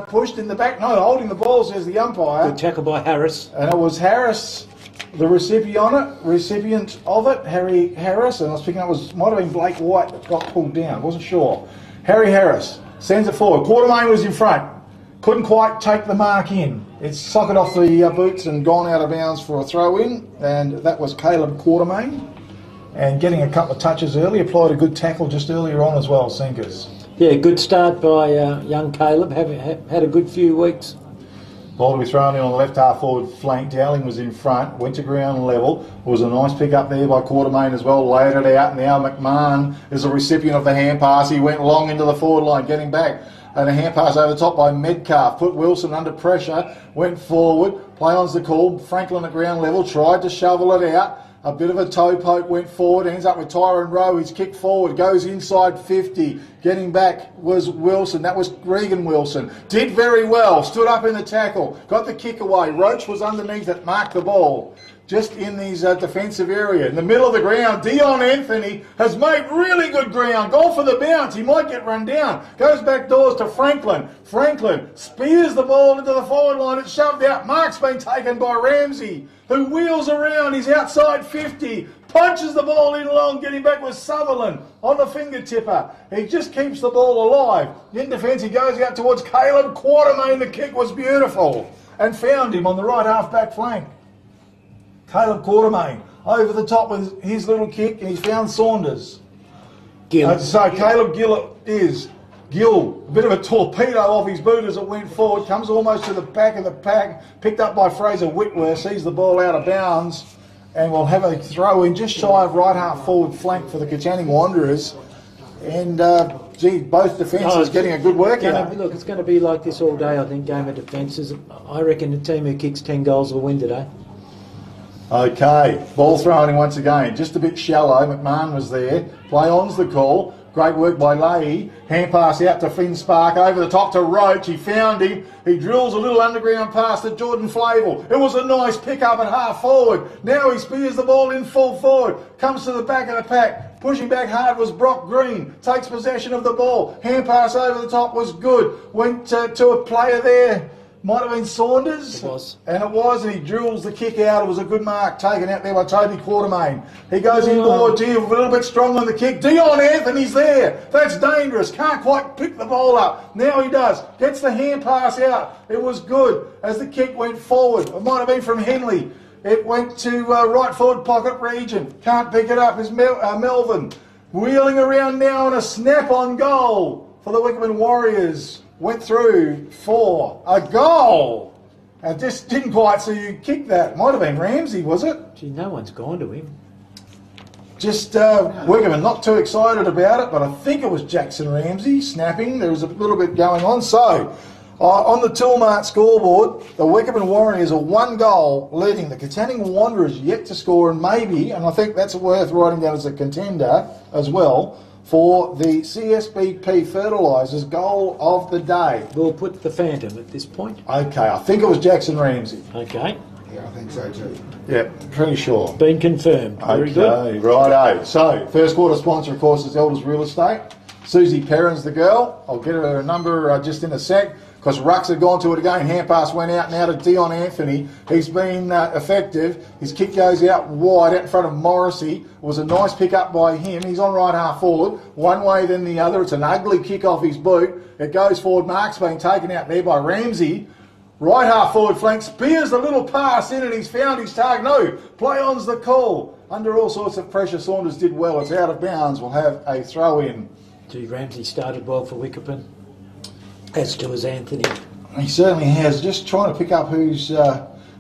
pushed in the back. No, holding the ball, says the umpire. Good tackle by Harris. And it was Harris, the recipient of it, Harry Harris. And I was picking up, might have been Blake White that got pulled down. Wasn't sure. Harry Harris sends it forward. Quartermain was in front. Couldn't quite take the mark in. It's socket off the boots and gone out of bounds for a throw-in. And that was Caleb Quartermain. And getting a couple of touches early, applied a good tackle just earlier on as well, Sinkers. Yeah, good start by young Caleb, had a good few weeks. Ball to be thrown in on the left half forward flank. Dowling was in front, went to ground level. It was a nice pick up there by Quartermain as well, laid it out. Now McMahon is a recipient of the hand pass. He went long into the forward line, getting back. And a hand pass over the top by Medcalf. Put Wilson under pressure, went forward. Play on's the call. Franklin at ground level, tried to shovel it out. A bit of a toe poke, went forward, ends up with Tyrone Rowe. He's kicked forward, goes inside 50. Getting back was Wilson. That was Regan Wilson. Did very well, stood up in the tackle, got the kick away. Roach was underneath it, marked the ball. Just in his defensive area. In the middle of the ground, Dion Anthony has made really good ground. Gone for the bounce. He might get run down. Goes back doors to Franklin. Franklin spears the ball into the forward line. It's shoved out. Mark's been taken by Ramsey, who wheels around. He's outside 50. Punches the ball in long. Getting back with Sutherland on the finger tipper. He just keeps the ball alive. In defence, he goes out towards Caleb Quartermain. The kick was beautiful. And found him on the right half back flank. Caleb Quartermain over the top with his little kick, and he's found Saunders. Gill. So Caleb Gill, a bit of a torpedo off his boot as it went forward, comes almost to the back of the pack, picked up by Fraser Whitworth, sees the ball out of bounds, and will have a throw in just shy of right half forward flank for the Katanning Wanderers. And both defences getting a good workout. Look, it's going to be like this all day, I think, game of defences. I reckon the team who kicks 10 goals will win today. Okay, ball thrown in once again, just a bit shallow. McMahon was there. Play on's the call. Great work by Leahy. Hand pass out to Finn Spark, over the top to Roach. He found him. He drills a little underground pass to Jordan Flavel. It was a nice pick up at half forward. Now he spears the ball in full forward. Comes to the back of the pack. Pushing back hard was Brock Green. Takes possession of the ball. Hand pass over the top was good. Went to a player there. Might have been Saunders. It was. And it was, and he drills the kick out. It was a good mark taken out there by Toby Quartermain. He goes inboard, a little bit strong on the kick. Dion Anthony's there. That's dangerous. Can't quite pick the ball up. Now he does. Gets the hand pass out. It was good as the kick went forward. It might have been from Henley. It went to right forward pocket region. Can't pick it up is Melvin. Wheeling around now on a snap-on goal for the Wickepin Warriors. Went through for a goal. I just didn't quite see you kick that. Might have been Ramsey, was it? Gee, no one's gone to him. Just Wickepin not too excited about it, but I think it was Jackson Ramsey snapping. There was a little bit going on. So, on the Toolmart scoreboard, the Wickepin Warriors are 1 goal leading the Katanning Wanderers yet to score, and maybe, and I think that's worth writing down as a contender as well, for the CSBP Fertilisers goal of the day. We'll put the Phantom at this point. Okay, I think it was Jackson Ramsey. Okay. Yeah, I think so too. Yeah, pretty sure. Been confirmed. Very good. Okay, righto. So, first quarter sponsor, of course, is Elders Real Estate. Susie Perrin's the girl. I'll get her number just in a sec. Because Rucks had gone to it again. Hand pass went out now to Dion Anthony. He's been effective. His kick goes out wide out in front of Morrissey. It was a nice pick up by him. He's on right half forward. One way then the other. It's an ugly kick off his boot. It goes forward. Mark's been taken out there by Ramsey. Right half forward flank. Spears a little pass in and he's found his target. No, play on's the call. Under all sorts of pressure, Saunders did well. It's out of bounds. We'll have a throw in. Gee, Ramsey started well for Wickepin. As to as Anthony. He certainly has. Just trying to pick up who's...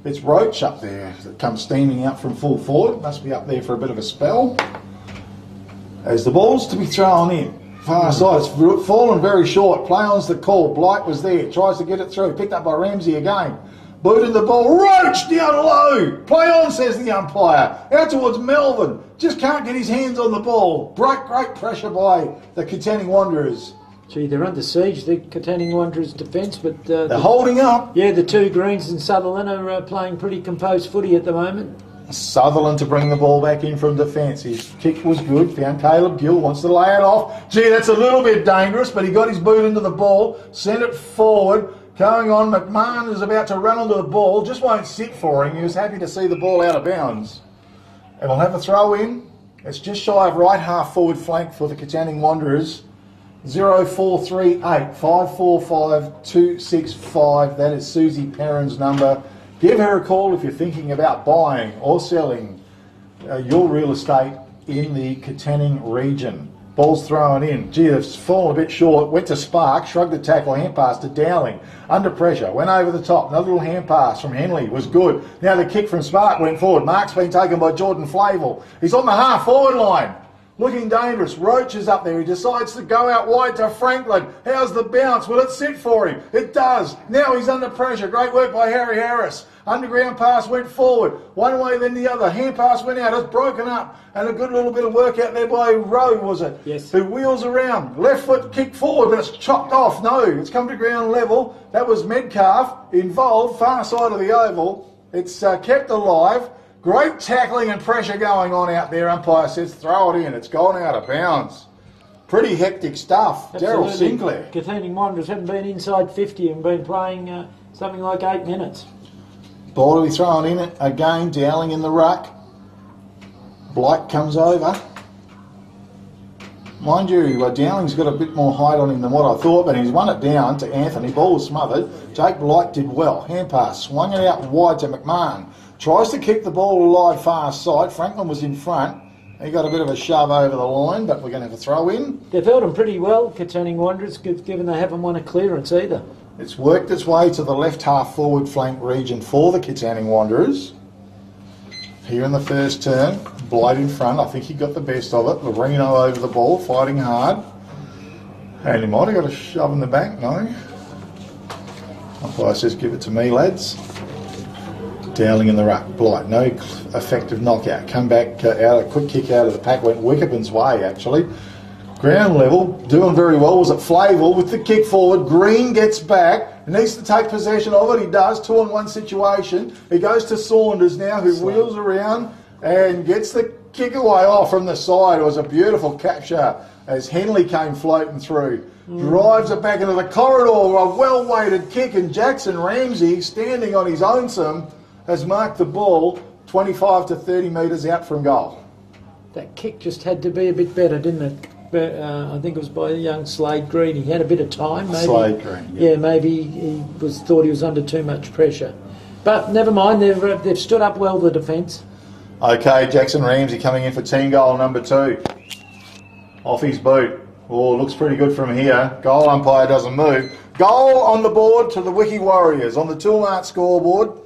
it's Roach up there that comes steaming out from full forward. Must be up there for a bit of a spell. As the ball's to be thrown in. Far side. It's fallen very short. Play on's the call. Blight was there. Tries to get it through. Picked up by Ramsey again. Booted the ball. Roach down low. Play on, says the umpire. Out towards Melvin. Just can't get his hands on the ball. Great pressure by the Katanning Wanderers. Gee, they're under siege, the Katanning Wanderers' defence, but... they're holding up. Yeah, the two Greens and Sutherland are playing pretty composed footy at the moment. Sutherland to bring the ball back in from defence. His kick was good. Found Caleb Gill, wants to lay it off. Gee, that's a little bit dangerous, but he got his boot into the ball, sent it forward. Going on, McMahon is about to run onto the ball, just won't sit for him. He was happy to see the ball out of bounds. And we'll have a throw in. It's just shy of right half forward flank for the Katanning Wanderers. 0438 545 265. That is Susie Perrin's number. Give her a call if you're thinking about buying or selling your real estate in the Katanning region. Ball's thrown in. Gee, it's fallen a bit short. Went to Spark, shrugged the tackle, hand pass to Dowling. Under pressure, went over the top. Another little hand pass from Henley was good. Now the kick from Spark went forward. Mark's been taken by Jordan Flavel. He's on the half forward line. Looking dangerous. Roach is up there. He decides to go out wide to Franklin. How's the bounce? Will it sit for him? It does. Now he's under pressure. Great work by Harry Harris. Underground pass went forward. One way then the other. Hand pass went out. It's broken up. And a good little bit of work out there by Rowe, was it? Yes. Who wheels around. Left foot kick forward, but it's chopped off. No, it's come to ground level. That was Metcalf involved. Far side of the oval. It's kept alive. Great tackling and pressure going on out there. Umpire says throw it in. It's gone out of bounds. Pretty hectic stuff. Daryl Sinclair. Katanning Wanderers haven't been inside 50 and been playing something like 8 minutes. Ball to be thrown in again. Dowling in the ruck. Blight comes over. Mind you, Dowling's got a bit more height on him than what I thought, but he's won it down to Anthony. Ball was smothered. Jake Blight did well. Hand pass. Swung it out wide to McMahon. Tries to keep the ball alive far side. Franklin was in front. He got a bit of a shove over the line, but we're going to have a throw in. They've held them pretty well, Katanning Wanderers, given they haven't won a clearance either. It's worked its way to the left half forward flank region for the Katanning Wanderers. Here in the first turn, Blight in front. I think he got the best of it. Loreno over the ball, fighting hard. And he might have got a shove in the back, no? Umpire says give it to me, lads. Dowling in the ruck. Blight, no effective knockout. Come back out, a quick kick out of the pack. Went Wickepin's way, actually. Ground level, doing very well. Was it Flavel with the kick forward. Green gets back. Needs to take possession of it. He does. 2-on-1 situation. He goes to Saunders now, who wheels around and gets the kick away off from the side. It was a beautiful capture as Henley came floating through. Drives it back into the corridor. A well-weighted kick, and Jackson Ramsey, standing on his lonesome, has marked the ball 25 to 30 metres out from goal. That kick just had to be a bit better, didn't it? But, I think it was by young Slade Green. He had a bit of time, maybe. Slade Green, yeah. Maybe he thought he was under too much pressure. But never mind, they've stood up well, the defence. Okay, Jackson Ramsey coming in for team goal number 2. Off his boot. Oh, looks pretty good from here. Goal umpire doesn't move. Goal on the board to the Wiki Warriors. On the Toolmart scoreboard,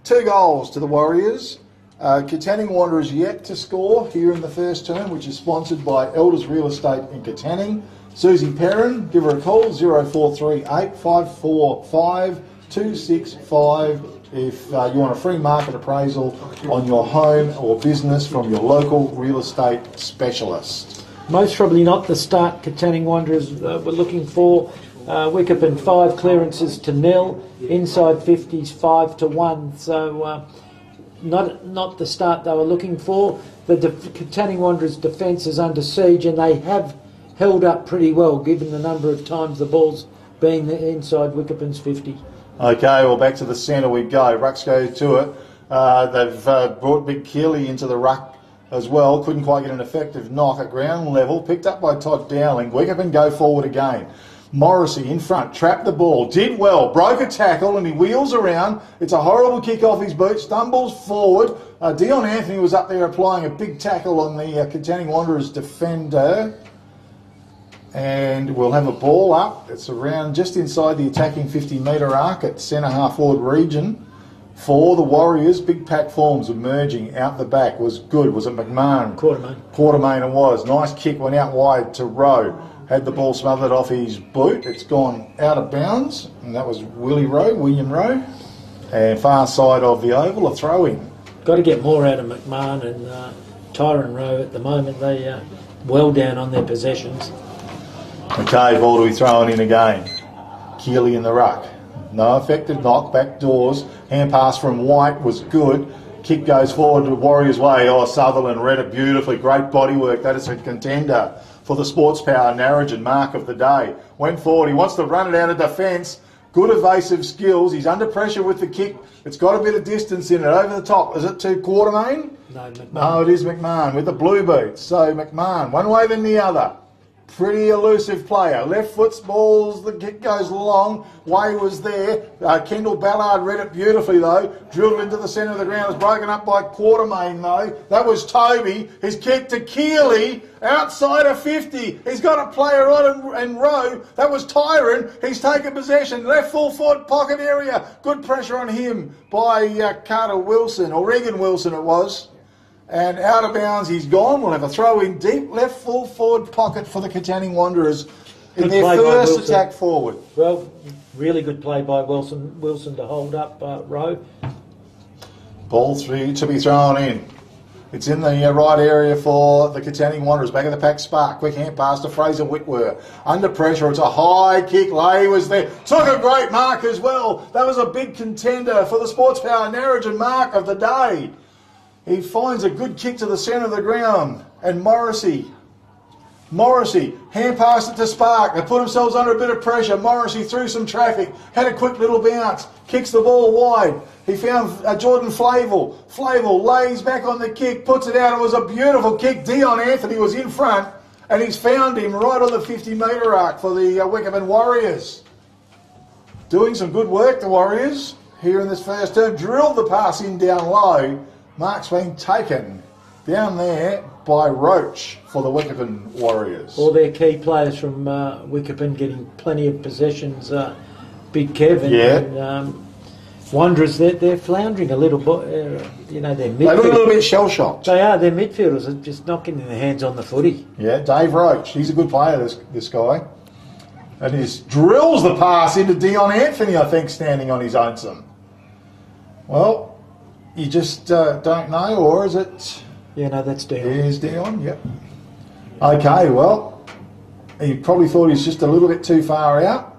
2 goals to the Warriors. Katanning Wanderers yet to score here in the first term, which is sponsored by Elders Real Estate in Katanning. Susie Perrin, give her a call, 0438 545 265 if you want a free market appraisal on your home or business from your local real estate specialist. Most probably not the start Katanning Wanderers were looking for. Wickepin 5 clearances to 0, inside 50s 5 to 1. So not the start they were looking for. The Katanning Wanderers' defence is under siege, and they have held up pretty well given the number of times the ball's been inside Wickepin's 50. Okay, well, back to the centre we go. Rucks go to it. They've brought Big Keeley into the ruck as well. Couldn't quite get an effective knock at ground level. Picked up by Todd Dowling. Wickepin go forward again. Morrissey in front, trapped the ball, did well, broke a tackle, and he wheels around. It's a horrible kick off his boot, stumbles forward. Dion Anthony was up there applying a big tackle on the Katanning Wanderers defender. And we'll have a ball up. It's around just inside the attacking 50-metre arc at centre half forward region for the Warriors. Big pack forms emerging out the back. Was good. Was it McMahon? Quartermain it was. Nice kick, went out wide to Rowe. Had the ball smothered off his boot. It's gone out of bounds, and that was William Rowe. And far side of the oval, a throw-in. Got to get more out of McMahon and Tyron Rowe at the moment. They well down on their possessions. Okay, ball to be thrown in again. Keeley in the ruck. No effective knock, back doors. Hand pass from White was good. Kick goes forward to Warriors way. Oh, Sutherland read it beautifully. Great body work. That is a contender for the Sports Power Narrogin mark of the day. Went forward. He wants to run it out of defence. Good evasive skills. He's under pressure with the kick. It's got a bit of distance in it. Over the top. Is it to Quartermain? No, McMahon. No, it is McMahon with the blue boots. So McMahon, one way then the other. Pretty elusive player. Left foot's balls, the kick goes long. Way was there. Kendall Ballard read it beautifully though. Drilled into the centre of the ground. It's broken up by Quartermain though. That was Toby. His kick to Keeley. Outside of 50. He's got a player on and row. That was Tyron. He's taken possession. Left full forward pocket area. Good pressure on him by Carter Wilson, or Regan Wilson it was. And out of bounds, he's gone. We'll have a throw in deep left full forward pocket for the Katanning Wanderers in their first attack forward. Well, really good play by Wilson. Wilson to hold up Rowe. Ball to be thrown in. It's in the right area for the Katanning Wanderers. Back of the pack, Spark. Quick hand pass to Fraser Whitwer. Under pressure. It's a high kick. Lay was there. Took a great mark as well. That was a big contender for the Sports Power Narrogin mark of the day. He finds a good kick to the centre of the ground. And Morrissey, hand passed it to Spark. They put themselves under a bit of pressure. Morrissey through some traffic, had a quick little bounce, kicks the ball wide. He found Jordan Flavel. Flavel lays back on the kick, puts it out. It was a beautiful kick. Dion Anthony was in front, and he's found him right on the 50-metre arc for the Wickepin Warriors. Doing some good work, the Warriors, here in this first term. Drilled the pass in down low. Mark's been taken down there by Roach for the Wickepin Warriors. All their key players from Wickepin getting plenty of possessions. Big Kevin and Wanderers, they're floundering a little bit. They're midfielders. They look a little bit shell-shocked. They are. Their midfielders are just not getting their hands on the footy. Yeah, Dave Roach. He's a good player, this guy. And he drills the pass into Dion Anthony, I think, standing on his own. Well, you just don't know, or is it? Yeah, no, that's Dion. It is Dion, yep. Okay, well, he probably thought he's just a little bit too far out.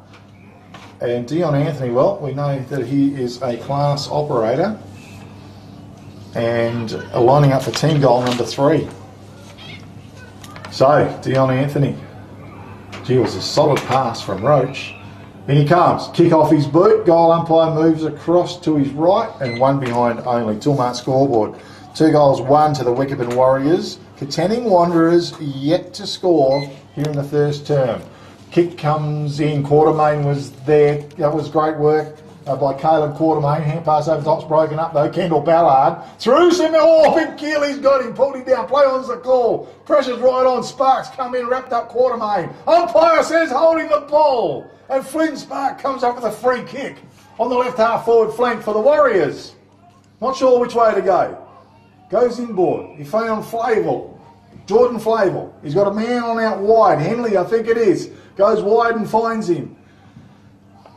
And Dion Anthony, well, we know that he is a class operator. And lining up for team goal number 3. So, Dion Anthony. Gee, it was a solid pass from Roach. In he comes, kick off his boot, goal umpire moves across to his right, and one behind only. Tilmart scoreboard. 2 goals, 1 to the Wickepin Warriors. Katanning Wanderers yet to score here in the first term. Kick comes in, Quartermain was there. That was great work by Caleb Quartermain. Hand pass over top's broken up though. Kendall Ballard through some. Oh, Big Keely's got him, pulled him down. Play on's the call. Pressure's right on. Sparks come in, wrapped up Quartermain. Umpire says holding the ball. And Flynn Spark comes up with a free kick on the left half forward flank for the Warriors. Not sure which way to go. Goes inboard. He found Flavel. Jordan Flavel. He's got a man on out wide. Henley, I think it is. Goes wide and finds him.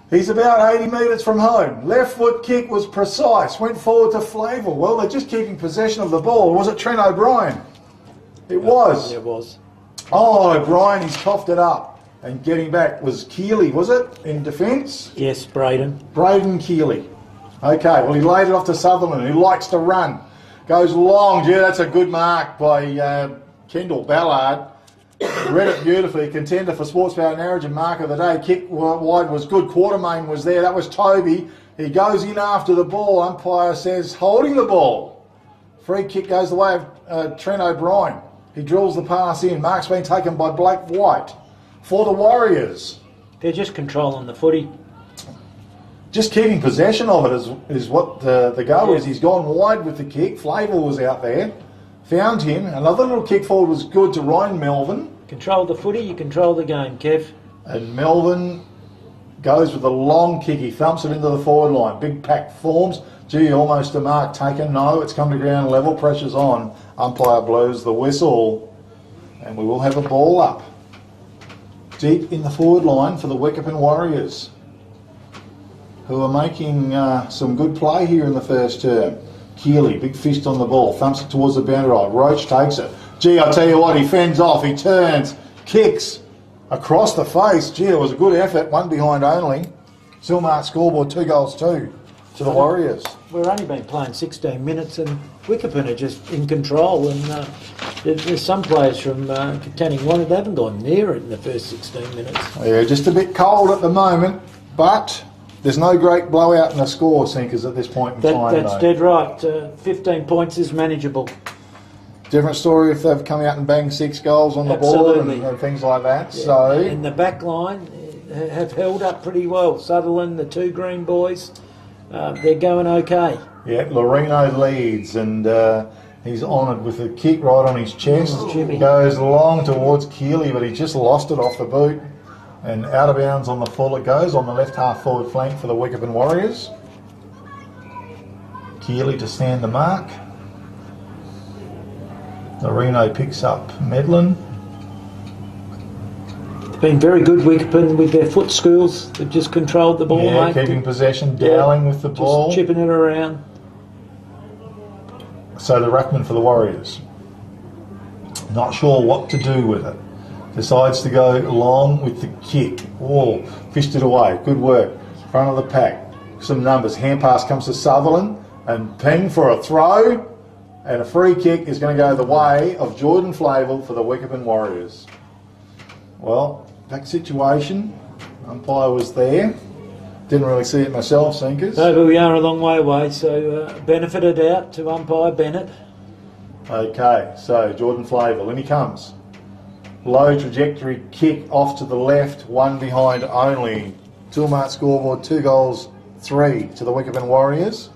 He's about 80 metres from home. Left foot kick was precise. Went forward to Flavel. Well, they're just keeping possession of the ball. Was it Trent O'Brien? It was. Yeah, it was. Oh, O'Brien, he's coughed it up. And getting back was Keeley, was it, in defence? Yes, Braden. Braden Keeley. Okay, well, he laid it off to Sutherland, who likes to run. Goes long. Gee, that's a good mark by Kendall Ballard. Read it beautifully. Contender for Sports Power Narrogin mark of the day. Kick wide was good. Quartermain was there. That was Toby. He goes in after the ball. Umpire says holding the ball. Free kick goes the way of Trent O'Brien. He drills the pass in. Mark's been taken by Blake White for the Warriors. They're just controlling the footy. Just keeping possession of it is what the goal is. He's gone wide with the kick. Flavel was out there. Found him. Another little kick forward was good to Ryan Melvin. Control the footy, you control the game, Kev. And Melvin goes with a long kick. He thumps it into the forward line. Big pack forms. Gee, almost a mark taken. No, it's come to ground level. Pressure's on. Umpire blows the whistle. And we will have a ball up. Deep in the forward line for the Wickepin Warriors, who are making some good play here in the first term. Keeley, big fist on the ball, thumps it towards the boundary line. Roach takes it. Gee, I tell you what, he fends off, he turns, kicks across the face. Gee, it was a good effort, 1 behind only. Silmart scoreboard, 2 goals, 2 to the Warriors. We've only been playing 16 minutes and Wickepin are just in control, and there's some players from Katanning Wanted that haven't gone near it in the first 16 minutes. Yeah, just a bit cold at the moment, but there's no great blowout in the score, Sinkers, at this point in time. That's dead right. 15 points is manageable. Different story if they've come out and banged 6 goals on the board and things like that. Yeah. So, and the back line have held up pretty well. Sutherland, the 2 green boys, they're going okay. yeah, Loreno leads, and he's honoured with a kick right on his chest. Jimmy. Goes long towards Keeley, but he just lost it off the boot. And out of bounds on the full it goes, on the left half forward flank for the Wickepin Warriors. Keeley to stand the mark. Loreno picks up Medlin. Been very good, Wickepin, with their foot schools. They've just controlled the ball, Yeah, mate. keeping possession, Dowling with the ball. Just chipping it around. So the ruckman for the Warriors. Not sure what to do with it. Decides to go long with the kick. Oh, fished it away. Good work. Front of the pack. Some numbers. Hand pass comes to Sutherland and ping for a throw. And a free kick is going to go the way of Jordan Flavel for the Wickepin Warriors. Well, that situation. Umpire was there. Didn't really see it myself, Sinkers. No, but we are a long way away, so benefited out to umpire Bennett. Okay, so Jordan Flavel, in he comes. Low trajectory kick off to the left, 1 behind only. Toolmart scoreboard, 2 goals, 3 to the Wickepin Warriors.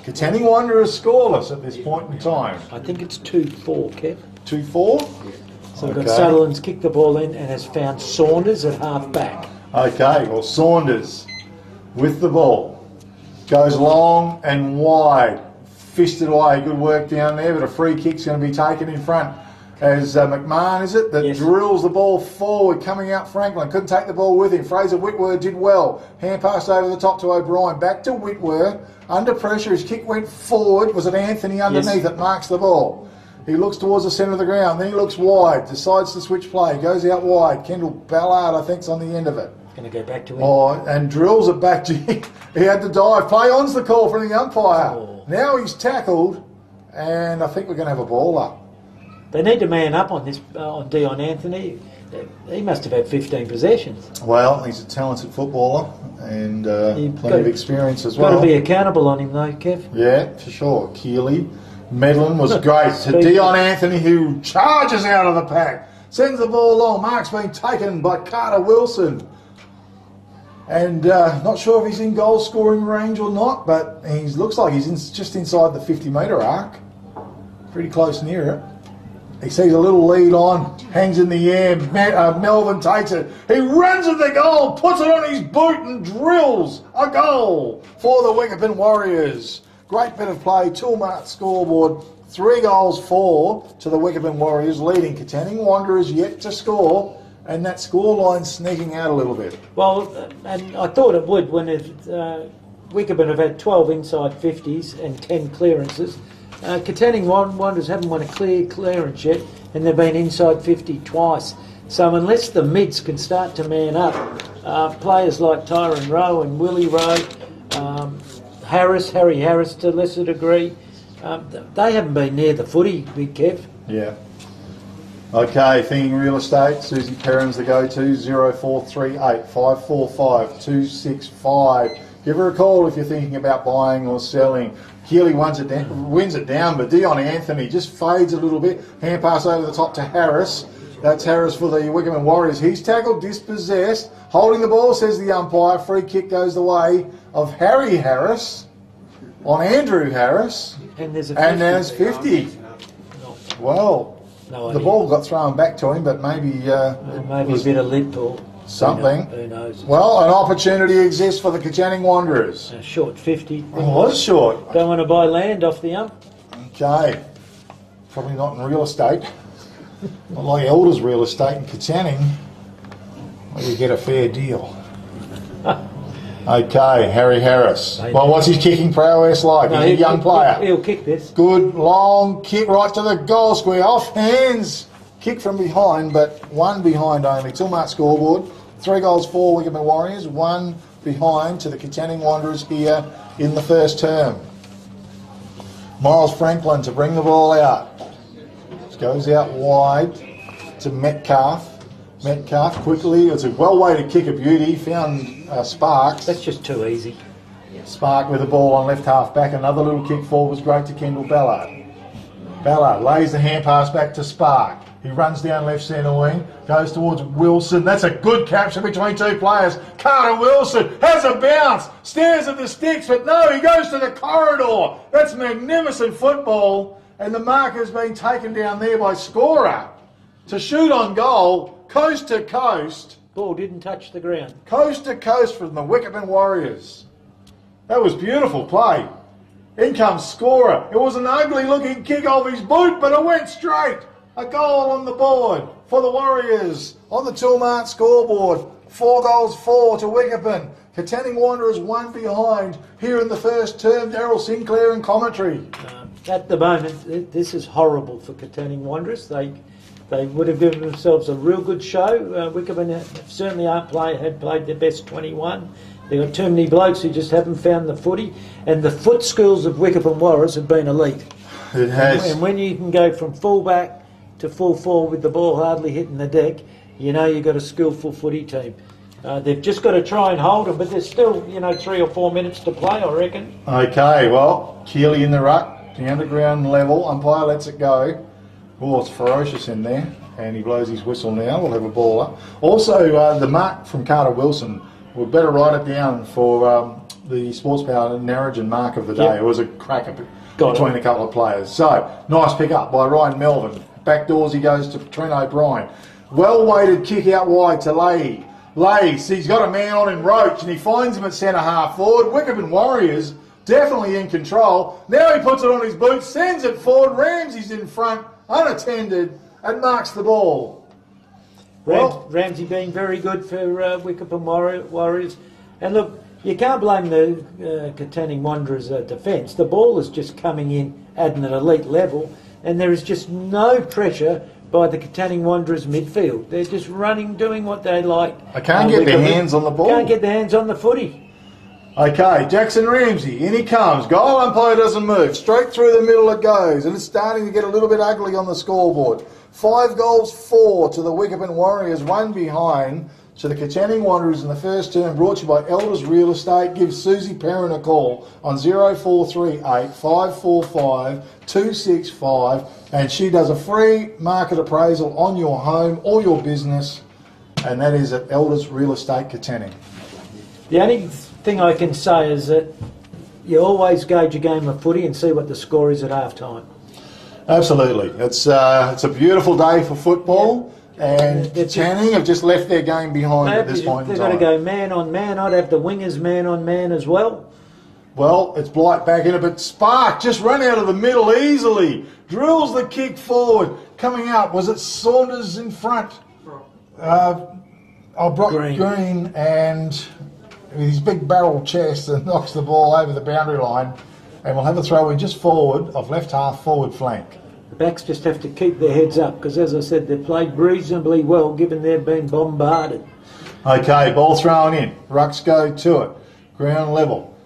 Katanning Wanderers scoreless at this point in time. I think it's 2-4, Kev. 2-4? So we've got Sutherland's kicked the ball in and has found Saunders at half back. Okay, well Saunders with the ball. Goes long and wide. Fished it away, good work down there, but a free kick's going to be taken in front. As McMahon, is it, that Yes. drills the ball forward, coming out Franklin. Couldn't take the ball with him. Fraser Whitworth did well. Hand passed over the top to O'Brien. Back to Whitworth. Under pressure, his kick went forward. Was it Anthony underneath that marks the ball? He looks towards the centre of the ground. Then he looks wide. Decides to switch play. Goes out wide. Kendall Ballard, I think, is on the end of it. Going to go back to him. Oh, and drills it back to him. He had to dive. Play on's the call from the umpire. Oh. Now he's tackled, and I think we're going to have a ball up. They need to man up on this, on Dion Anthony. He must have had 15 possessions. Well, he's a talented footballer and You've plenty of experience as well. Got to be accountable on him though, Kev. Yeah, for sure. Keeley. Medlin was Look, great. To speaking- Dion Anthony, who charges out of the pack. Sends the ball long. Mark's been taken by Carter Wilson. And not sure if he's in goal scoring range or not, but he looks like he's just inside the 50-metre arc. Pretty close near it. He sees a little lead on, hangs in the air. Melvin takes it. He runs at the goal, puts it on his boot and drills a goal for the Wickepin Warriors. Great bit of play. Toolmart scoreboard. 3 goals, 4 to the Wickepin Warriors, leading Katanning Wanderers yet to score. And that scoreline sneaking out a little bit. Well, and I thought it would when Wickepin have had 12 inside 50s and 10 clearances. Katanning Wanderers haven't won a clear clearance yet, and they've been inside 50 twice. So unless the mids can start to man up, players like Tyrone Rowe and Willie Rowe, Harry Harris to a lesser degree, they haven't been near the footy, Big Kev. Yeah. Okay, thinking real estate, Susie Perrin's the go-to, 0438 545 265. Give her a call if you're thinking about buying or selling. Keeley wins it down, but Dion Anthony just fades a little bit. Hand pass over the top to Harris. That's Harris for the Wickepin Warriors. He's tackled, dispossessed. Holding the ball, says the umpire. Free kick goes the way of Harry Harris on Andrew Harris. And there's a 50. And there's 50. Well, No the idea. ball got thrown back to him, but maybe Maybe a bit of lip or something. Who knows? Well, an opportunity exists for the Katanning Wanderers. A short 50. It was short. Don't want to buy land off the ump. Okay. Probably not in real estate. Not like Elders real estate in Katanning, where you get a fair deal. Okay, Harry Harris. Well, what's his kicking prowess like? He's a young player. He'll kick this. Good long kick right to the goal square. Off hands. Kick from behind, but 1 behind only. Toolmart scoreboard. 3 goals, 4 Wickepin Warriors. 1 behind to the Katanning Wanderers here in the first term. Miles Franklin to bring the ball out. Goes out wide to Metcalf. Metcalf quickly. It's a well-weighted kick of beauty. Found Sparks. That's just too easy. Spark with the ball on left half back. Another little kick forward was great to Kendall Ballard. Ballard lays the hand pass back to Spark. He runs down left centre wing, goes towards Wilson. That's a good capture between two players. Carter Wilson has a bounce, stares at the sticks, but no, he goes to the corridor. That's magnificent football, and the marker's been taken down there by Scorer to shoot on goal, coast to coast. Ball didn't touch the ground. Coast to coast from the Wickepin Warriors. That was beautiful play. In comes Scorer. It was an ugly looking kick off his boot, but it went straight. A goal on the board for the Warriors on the Toolmart scoreboard. 4 goals, 4 to Wickepin. Katanning Wanderers 1 behind here in the first term. Daryl Sinclair in commentary. At the moment, this is horrible for Katanning Wanderers. They would have given themselves a real good show. Wickepin certainly had played their best 21. They've got too many blokes who just haven't found the footy. And the foot skills of Wickepin Warriors have been elite. It has. And when you can go from full-back to full forward with the ball hardly hitting the deck, you know you've got a skillful footy team. They've just got to try and hold them, but there's still, 3 or 4 minutes to play, I reckon. Okay, well, Keeley in the ruck, down the ground level, umpire lets it go. Oh, it's ferocious in there, and he blows his whistle now. We'll have a baller. Also, the mark from Carter Wilson, we better write it down for the Sports Power Narrogin mark of the day. Yep. It was a cracker between a couple of players. So, nice pick up by Ryan Melvin. Backdoors he goes to Trent O'Brien. Well-weighted kick out wide to Leahy. Leahy, he's got a man on in Roach and he finds him at centre half forward. Wickepin Warriors definitely in control. Now he puts it on his boot, sends it forward. Ramsey's in front, unattended, and marks the ball. Ramsey being very good for Wickepin Warriors. And look, you can't blame the Katanning Wanderers' defence. The ball is just coming in at an elite level. And there is just no pressure by the Katanning Wanderers midfield. They're just running, doing what they like. I can't get their hands on the ball. Can't get their hands on the footy. Okay, Jackson Ramsey, in he comes. Goal umpire doesn't move. Straight through the middle it goes. And it's starting to get a little bit ugly on the scoreboard. 5 goals, 4 to the Wickepin Warriors, 1 behind to the Katanning Wanderers in the first term. Brought to you by Elders Real Estate. Give Susie Perrin a call on 0438 545 265, and she does a free market appraisal on your home or your business, and that is at Elders Real Estate Katanning. The only thing I can say is that you always gauge a game of footy and see what the score is at half time. Absolutely. It's a beautiful day for football. And Katanning have just left their game behind at this point in time. They've got to go man on man. I'd have the wingers man on man as well. Well, it's Blight back in it, but Spark just ran out of the middle easily. Drills the kick forward. Coming up, was it Saunders in front? Brock Green, and with his big barrel chest and knocks the ball over the boundary line. And we'll have a throw in just forward of left half forward flank. The backs just have to keep their heads up because, as I said, they've played reasonably well given they've been bombarded. Okay, ball thrown in. Rucks go to it. Ground level.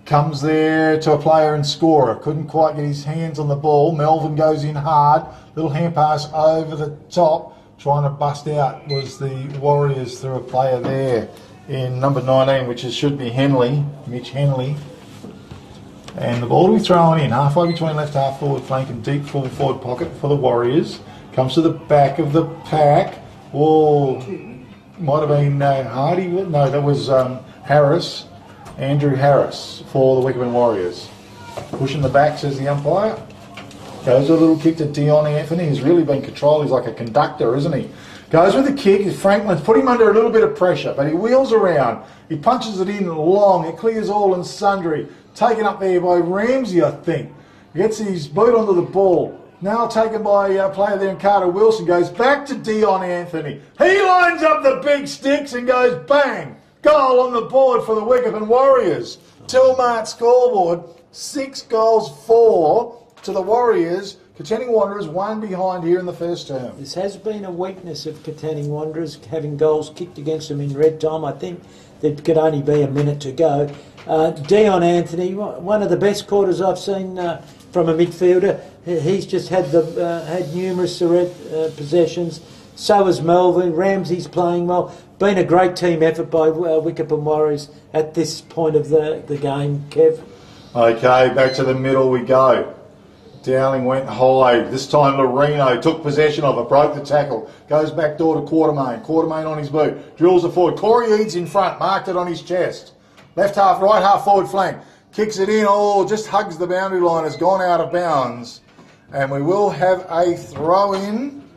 Comes there to a player and Scorer. Couldn't quite get his hands on the ball. Melvin goes in hard. Little hand pass over the top. Trying to bust out was the Warriors through a player there in number 19, which should be Henley, Mitch Henley. And the ball will be thrown in halfway between left half forward flank and deep full forward pocket for the Warriors. Comes to the back of the pack. Oh, might have been Hardy. No, that was Harris. Andrew Harris for the Wickepin Warriors. Pushing the back, says the umpire. Goes with a little kick to Dion Anthony. He's really been controlled. He's like a conductor, isn't he? Goes with the kick. Franklin's put him under a little bit of pressure, but he wheels around. He punches it in long. It clears all and sundry. Taken up there by Ramsey, I think. Gets his boot onto the ball. Now taken by a player there in Carter Wilson. Goes back to Dion Anthony. He lines up the big sticks and goes bang. Goal on the board for the Wickepin Warriors. Toolmart scoreboard. 6 goals, 4 to the Warriors. Katanning Wanderers 1 behind here in the first term. This has been a weakness of Katanning Wanderers, having goals kicked against them in red time. I think there could only be a minute to go. Dion Anthony, one of the best quarters I've seen from a midfielder. He's just had numerous possessions. So has Melvin. Ramsey's playing well. Been a great team effort by Wickepin Warriors at this point of the game, Kev. Okay, back to the middle we go. Dowling went high. This time Lorino took possession of it, broke the tackle, goes back door to Quartermain. Quartermain on his boot, drills it forward. Corey Eads in front, marked it on his chest. Left half, right half forward flank. Kicks it in, just hugs the boundary line, has gone out of bounds. And we will have a throw in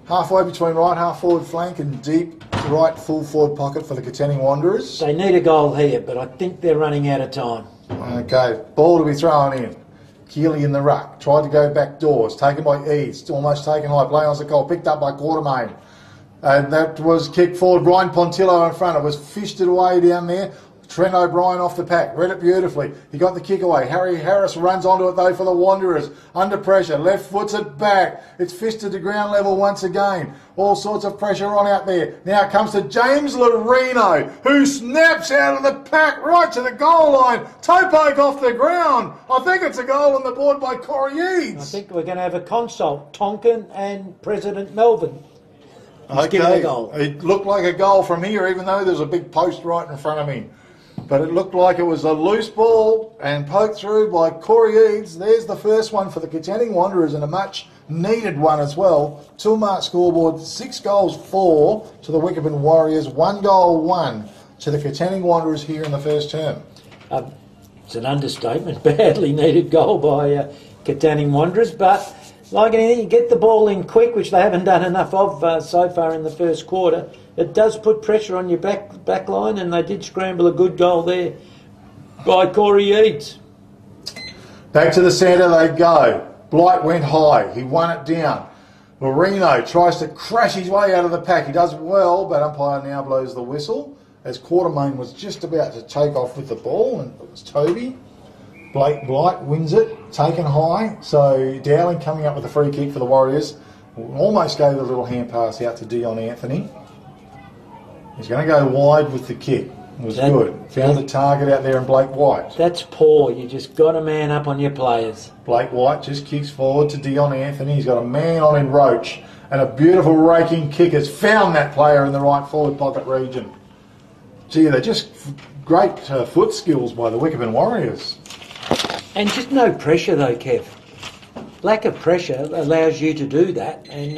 halfway between right half forward flank and deep right full forward pocket for the Katanning Wanderers. They need a goal here, but I think they're running out of time. Okay, ball to be thrown in. Keeley in the ruck, tried to go back doors, taken by Eads, almost taken high, play on the goal, picked up by Quartermain. And that was kicked forward, Brian Pontillo in front, it was fished away down there. Trent O'Brien off the pack, read it beautifully. He got the kick away. Harry Harris runs onto it though for the Wanderers. Under pressure, left foots it back. It's fisted to ground level once again. All sorts of pressure on out there. Now it comes to James Lorino, who snaps out of the pack right to the goal line. Toe poke off the ground. I think it's a goal on the board by Corey Eads. I think we're going to have a consult. Tonkin and President Melvin. Okay, it looked like a goal from here, even though there's a big post right in front of me. But it looked like it was a loose ball and poked through by Corey Eads. There's the first one for the Katanning Wanderers and a much needed one as well. 2-mark scoreboard, 6 goals, 4 to the Wickepin Warriors, 1 goal, 1 to the Katanning Wanderers here in the first term. It's an understatement. Badly needed goal by Katanning Wanderers, but like anything, you get the ball in quick, which they haven't done enough of so far in the first quarter. It does put pressure on your back line, and they did scramble a good goal there by Corey Eads. Back to the centre they go. Blight went high. He won it down. Lorino tries to crash his way out of the pack. He does well, but umpire now blows the whistle as Quartermain was just about to take off with the ball, and it was Toby. Blight wins it, taken high. So Dowling coming up with a free kick for the Warriors. Almost gave a little hand pass out to Dion Anthony. He's going to go wide with the kick. It was good. Found the target out there in Blake White. That's poor. You just got to man up on your players. Blake White just kicks forward to Dion Anthony. He's got a man on in Roach. And a beautiful raking kick has found that player in the right forward pocket region. Gee, they're just great foot skills by the Wickepin Warriors. And just no pressure though, Kev. Lack of pressure allows you to do that, and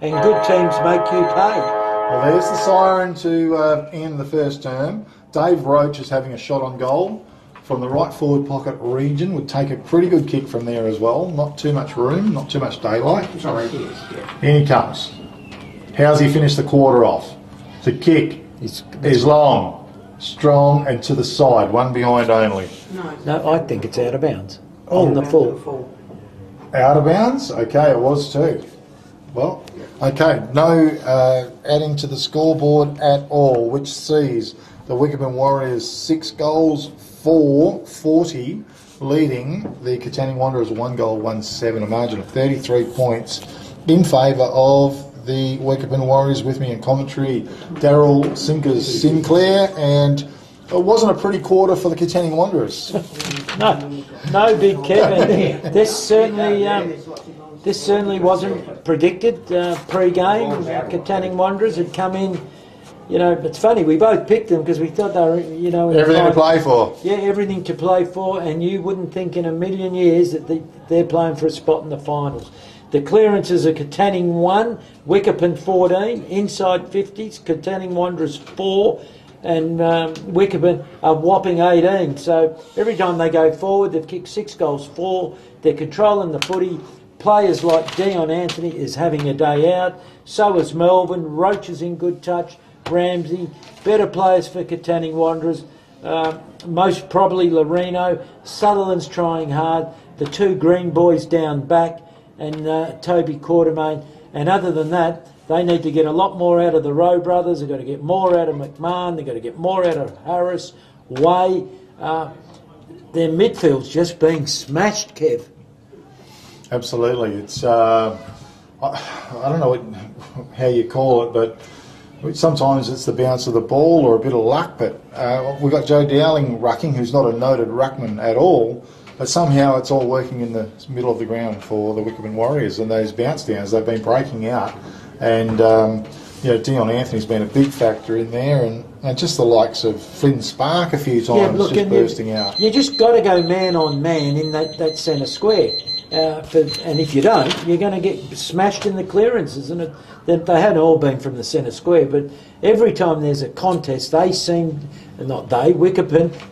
good teams make you pay. Well, there's the siren to end the first term. Dave Roach is having a shot on goal from the right forward pocket region. Would take a pretty good kick from there as well. Not too much room, not too much daylight. In he comes. How's he finished the quarter off? The kick is long, strong, and to the side. One behind only. No, I think it's out of bounds. On the full. Out of bounds? Okay, it was too. Well, okay, no adding to the scoreboard at all, which sees the Wickepin Warriors 6 goals, 4-40, leading the Katanning Wanderers 1 goal, 1-7, a margin of 33 points in favour of the Wickepin Warriors. With me in commentary, Daryl Sinclair, and it wasn't a pretty quarter for the Katanning Wanderers. No, Big Kevin. This certainly wasn't predicted pre-game. Katanning Wanderers had come in. You know, it's funny, we both picked them because we thought they were, everything to play for. Yeah, everything to play for, and you wouldn't think in a million years that they're playing for a spot in the finals. The clearances are Katanning 1, Wickepin 14, inside 50s, Katanning Wanderers 4, and Wickepin a whopping 18. So every time they go forward, they've kicked 6 goals, 4. They're controlling the footy. Players like Dion Anthony is having a day out. So is Melvin. Roach is in good touch. Ramsey. Better players for Katanning Wanderers. Most probably Lorino. Sutherland's trying hard. The 2 green boys down back. And Toby Quartermain. And other than that, they need to get a lot more out of the Rowe brothers. They've got to get more out of McMahon. They've got to get more out of Harris, Way. Their midfield's just being smashed, Kev. Absolutely. It's I don't know how you call it, but Sometimes it's the bounce of the ball or a bit of luck, but we've got Joe Dowling rucking, who's not a noted ruckman at all, but somehow it's all working in the middle of the ground for the Wickepin Warriors, and those bounce downs, they've been breaking out. And Dion Anthony's been a big factor in there, and just the likes of Flynn Spark a few times just bursting out. You just got to go man on man in that centre square. And if you don't, you're going to get smashed in the clearances. And they hadn't all been from the centre square, but every time there's a contest, Wickepin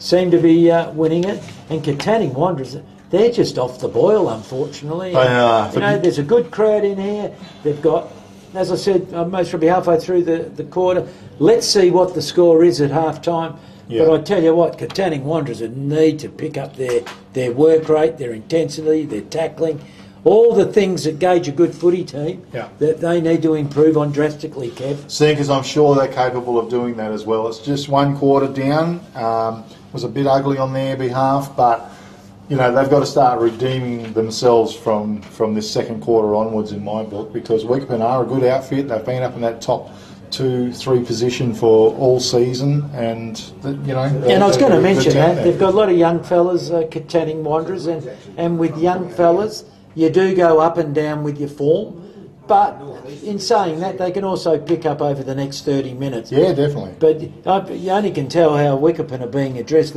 seem to be winning it. And Katanning Wanderers, they're just off the boil, unfortunately. There's a good crowd in here. They've got, as I said, most probably halfway through the quarter. Let's see what the score is at half time. Yeah. But I tell you what, Katanning Wanderers need to pick up their work rate, their intensity, their tackling, all the things that gauge a good footy team that they need to improve on drastically, Kev. Because I'm sure they're capable of doing that as well. It's just one quarter down. Was a bit ugly on their behalf, but they've got to start redeeming themselves from this second quarter onwards in my book, because Wickepin are a good outfit. They've been up in that top 2-3 position for all season, and and I was going to mention that they've got a lot of young fellas, Katanning Wanderers, and with young fellas you do go up and down with your form, but in saying that, they can also pick up over the next 30 minutes. Yeah, definitely. But you only can tell how Wickepin are being addressed.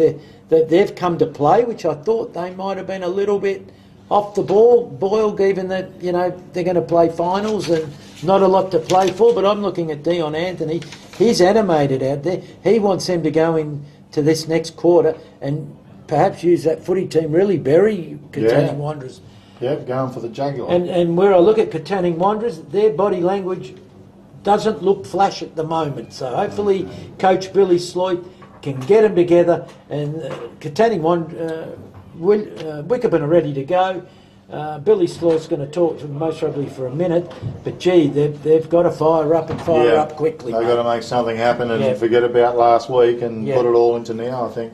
They've come to play, which I thought they might have been a little bit off the boil, given that they're going to play finals and not a lot to play for. But I'm looking at Dion Anthony. He's animated out there. He wants them to go into this next quarter and perhaps use that footy team, really bury Katanning Wanderers. Yeah, going for the jugular. And where I look at Katanning Wanderers, their body language doesn't look flash at the moment. So hopefully Coach Billy Sloyd can get them together, and Katanning Wickepin are ready to go. Billy Sloyd's going to talk to them most probably for a minute, but gee, they've got to fire up and fire up quickly. They've got to make something happen and forget about last week and put it all into now, I think.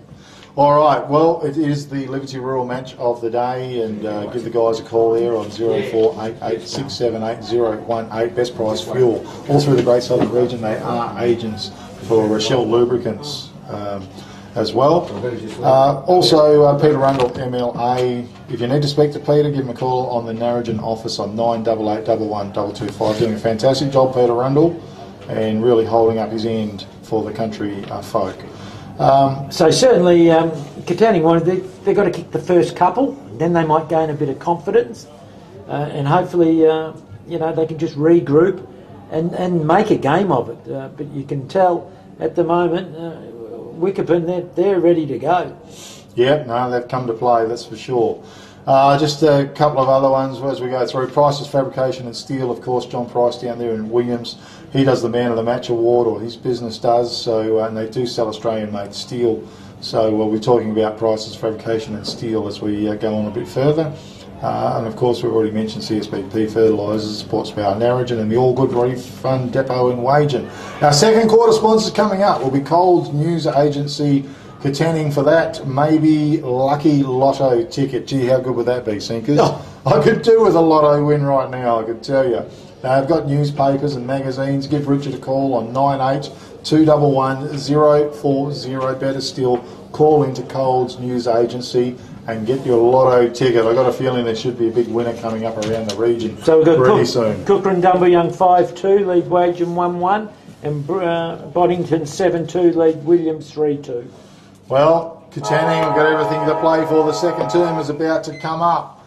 All right, well, it is the Liberty Rural match of the day, and give the guys a call there on 0488678018. Best price fuel. All through the Great Southern Region, they are agents for Rochelle Lubricants as well. Also, Peter Rundle, MLA. If you need to speak to Peter, give him a call on the Narrogin office on 98811225. Doing a fantastic job, Peter Rundle, and really holding up his end for the country folk. So certainly, Katanning Wanderers, they've got to kick the first couple, then they might gain a bit of confidence, and hopefully, they can just regroup and make a game of it. But you can tell at the moment, Wickepin, they're ready to go. Yeah, no, they've come to play, that's for sure. Just a couple of other ones as we go through. Price's Fabrication and Steel, of course, John Price down there in Williams. He does the Man of the Match award, or his business does, so and they do sell Australian-made steel. So we'll be talking about Price's Fabrication and Steel as we go on a bit further. And of course, we've already mentioned CSBP Fertilisers, Sports Power Narrogin, and the All Good Refund Depot in Wagen. Our second quarter sponsors coming up will be Coles News Agency, Katanning for that, maybe Lucky Lotto ticket. Gee, how good would that be, Sinkers? Oh. I could do with a lotto win right now, I could tell you. They've got newspapers and magazines. Give Richard a call on 98211040. Better still, call into Coles News Agency and get your lotto ticket. I've got a feeling there should be a big winner coming up around the region pretty soon. Cooker Dumbaryoung 5-2, lead Wagen 1-1, and Boddington 7-2, lead Williams 3-2. Well, Katanning have got everything to play for. The second term is about to come up.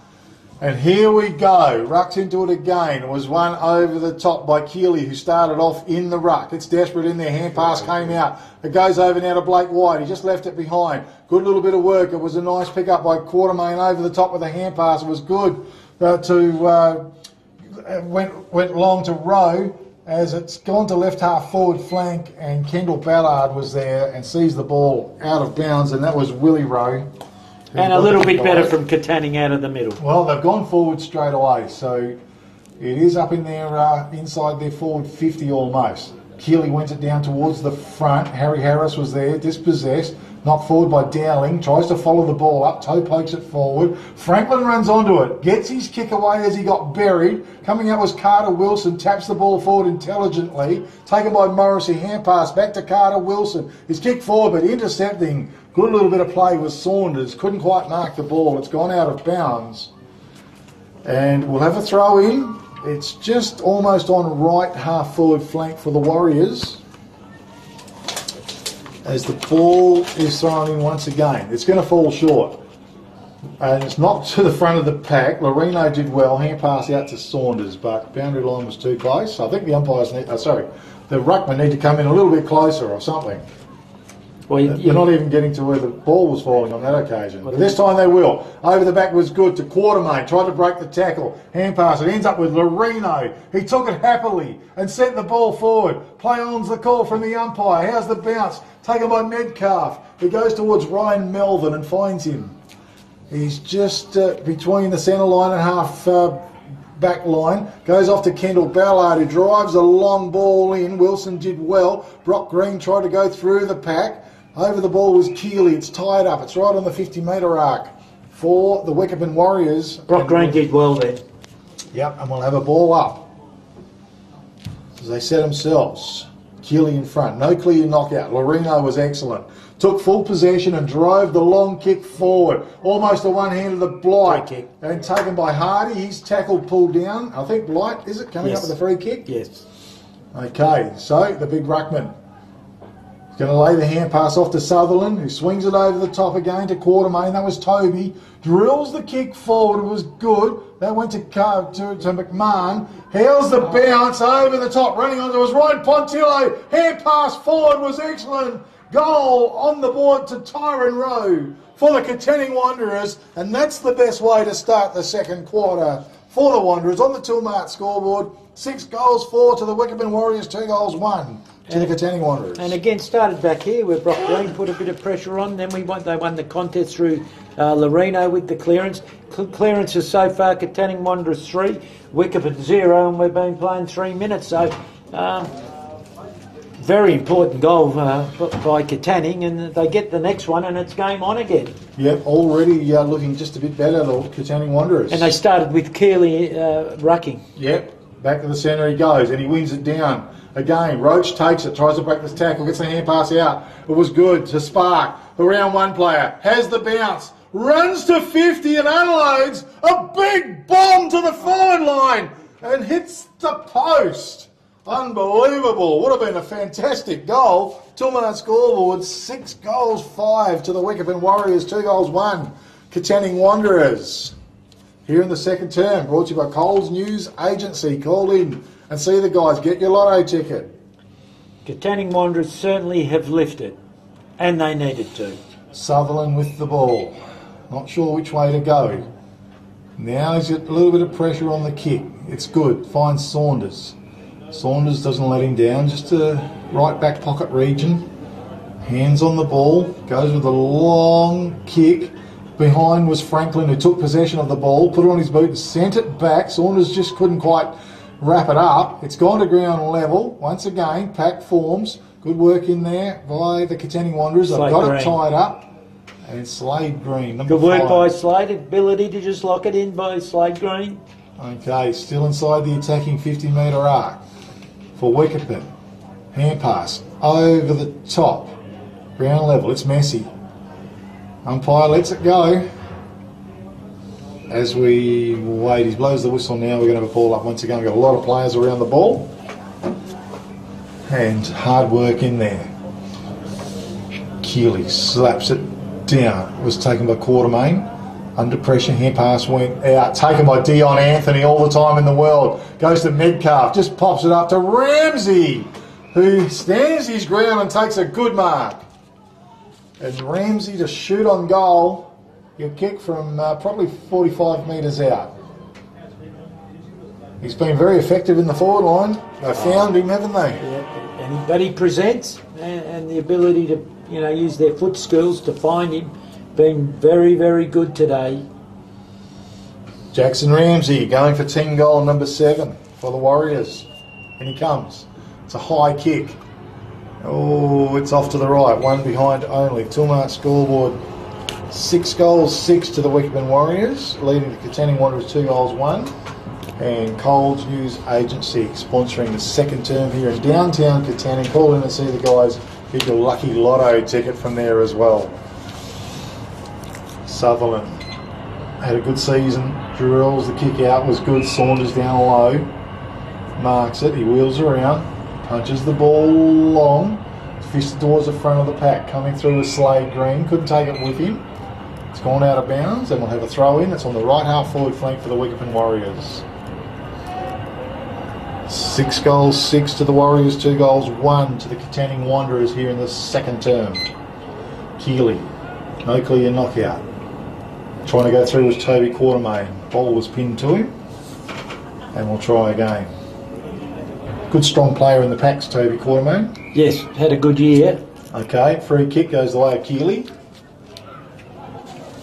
And here we go. Ruck's into it again. It was one over the top by Keeley, who started off in the ruck. It's desperate in there. Hand pass came out. It goes over now to Blake White. He just left it behind. Good little bit of work. It was a nice pick up by Quartermain over the top with a hand pass. It was good went long to Rowe, as it's gone to left half forward flank, and Kendall Ballard was there and sees the ball out of bounds, and that was Willie Rowe. And a little bit better from Katanning out of the middle. Well, they've gone forward straight away, so it is up in their inside their forward 50 almost. Keeley went it down towards the front. Harry Harris was there, dispossessed. Knocked forward by Dowling, tries to follow the ball up, toe pokes it forward. Franklin runs onto it, gets his kick away as he got buried. Coming out was Carter Wilson, taps the ball forward intelligently. Taken by Morrissey, hand pass back to Carter Wilson. His kick forward, but intercepting. Good little bit of play was Saunders. Couldn't quite mark the ball. It's gone out of bounds. And we'll have a throw in. It's just almost on right half forward flank for the Warriors. As the ball is thrown in once again. It's going to fall short. And it's not to the front of the pack. Loreno did well. Hand pass out to Saunders, but boundary line was too close. I think the umpires need... the ruckman need to come in a little bit closer or something. Well, you're not even getting to where the ball was falling on that occasion. But this time they will. Over the back was good to Quartermain. Tried to break the tackle. Hand pass. It ends up with Loreno. He took it happily and sent the ball forward. Play on's the call from the umpire. How's the bounce? Taken by Metcalf. He goes towards Ryan Melvin and finds him. He's just between the centre line and half back line. Goes off to Kendall Ballard, who drives a long ball in. Wilson did well. Brock Green tried to go through the pack. Over the ball was Keeley. It's tied up. It's right on the 50-metre arc for the Wickepin Warriors. Brock Green did well there. Yep, and we'll have a ball up. As they set themselves. Keeley in front. No clear knockout. Loreno was excellent. Took full possession and drove the long kick forward. Almost a one-handed Blight. Free kick. And taken by Hardy. His tackle pulled down. I think Blight, is it, coming up with a free kick? Yes. Okay, so the big ruckman. He's going to lay the hand pass off to Sutherland, who swings it over the top again to Quartermain. That was Toby. Drills the kick forward. It was good. That went to McMahon. How's the bounce over the top? Running onto his right. Pontillo. Hand pass forward was excellent. Goal on the board to Tyron Rowe for the Katanning Wanderers. And that's the best way to start the second quarter for the Wanderers. On the Tilmart scoreboard, 6 goals, 4 to the Wickepin Warriors, 2 goals, 1 to the Katanning Wanderers. And again, started back here where Brock Green put a bit of pressure on. Then they won the contest through Loreno with the clearance. Clearances so far, Katanning Wanderers 3, Wickepin 0, and we've been playing 3 minutes. So, very important goal by Katanning, and they get the next one, and it's game on again. Yep, already looking just a bit better, the Katanning Wanderers. And they started with Keeley rucking. Yep, back to the centre he goes, and he wins it down. Again, Roach takes it, tries to break this tackle, gets the hand pass out. It was good to Spark, the round 1 player, has the bounce, runs to 50 and unloads a big bomb to the forward line and hits the post. Unbelievable. Would have been a fantastic goal. Tilmart scoreboard, 6 goals, 5 to the Wickepin Warriors, 2 goals, 1. Katanning Wanderers. Here in the second term, brought to you by Coles News Agency. Call in and see the guys. Get your lotto ticket. Katanning Wanderers certainly have lifted, and they needed to. Sutherland with the ball. Not sure which way to go. Now he's got a little bit of pressure on the kick. It's good. Finds Saunders. Saunders doesn't let him down. Just a right back pocket region. Hands on the ball. Goes with a long kick. Behind was Franklin, who took possession of the ball, put it on his boot and sent it back. Saunders just couldn't quite wrap it up. It's gone to ground level. Once again, pack forms. Good work in there by the Katanning Wanderers. They've got it tied up. And Slade Green, number 5. Good work by Slade. Ability to just lock it in by Slade Green. Okay, still inside the attacking 50-metre arc for Wickepin. Hand pass over the top. Ground level. It's messy. Umpire lets it go. As we wait, he blows the whistle now. We're going to have a ball up once again. We've got a lot of players around the ball. And hard work in there. Keeley slaps it down. It was taken by Quartermain. Under pressure, hand pass went out. Taken by Dion Anthony all the time in the world. Goes to Metcalf. Just pops it up to Ramsey, who stands his ground and takes a good mark. And Ramsey to shoot on goal. He'll kick from probably 45 metres out. He's been very effective in the forward line. They found him, haven't they? Yeah, but he presents and the ability to use their foot skills to find him. Been very, very good today. Jackson Ramsey going for team goal number 7 for the Warriors. And he comes. It's a high kick. Oh, it's off to the right. One behind only. Toolmart scoreboard. 6 goals, 6 to the Wickepin Warriors, leading the Katanning Wanderers 2 goals, 1. And Coles News Agency sponsoring the second term here in downtown Katanning. Call in and see the guys get your lucky lotto ticket from there as well. Sutherland had a good season. Drills, the kick out was good. Saunders down low. Marks it, he wheels around. Punches the ball long. Fisted towards the front of the pack. Coming through with Slade Green. Couldn't take it with him. It's gone out of bounds and we'll have a throw in. It's on the right half forward flank for the Wickepin Warriors. 6 goals, 6 to the Warriors, 2 goals, 1 to the Katanning Wanderers here in the second term. Keeley, no clear knockout. Trying to go through was Toby Quartermain. Ball was pinned to him. And we'll try again. Good strong player in the packs, Toby Quartermain. Yes, had a good year. Okay, free kick goes the way of Keeley.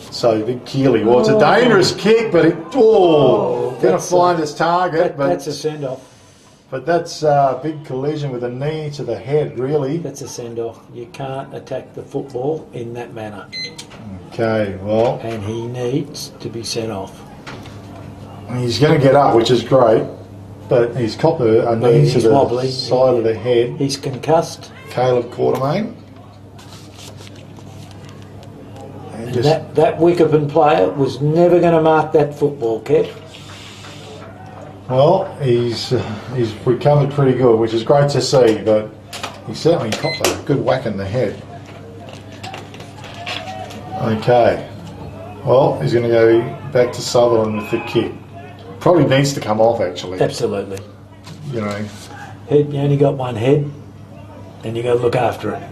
So big Keeley. Well, it's a dangerous kick, but going to find its target. That's a send-off. But that's a big collision with a knee to the head, really. That's a send-off. You can't attack the football in that manner. Okay, well. And he needs to be sent off. He's going to get up, which is great. But he's copped a knee to the side of the head. He's concussed. Caleb Quartermain. And that Wickepin player was never going to mark that football, Kev. Well, he's recovered pretty good, which is great to see, but he certainly copped a good whack in the head. Okay. Well, he's going to go back to Sutherland with the kick. Probably needs to come off, actually. Absolutely. You know. Head, you only got one head, and you got to look after it.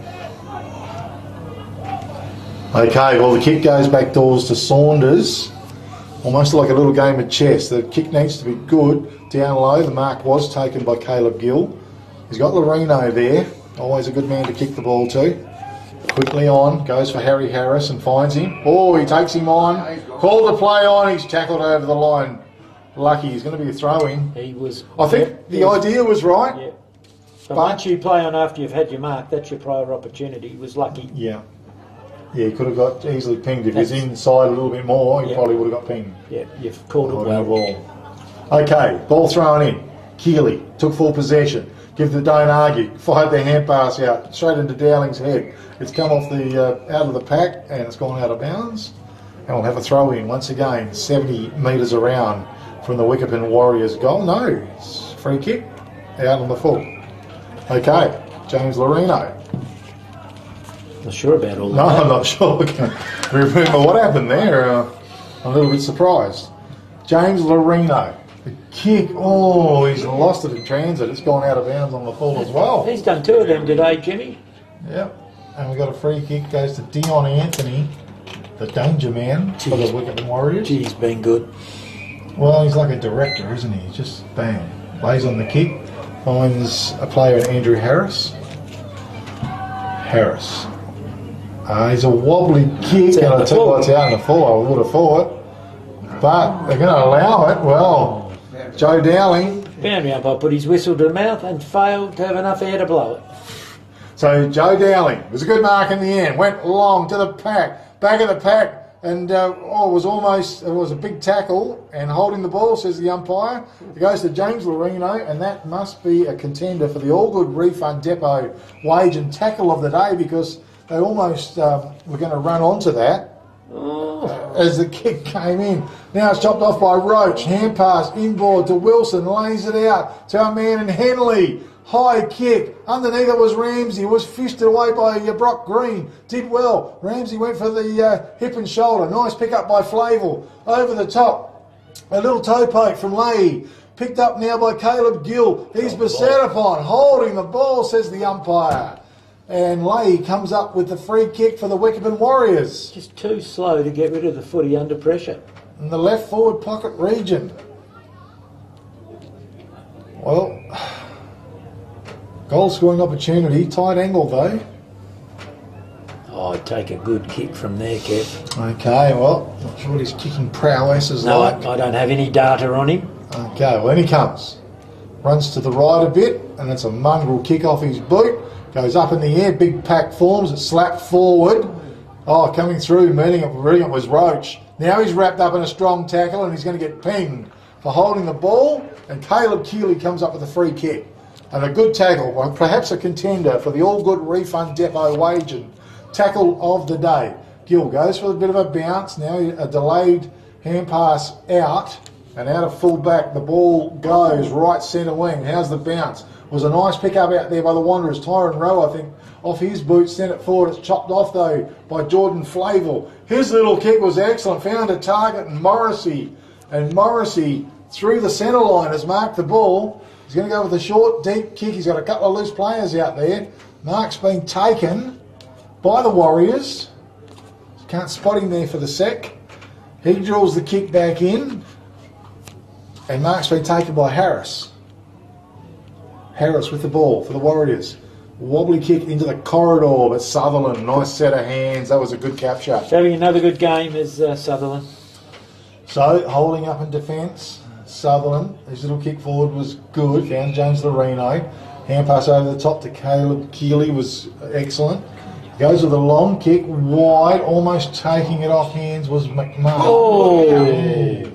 Okay, well, the kick goes back doors to Saunders. Almost like a little game of chess. The kick needs to be good. Down low, the mark was taken by Caleb Gill. He's got Loreno there. Always a good man to kick the ball to. Quickly on, goes for Harry Harris and finds him. Oh, he takes him on. Called the play on, he's tackled over the line. Lucky, he's going to be a throw-in. He was. I think the idea was right. Yeah. But once you play on after you've had your mark, that's your prior opportunity. He was lucky. Yeah. Yeah, he could have got easily pinged. If he's inside a little bit more, he probably would have got pinged. Yeah, you've called it well. Okay, ball thrown in. Keeley took full possession. Don't argue. Fired the hand pass out straight into Dowling's head. It's come off the out of the pack and it's gone out of bounds. And we'll have a throw in once again, 70 metres around from the Wickepin Warriors goal. No, it's free kick out on the full. Okay, James Loreno. Not sure about all that. No, I'm not sure. We can remember what happened there. I'm a little bit surprised. James Loreno. The kick. Oh, he's lost it in transit. It's gone out of bounds on the full as well. He's done 2 of them today, Jimmy. Yep. And we got a free kick. Goes to Dion Anthony, the danger man for the Wickepin Warriors. He's been good. Well, he's like a director, isn't he? Just bang. Lays on the kick. Finds a player in Andrew Harris. Harris. He's a wobbly kick, and I tell you what's out in the full, I would have thought. But they're going to allow it. Well, Joe Dowling. Boundary umpire put his whistle to the mouth and failed to have enough air to blow it. So Joe Dowling was a good mark in the end. Went long to the pack, back of the pack, and it was a big tackle and holding the ball, says the umpire. It goes to James Loreno, and that must be a contender for the All Good Refund Depot wage and tackle of the day, because they almost were going to run onto that as the kick came in. Now it's chopped off by Roach. Hand pass inboard to Wilson. Lays it out to our man in Henley. High kick. Underneath it was Ramsey. Was fished away by Brock Green. Did well. Ramsey went for the hip and shoulder. Nice pick up by Flavel. Over the top. A little toe poke from Leahy. Picked up now by Caleb Gill. He's beset upon. Holding the ball, says the umpire. And Leahy comes up with the free kick for the Wickepin Warriors. Just too slow to get rid of the footy under pressure. In the left forward pocket region. Well, goal scoring opportunity. Tight angle though. Oh, I'd take a good kick from there, Kev. Okay, well, not sure what his kicking prowess is like. No, I don't have any data on him. Okay, well, in he comes. Runs to the right a bit, and it's a mongrel kick off his boot. Goes up in the air, big pack forms, it slapped forward. Oh, coming through, meeting it brilliant was Roach. Now he's wrapped up in a strong tackle and he's going to get pinged for holding the ball, and Caleb Keeley comes up with a free kick. And a good tackle, well, perhaps a contender for the All Good Refund Depot waging tackle of the day. Gill goes for a bit of a bounce, now a delayed hand pass out, and out of full back, the ball goes right centre wing. How's the bounce? It was a nice pick up out there by the Wanderers. Tyron Rowe, I think, off his boot, sent it forward. It's chopped off though by Jordan Flavel. His little kick was excellent, found a target, and Morrissey through the centre line has marked the ball. He's going to go with a short, deep kick. He's got a couple of loose players out there. Mark's been taken by the Warriors. Can't spot him there for the sec. He drills the kick back in, and Mark's been taken by Harris. Harris with the ball for the Warriors. Wobbly kick into the corridor, but Sutherland, nice set of hands. That was a good capture. Having another good game is Sutherland. So, holding up in defence, Sutherland, his little kick forward was good. Found James Loreno. Hand pass over the top to Caleb Keeley was excellent. Goes with a long kick, wide, almost taking it off hands was McMahon. Oh!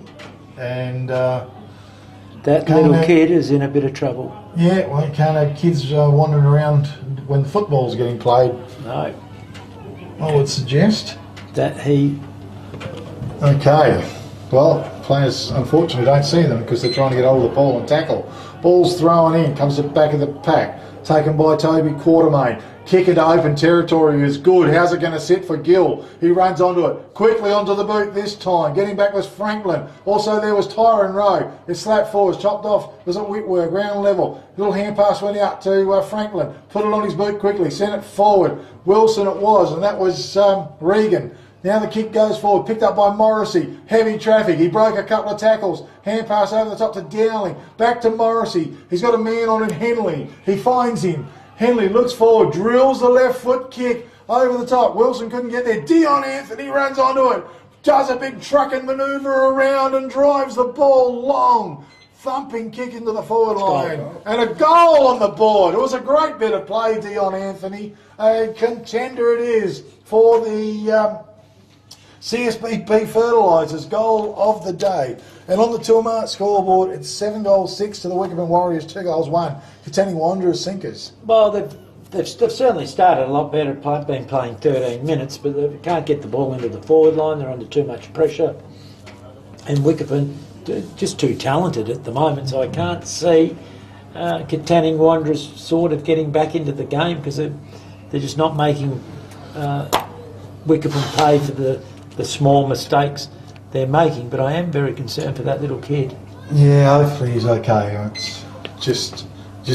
And that little kid is in a bit of trouble. Yeah, well, you can't have kids wandering around when the football's getting played. No. I would suggest. That he... Okay. Well, players unfortunately don't see them because they're trying to get hold of the ball and tackle. Ball's thrown in, comes to the back of the pack. Taken by Toby Quartermain. Kick into open territory is good. How's it going to sit for Gill? He runs onto it. Quickly onto the boot this time. Getting back was Franklin. Also there was Tyron Rowe. It slapped forward, chopped off. It was at Whitworth, ground level. Little hand pass went out to Franklin. Put it on his boot quickly. Sent it forward. Wilson it was, and that was Regan. Now the kick goes forward, picked up by Morrissey. Heavy traffic. He broke a couple of tackles. Hand pass over the top to Dowling. Back to Morrissey. He's got a man on in Henley. He finds him. Henley looks forward, drills the left foot kick over the top. Wilson couldn't get there. Dion Anthony runs onto it. Does a big trucking manoeuvre around and drives the ball long. Thumping kick into the forward line. And a goal on the board. It was a great bit of play, Dion Anthony. A contender it is for the CSBP Fertilisers goal of the day. And on the Toolmart scoreboard, it's 7 goals 6 to the Wickepin Warriors, 2 goals 1. Katanning Wanderers sinkers. Well, they've certainly started a lot better. Been playing 13 minutes, but they can't get the ball into the forward line. They're under too much pressure. And Wickepin, just too talented at the moment, so I can't see Katanning Wanderers sort of getting back into the game because they're just not making Wickepin pay for the small mistakes they're making, but I am very concerned for that little kid. Yeah, hopefully he's okay. It's just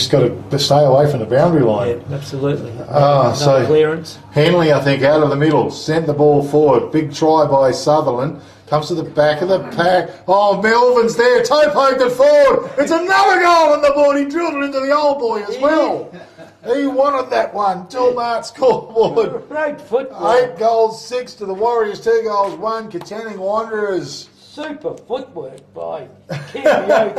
got to stay away from the boundary line. Yeah, absolutely. So clearance. Henley, I think, out of the middle, sent the ball forward. Big try by Sutherland. Comes to the back of the pack. Oh, Melvin's there. Toe poked it forward. It's another goal on the board. He drilled it into the old boy as well. He wanted that one. Toolmart scoreboard. Great footwork. 8 goals 6 to the Warriors. 2 goals 1. Katanning Wanderers. Super footwork by Yogi.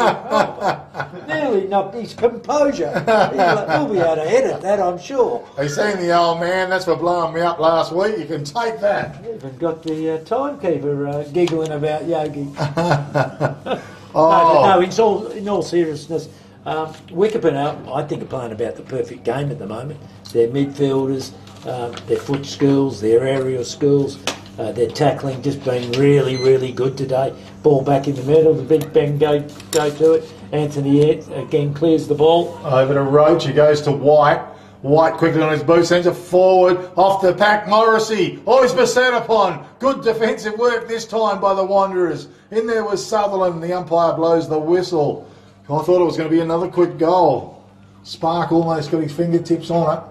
Nearly knocked his composure. He'll be able to edit that, I'm sure. He's seen the old man. That's for blowing me up last week. You can take that. Even got the timekeeper giggling about Yogi. Oh. No, in all seriousness, Wickepin, I think, are playing about the perfect game at the moment. Their midfielders, their foot skills, their aerial skills, their tackling just been really, really good today. Ball back in the middle, the big bang go to it. Anthony again clears the ball. Over to Roach, he goes to White. White quickly on his boot, sends it forward, off the pack, Morrissey, always beset upon. Good defensive work this time by the Wanderers. In there was Sutherland, the umpire blows the whistle. I thought it was going to be another quick goal. Spark almost got his fingertips on it.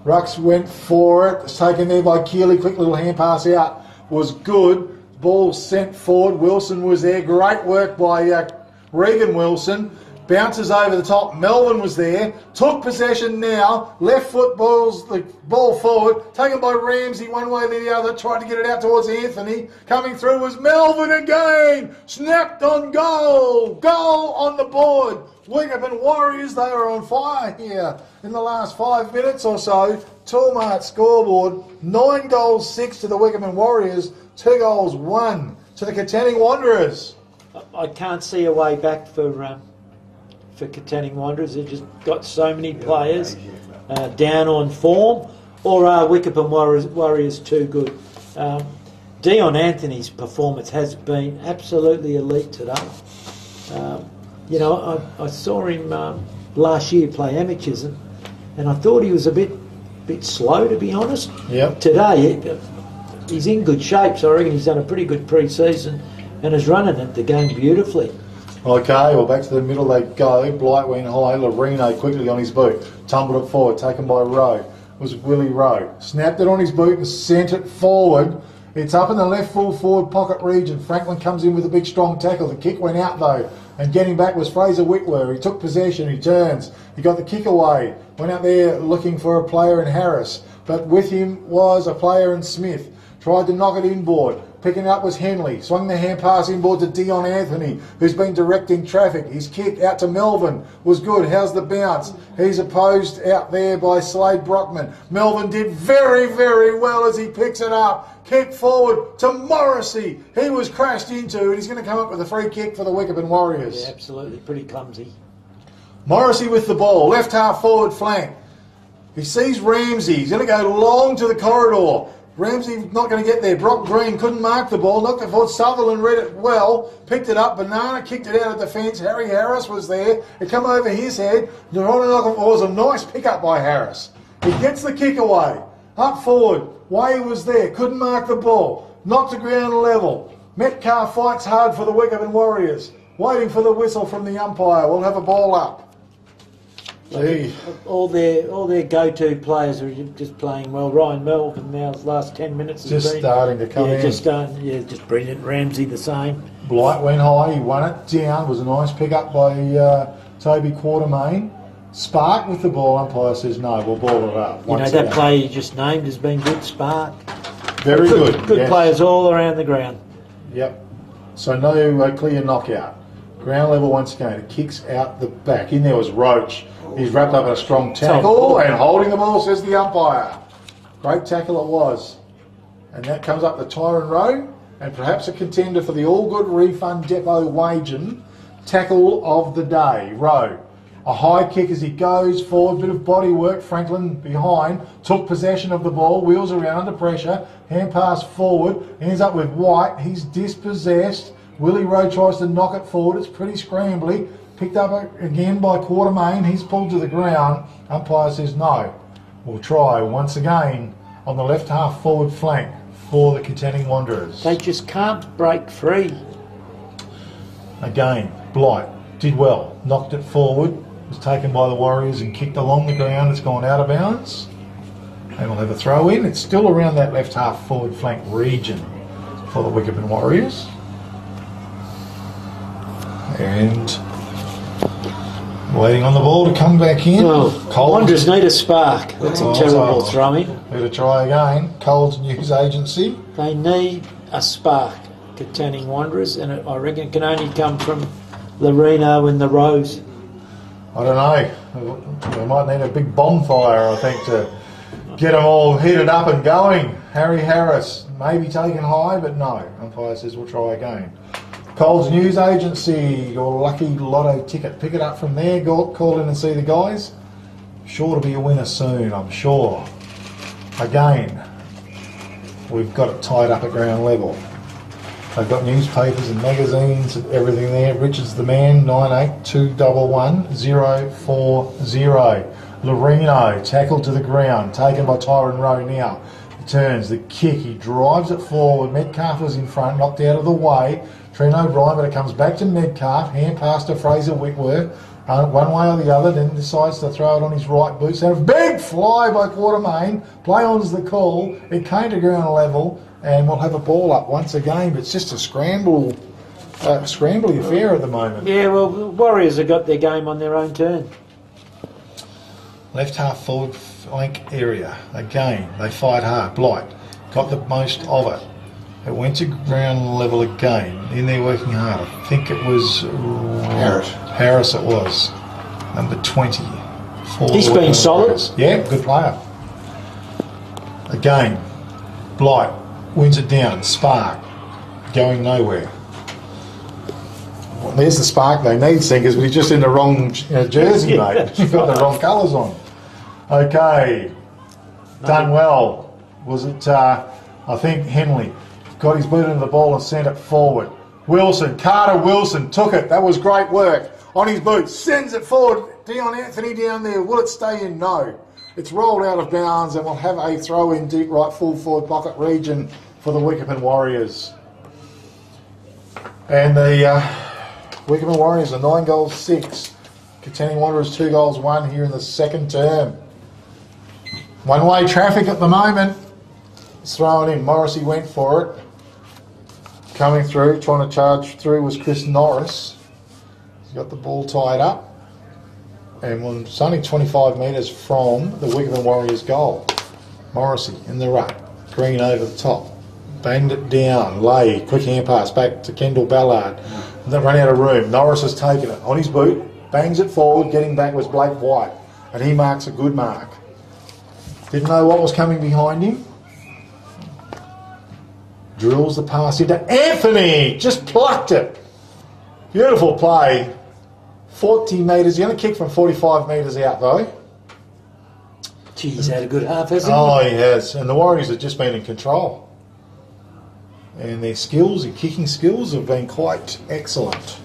Rux went for it. It's taken there by Keeley. Quick little hand pass out. Was good. Ball sent forward. Wilson was there. Great work by Regan Wilson. bounces over the top. Melvin was there, took possession now, left foot balls the ball forward, taken by Ramsey one way or the other, tried to get it out towards Anthony. Coming through was Melvin again, snapped on goal, goal on the board. Wickepin Warriors, they are on fire here in the last 5 minutes or so. Toolmart scoreboard, 9 goals, 6 to the Wickepin Warriors, 2 goals, 1 to the Katanning Wanderers. I can't see a way back for Katanning Wanderers. They've just got so many players down on form, or are Wickepin Warriors too good? Dion Anthony's performance has been absolutely elite today. You know, I saw him last year play amateurs, and I thought he was a bit slow, to be honest. Yep. Today, he's in good shape, so I reckon he's done a pretty good pre-season and is running at the game beautifully. Okay, well, back to the middle they go. Blight went high. Loreno quickly on his boot. Tumbled it forward, taken by Rowe. It was Willie Rowe. Snapped it on his boot and sent it forward. It's up in the left full forward pocket region. Franklin comes in with a big strong tackle. The kick went out though, and getting back was Fraser Whitwer. He took possession, he turns. He got the kick away. Went out there looking for a player in Harris, but with him was a player in Smith. Tried to knock it inboard. Picking it up was Henley. Swung the hand pass inboard to Dion Anthony, who's been directing traffic. His kick out to Melvin was good. How's the bounce? He's opposed out there by Slade Brockman. Melvin did very, very well as he picks it up. Kick forward to Morrissey. He was crashed into, and he's going to come up with a free kick for the Wickepin Warriors. Yeah, absolutely. Pretty clumsy. Morrissey with the ball. Left half forward flank. He sees Ramsey. He's going to go long to the corridor. Ramsey not going to get there. Brock Green couldn't mark the ball. Knocked it forward. Sutherland read it well. Picked it up. Banana kicked it out of defence. Harry Harris was there. It come over his head. It was a nice pick up by Harris. He gets the kick away. Up forward. Way was there. Couldn't mark the ball. Knocked to ground level. Metcalf fights hard for the Wickepin Warriors. Waiting for the whistle from the umpire. We'll have a ball up. Gee. All their go-to players are just playing well. Ryan Melvin now, his last 10 minutes has Just been, starting to come in. Just brilliant. Ramsey the same. Blight went high, he won it down. Was a nice pick up by Toby Quartermain. Spark with the ball. Umpire says no, we'll ball it up. You know, that player you just named has been good. Spark. Very good. Good yes. players all around the ground. Yep. So no clear knockout. Ground level once again. It kicks out the back. In there was Roach. He's wrapped up in a strong tackle and holding the ball, says the umpire. Great tackle it was. And that comes up to Tyron Rowe, and perhaps a contender for the All Good Refund Depot Wagen tackle of the day. Rowe. A high kick as he goes forward, bit of body work. Franklin behind, took possession of the ball, wheels around under pressure, hand pass forward, ends up with White. He's dispossessed. Willie Rowe tries to knock it forward. It's pretty scrambly. Picked up again by Quartermain. He's pulled to the ground. Umpire says no. We'll try once again on the left half forward flank for the Katanning Wanderers. They just can't break free. Again, Blight did well. Knocked it forward. Was taken by the Warriors and kicked along the ground. It's gone out of bounds. And we'll have a throw in. It's still around that left half forward flank region for the Wickepin Warriors. And waiting on the ball to come back in. Wanderers need a spark. That's a terrible throw-in. Better try again. Coles News Agency. They need a spark, Katanning Wanderers, and I reckon it can only come from Loreno and the Rose. I don't know. We might need a big bonfire, I think, to get them all heated up and going. Harry Harris may be taken high, but no. Umpire says we'll try again. Coles News Agency, your lucky lotto ticket. Pick it up from there. Call in and see the guys. Sure to be a winner soon, I'm sure. Again, we've got it tied up at ground level. They've got newspapers and magazines and everything there. Richard's the man, 98211 040. Loreno, tackled to the ground, taken by Tyron Rowe now. He turns, the kick, he drives it forward. Metcalf was in front, knocked out of the way. Trent O'Brien, but it comes back to Metcalf, hand pass to Fraser Whitworth, one way or the other, then decides to throw it on his right boot. So a big fly by Quartermain, play on's the call, it came to ground level, and we'll have a ball up once again, but it's just a scramble scrambly affair at the moment. Yeah, well, the Warriors have got their game on their own turn. Left half forward flank area. Again, they fight hard. Blight got the most of it. It went to ground level again. In there working hard. I think it was Harris it was. Number 20. He's been solid. Yeah, good player. Again, Blight wins it down. Spark going nowhere. Well, there's the spark they need, Sinkers, but he's just in the wrong jersey, mate. You've got the wrong colours on. Okay. Done well. Was it, I think, Henley got his boot into the ball and sent it forward. Wilson, Carter Wilson took it. That was great work. On his boot, sends it forward. Dion Anthony down there. Will it stay in? No. It's rolled out of bounds and we'll have a throw in deep right full forward pocket region for the Wickepin Warriors. And the Wickepin Warriors are 9 goals 6. Katanning Wanderers 2 goals 1 here in the second term. One-way traffic at the moment. It's thrown in. Morrissey went for it. Coming through, trying to charge through was Chris Norris. He's got the ball tied up. And it's only 25 metres from the Wickepin Warriors goal. Morrissey in the ruck. Green over the top. Banged it down. Lay. Quick hand pass back to Kendall Ballard. They run out of room. Norris has taken it on his boot. Bangs it forward. Getting back was Blake White. And he marks a good mark. Didn't know what was coming behind him. Drills the pass into Anthony. Just plucked it. Beautiful play. 40 metres. He's going to kick from 45 metres out though. Gee, he's had a good half, hasn't he? Oh, he has. And the Warriors have just been in control. And their skills, their kicking skills have been quite excellent.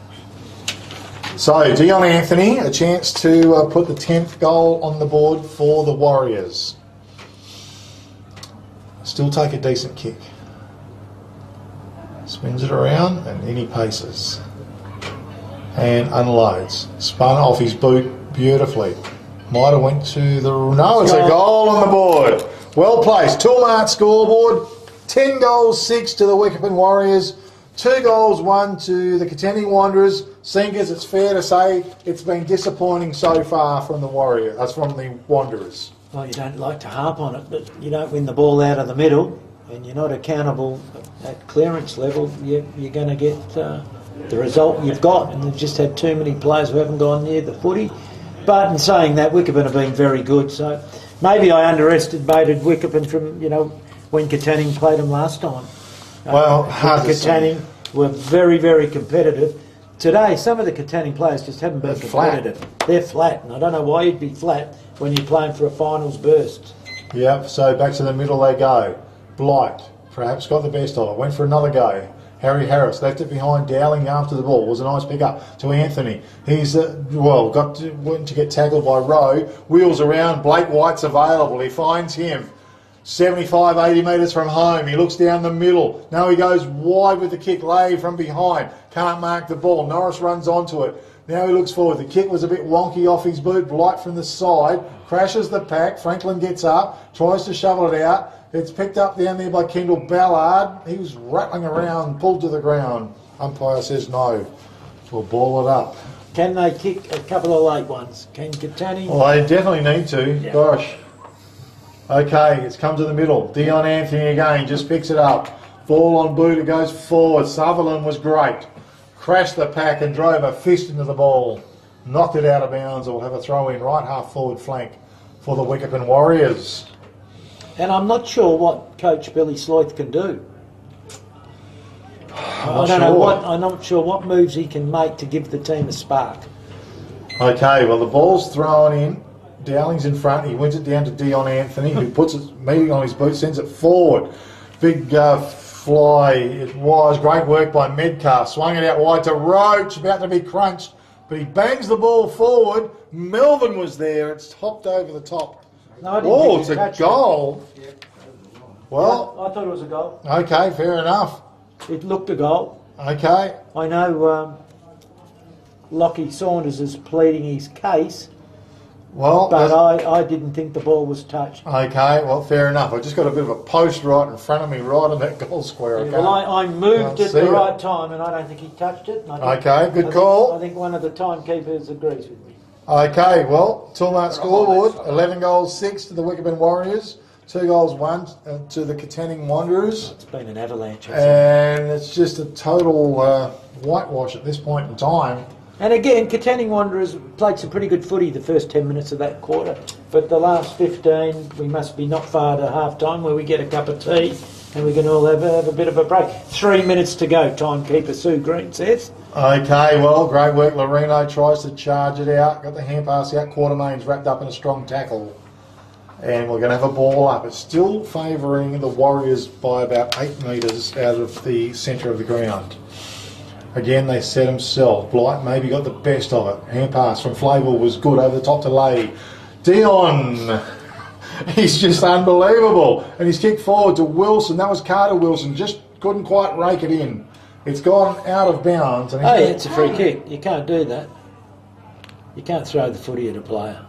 So, Dion Anthony, a chance to put the 10th goal on the board for the Warriors. Still take a decent kick. Spins it around and in he paces. And unloads. Spun off his boot beautifully. Might have went to the... No, it's a goal on the board. Well placed. Toolmart scoreboard. 10 goals 6 to the Wickepin Warriors. 2 goals 1 to the Katanning Wanderers. Sinkers, it's fair to say it's been disappointing so far from the Warriors. That's from the Wanderers. Well, you don't like to harp on it, but you don't win the ball out of the middle and you're not accountable at clearance level, you're going to get the result you've got. And they've just had too many players who haven't gone near the footy. But in saying that, Wickepin have been very good. So maybe I underestimated Wickepin from, when Katanning played them last time. Well, hard to say. Katanning were very, very competitive. Today, some of the Katanning players just haven't been competitive. They're flat, and I don't know why you'd be flat when you're playing for a finals burst. Yep, so back to the middle they go. Blight, perhaps got the best of it, went for another go. Harry Harris left it behind Dowling after the ball. It was a nice pick up to Anthony. He's, went to get tackled by Rowe. Wheels around, Blake White's available. He finds him. 75, 80 metres from home. He looks down the middle. Now he goes wide with the kick. Lay from behind. Can't mark the ball. Norris runs onto it. Now he looks forward. The kick was a bit wonky off his boot. Blight from the side. Crashes the pack. Franklin gets up. Tries to shovel it out. It's picked up down there by Kendall Ballard. He was rattling around. Pulled to the ground. Umpire says no. We'll ball it up. Can they kick a couple of late ones? Can Katanning? Well, they definitely need to. Yeah. Gosh. Okay, it's come to the middle. Dion Anthony again, just picks it up. Ball on boot, it goes forward. Sutherland was great. Crashed the pack and drove a fist into the ball. Knocked it out of bounds. We'll have a throw in right half forward flank for the Wickepin Warriors. And I'm not sure what Coach Billy Sloyth can do. I'm not sure what moves he can make to give the team a spark. Okay, well the ball's thrown in. Dowling's in front. He wins it down to Dion Anthony, who puts it meeting on his boot, sends it forward. Big fly. It was great work by Medcalf. Swung it out wide to Roach, about to be crunched, but he bangs the ball forward. Melvin was there. It's hopped over the top. No, it's a goal. Well, I thought it was a goal. Okay, fair enough. It looked a goal. Okay. I know Lockie Saunders is pleading his case Well, but I didn't think the ball was touched. Okay, well, fair enough. I just got a bit of a post right in front of me, right on that goal square. Yeah, well, I moved at the right time, and I don't think he touched it. Okay, good call. I think one of the timekeepers agrees with me. Okay, well, Toolmart scoreboard, 11 goals, 6 to the Wickepin Warriors, 2 goals, 1 to the Katanning Wanderers. It's been an avalanche. And it's just a total whitewash at this point in time. And again, Katanning Wanderers played some pretty good footy the first 10 minutes of that quarter. But the last 15, we must be not far to half-time where we get a cup of tea and we can all have a bit of a break. 3 minutes to go, timekeeper Sue Green says. Okay, well, great work. Loreno tries to charge it out. Got the hand pass out. Quartermain's wrapped up in a strong tackle. And we're going to have a ball up. It's still favouring the Warriors by about 8 metres out of the centre of the ground. Again, they set himself. Blight maybe got the best of it. Hand pass from Flavel was good over the top to Lay. Dion, he's just unbelievable. And he's kicked forward to Wilson. That was Carter Wilson. Just couldn't quite rake it in. It's gone out of bounds. And it's a free kick. You can't do that. You can't throw the footy at a player.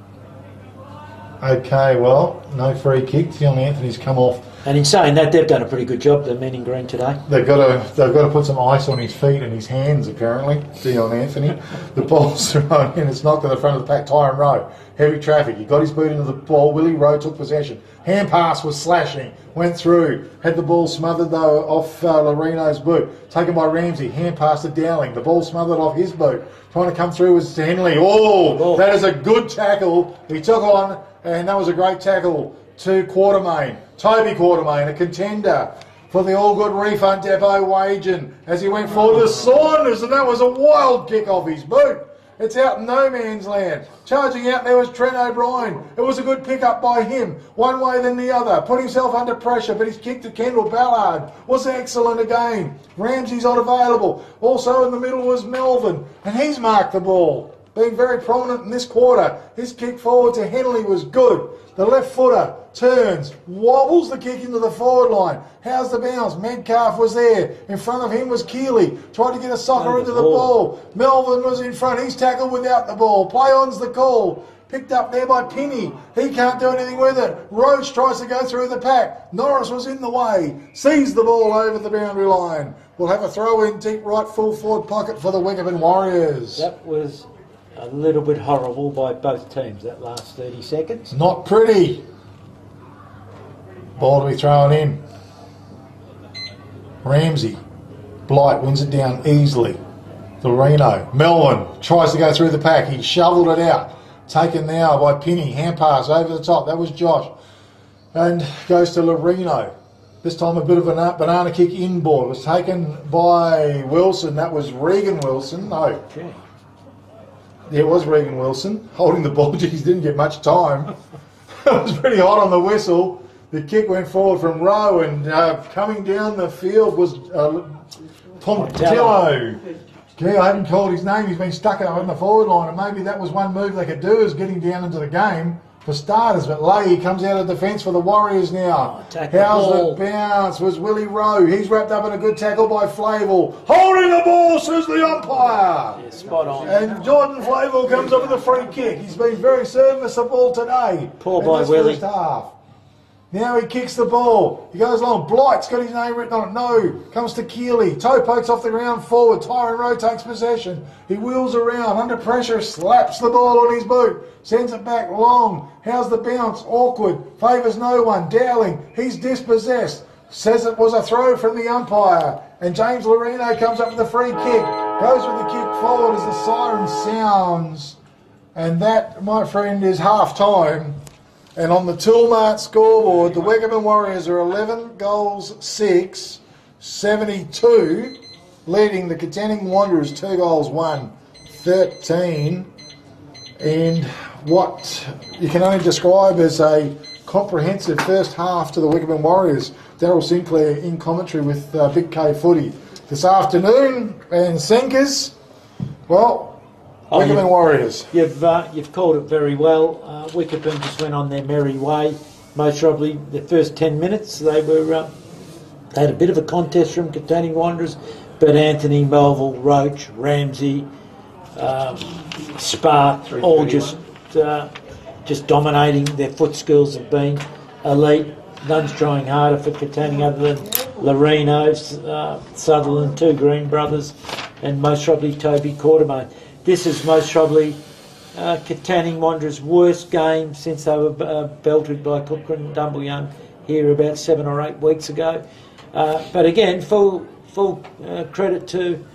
Okay, well, no free kick. Dion Anthony's come off. And in saying that, they've done a pretty good job, the men in green today. They've got to put some ice on his feet and his hands, apparently, Dion Anthony. The ball's thrown in. It's knocked to the front of the pack. Tyrone Rowe, heavy traffic. He got his boot into the ball. Willie Rowe took possession. Hand pass was slashing. Went through. Had the ball smothered, though, off Loreno's boot. Taken by Ramsey. Hand pass to Dowling. The ball smothered off his boot. Trying to come through was Henley. Oh, that is a good tackle. He took on, and that was a great tackle to Quartermain. Toby Quartermain, a contender for the All Good Refund Depot waging as he went forward to Saunders, and that was a wild kick off his boot. It's out in no man's land. Charging out there was Trent O'Brien. It was a good pick-up by him, one way then the other. Put himself under pressure, but his kick to Kendall Ballard was excellent again. Ramsey's not available. Also in the middle was Melvin, and he's marked the ball. Being very prominent in this quarter. His kick forward to Henley was good. The left footer turns, wobbles the kick into the forward line. How's the bounce? Metcalf was there. In front of him was Keeley. Tried to get a socker into the ball. Melvin was in front. He's tackled without the ball. Play on's the call. Picked up there by Pinney. He can't do anything with it. Roach tries to go through the pack. Norris was in the way. Sees the ball over the boundary line. We'll have a throw in deep right full forward pocket for the Wickepin Warriors. That was a little bit horrible by both teams, that last 30 seconds. Not pretty. Ball to be thrown in. Ramsey. Blight wins it down easily. Loreno. Melvin tries to go through the pack. He shoveled it out. Taken now by Pinney. Hand pass over the top. That was Josh. And goes to Loreno. This time a bit of a banana kick inboard. It was taken by Wilson. That was Regan Wilson. No. Okay. Yeah, it was Regan Wilson holding the ball. Geez, didn't get much time. It was pretty hot on the whistle. The kick went forward from Rowe, and coming down the field was Pontillo. I haven't called his name. He's been stuck out on the forward line, and maybe that was one move they could do, is getting down into the game for starters. But Leahy comes out of defence for the Warriors now. How's the bounce? Was Willie Rowe. He's wrapped up in a good tackle by Flavel. Holding the ball, says the umpire. Yeah, spot on. And Jordan Flavel comes up with a free kick. He's been very serviceable today. Poor by Willie. First half. Now he kicks the ball. He goes along. Blight's got his name written on it. No. Comes to Keeley. Toe pokes off the ground forward. Tyrone Rowe takes possession. He wheels around. Under pressure. Slaps the ball on his boot. Sends it back long. How's the bounce? Awkward. Favours no one. Dowling. He's dispossessed. Says it was a throw from the umpire. And James Loreno comes up with a free kick. Goes with the kick forward as the siren sounds. And that, my friend, is half time. And on the Toolmart scoreboard, the Wickepin Warriors are 11 goals 6, 72, leading the Katanning Wanderers 2 goals 1, 13. And what you can only describe as a comprehensive first half to the Wickepin Warriors. Daryl Sinclair in commentary with Big K Footy this afternoon. And Senkers, well, Wickepin Warriors. You've called it very well. Wickepin just went on their merry way. Most probably the first 10 minutes they had a bit of a contest from Katanning Wanderers, but Anthony, Melville, Roach, Ramsey, Spark all just just dominating. Their foot skills have been elite. None's trying harder for Katanning other than Lorino, Sutherland, two Green brothers, and most probably Toby Quartermain. This is most probably Katanning Wanderers' worst game since they were belted by Cookham and Dumbleyoung here about 7 or 8 weeks ago. But again, full credit to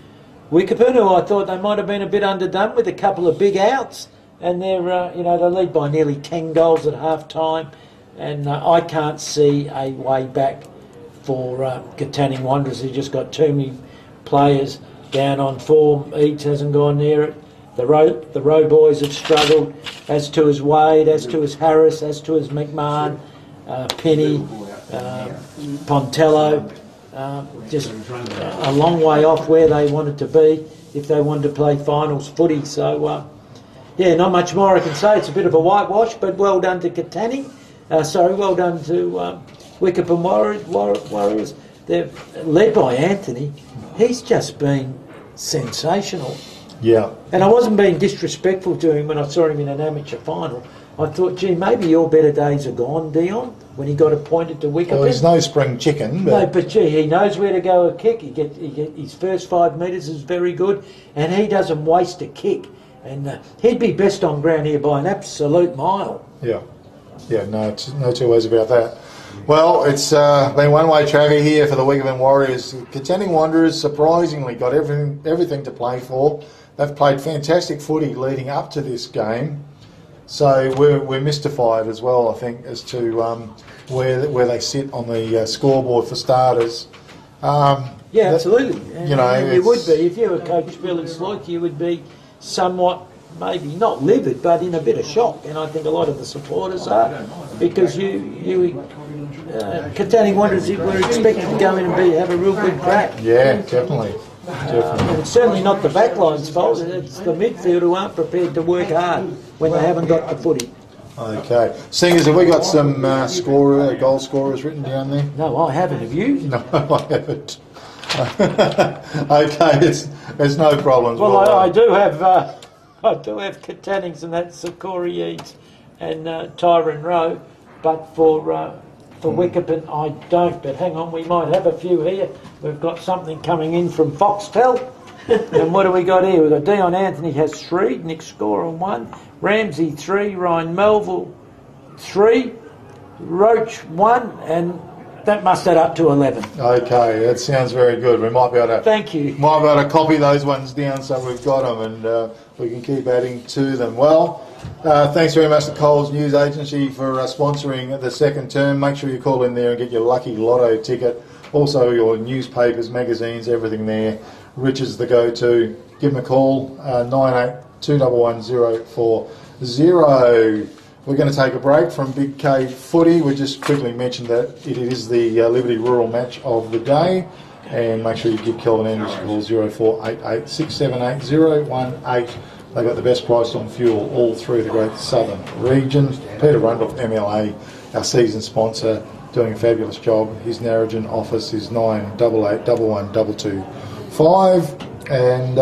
Wickepin, who I thought they might have been a bit underdone with a couple of big outs, and they lead by nearly 10 goals at half time, and I can't see a way back for Katanning Wanderers. Who just got too many players down on form. Eads hasn't gone near it. The row boys have struggled, as to his Wade, as to his Harris, as to his McMahon, Penny, Pontello. Just a long way off where they wanted to be if they wanted to play finals footy. So, not much more I can say. It's a bit of a whitewash, but well done to Katanning. Well done to Wickepin Warriors. They're led by Anthony. He's just been sensational. Yeah. And I wasn't being disrespectful to him when I saw him in an amateur final. I thought, gee, maybe your better days are gone, Dion, when he got appointed to Wickepin. Well, he's no spring chicken. No, but gee, he knows where to go a kick. He get his first 5 metres is very good, and he doesn't waste a kick. And he'd be best on ground here by an absolute mile. Yeah. No two ways about that. Well, it's been one-way traffic here for the Wickepin Warriors. Katanning Wanderers surprisingly got everything to play for. They've played fantastic footy leading up to this game. So we're mystified as well, I think, as to where they sit on the scoreboard for starters. Absolutely. You would be if you were Coach Billy Sloik. You would be somewhat, maybe not livid, but in a bit of shock. And I think a lot of the supporters are, because Katanning Wanderers were expected to go in and have a real good crack. Yeah, definitely. And it's certainly not the backline's fault. It's the midfield who aren't prepared to work hard when they haven't got the footy. Okay. Singers, have we got some goal scorers written down there? No, I haven't. Have you? No, I haven't. Okay, it's no problems. Well, I do have Katannings, and that's Corey Eads and Tyron Rowe, but for Wickepin I don't. But hang on, we might have a few here. We've got something coming in from Foxtel. And what do we got here? We've got Dion Anthony has 3, Nick Scorer 1, Ramsey 3, Ryan Melville 3, Roach 1, and that must add up to 11. Okay, that sounds very good. We might be able to. Thank you. Might be able to copy those ones down so we've got them, and we can keep adding to them. Well, thanks very much to Coles News Agency for sponsoring the second term. Make sure you call in there and get your lucky lotto ticket. Also, your newspapers, magazines, everything there. Rich is the go-to. Give them a call, 98211040. We're going to take a break from Big K Footy. We just quickly mentioned that it is the Liberty Rural match of the day. And make sure you give Kelvin Andrews a call, 0488 678 018. They've got the best price on fuel all through the Great Southern region. Peter Rundle, MLA, our season sponsor, doing a fabulous job. His Narrogin office is 988 11225. And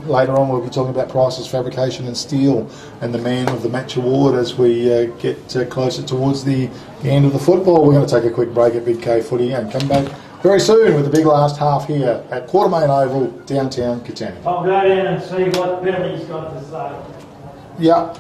later on we'll be talking about prices, fabrication and steel, and the man of the match award as we get closer towards the end of the football. We're going to take a quick break at Big K Footy and come back very soon with the big last half here at Quartermain Oval, downtown Katanning. I'll go down and see what Billy's got to say. Yeah.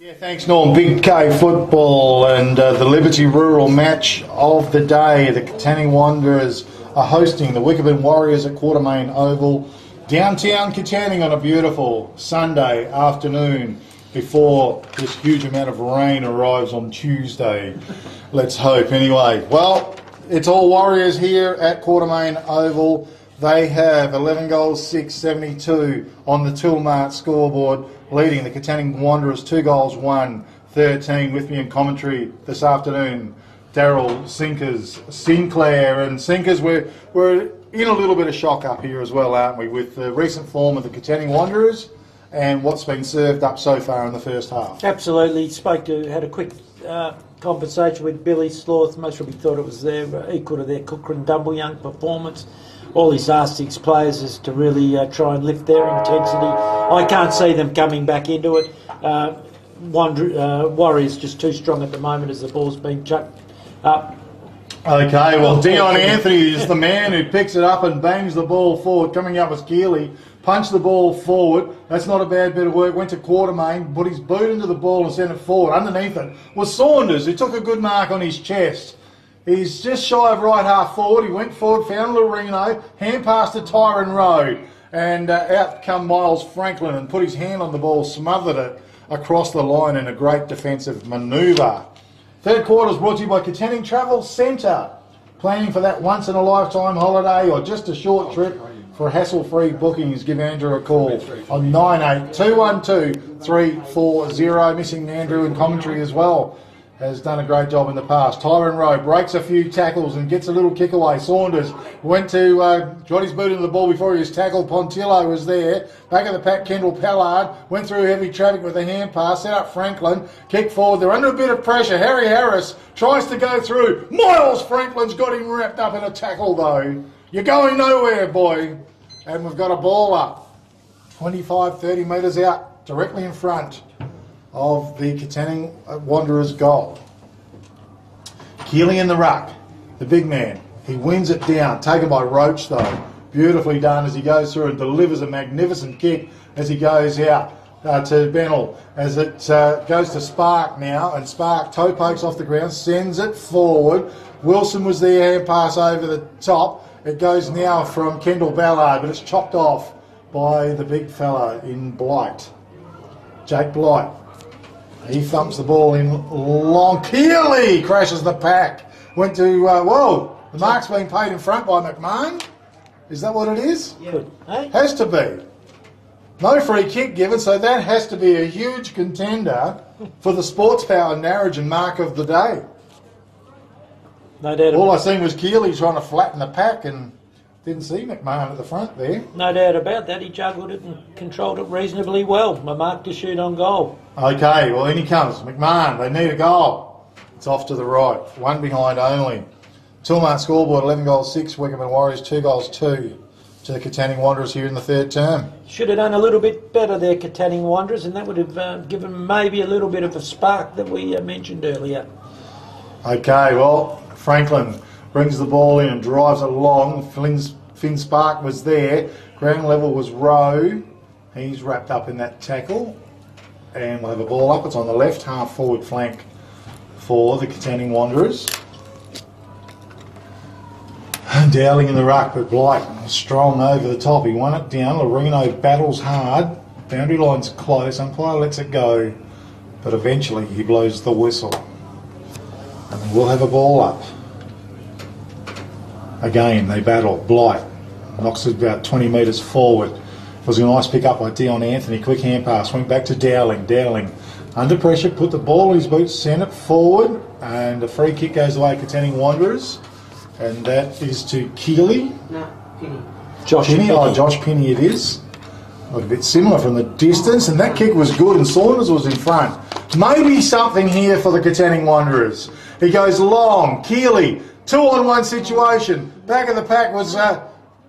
Yeah, thanks, Norm. Big K football and the Liberty Rural match of the day. The Katanning Wanderers are hosting the Wickepin Warriors at Quartermain Oval, downtown Katanning, on a beautiful Sunday afternoon before this huge amount of rain arrives on Tuesday. Let's hope anyway. Well, it's all Warriors here at Quartermain Oval. They have 11 goals, 6, 72 on the Toolmart scoreboard, leading the Katanning Wanderers 2 goals, 1, 13. With me in commentary this afternoon, Daryl Sinclair. And Sinkers, we're in a little bit of shock up here as well, aren't we, with the recent form of the Katanning Wanderers and what's been served up so far in the first half. Absolutely. Had a quick conversation with Billy Sloth. Most probably thought it was equal to their Cooker and Young performance. All he's asked his players is to really try and lift their intensity. I can't see them coming back into it. Warriors just too strong at the moment as the ball's been chucked up. Okay, well, Dion Anthony is the man who picks it up and bangs the ball forward. Coming up with Keeley, punched the ball forward. That's not a bad bit of work. Went to Quartermain, put his boot into the ball and sent it forward. Underneath it was Saunders, who took a good mark on his chest. He's just shy of right half forward. He went forward, found Lorino, hand pass to Tyron Rowe, and out come Miles Franklin and put his hand on the ball, smothered it across the line in a great defensive manoeuvre. Third quarter is brought to you by Katanning Travel Centre. Planning for that once-in-a-lifetime holiday or just a short trip? For hassle-free bookings, give Andrew a call on 98212340. Missing Andrew in commentary as well. Has done a great job in the past. Tyron Rowe breaks a few tackles and gets a little kick away. Saunders went to got his boot into the ball before he was tackled. Pontillo was there. Back of the pack, Kendall Pallard went through heavy traffic with a hand pass. Set up Franklin. Kick forward. They're under a bit of pressure. Harry Harris tries to go through. Miles Franklin's got him wrapped up in a tackle though. You're going nowhere, boy. And we've got a ball up 25, 30 metres out, directly in front of the Katanning Wanderers goal. Keeley in the ruck, the big man. He wins it down, taken by Roach though. Beautifully done as he goes through and delivers a magnificent kick as he goes out to Bennell. As it goes to Spark now, and Spark toe pokes off the ground, sends it forward. Wilson was there, hand pass over the top. It goes now from Kendall Ballard, but it's chopped off by the big fella in Blight. Jake Blight. He thumps the ball in long. Keeley crashes the pack. Went to, whoa, the mark's been paid in front by McMahon. Is that what it is? Yeah. Hey? Has to be. No free kick given, so that has to be a huge contender for the Sports Power Narrogin mark of the day. No doubt. All I seen was Keeley trying to flatten the pack and didn't see McMahon at the front there. No doubt about that. He juggled it and controlled it reasonably well. My mark to shoot on goal. Okay, well, in he comes. McMahon, they need a goal. It's off to the right. One behind only. Toolmart scoreboard, 11 goals, 6. Wickepin Warriors, 2 goals, 2 to the Katanning Wanderers here in the third term. Should have done a little bit better there, Katanning Wanderers, and that would have given maybe a little bit of a spark that we mentioned earlier. Okay, well, Franklin brings the ball in and drives it along. Finn Spark was there. Ground level was Rowe. He's wrapped up in that tackle. And we'll have a ball up. It's on the left half forward flank for the Katanning Wanderers. Dowling in the ruck, but Blight strong over the top. He won it down. Lorino battles hard. Boundary line's close. Umpire lets it go. But eventually he blows the whistle. And we'll have a ball up. Again, they battle. Blight knocks it about 20 metres forward. It was a nice pick up by Dion Anthony. Quick hand pass. Went back to Dowling. Dowling under pressure. Put the ball in his boots. Sent it forward. And a free kick goes away Katanning Wanderers. And that is to Keeley. No, Penny. Josh Penny. Penny. Oh, Josh Penny it is. Looked a bit similar from the distance. And that kick was good. And Saunders was in front. Maybe something here for the Katanning Wanderers. He goes long. Keeley. 2-on-1 situation. Back of the pack was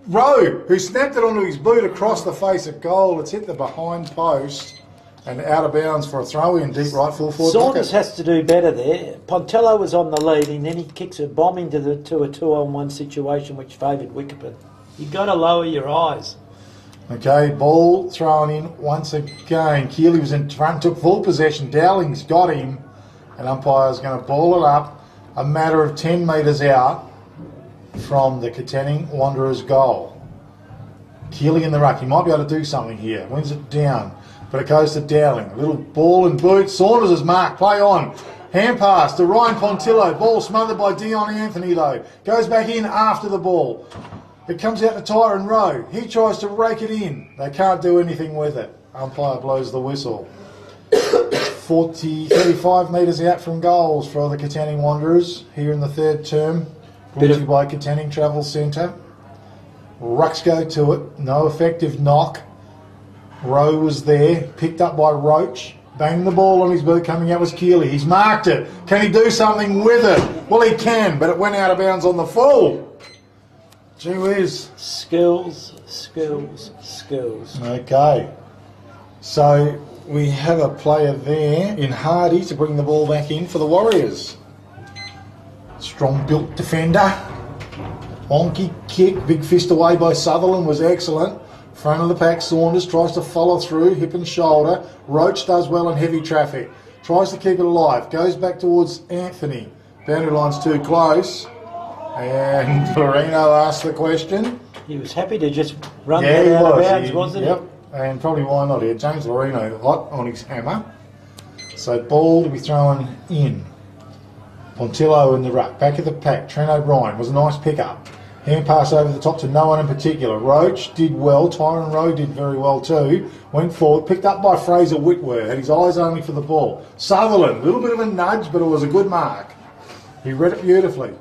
Rowe, who snapped it onto his boot across the face of goal. It's hit the behind post and out of bounds for a throw in deep right full forward. Saunders has to do better there. Pontello was on the lead and then he kicks a bomb to a 2-on-1 situation which favoured Wickepin. You've got to lower your eyes. Okay, ball thrown in once again. Keeley was in front, took full possession. Dowling's got him, and umpire's going to ball it up a matter of 10 metres out from the Katanning Wanderers goal. Keeley in the ruck. He might be able to do something here. Wins it down, but it goes to Dowling. A little ball and boot. Saunders is marked. Play on. Hand pass to Ryan Pontillo. Ball smothered by Dion Anthony though. Goes back in after the ball. It comes out to Tyron Rowe. He tries to rake it in. They can't do anything with it. Umpire blows the whistle. 35 metres out from goals for the Katanning Wanderers here in the third term. Brought to you by Katanning Travel Centre. Rucks go to it. No effective knock. Rowe was there. Picked up by Roach. Banged the ball on his boot. Coming out was Keeley. He's marked it. Can he do something with it? Well, he can, but it went out of bounds on the full. Gee whiz. Skills, skills, skills. Okay. So we have a player there in Hardy to bring the ball back in for the Warriors. Strong built defender. Wonky kick. Big fist away by Sutherland was excellent. Front of the pack, Saunders tries to follow through, hip and shoulder. Roach does well in heavy traffic. Tries to keep it alive. Goes back towards Anthony. Boundary line's too close. And Lorino asked the question. He was happy to just run that out of bounds, wasn't he? Yep, and probably why not here. James Lorino hot on his hammer. So ball to be thrown in. Pontillo in the ruck. Back of the pack. Trent O'Brien was a nice pickup. Hand pass over the top to no one in particular. Roach did well. Tyron Rowe did very well too. Went forward. Picked up by Fraser Whitworth. Had his eyes only for the ball. Sutherland. A little bit of a nudge, but it was a good mark. He read it beautifully.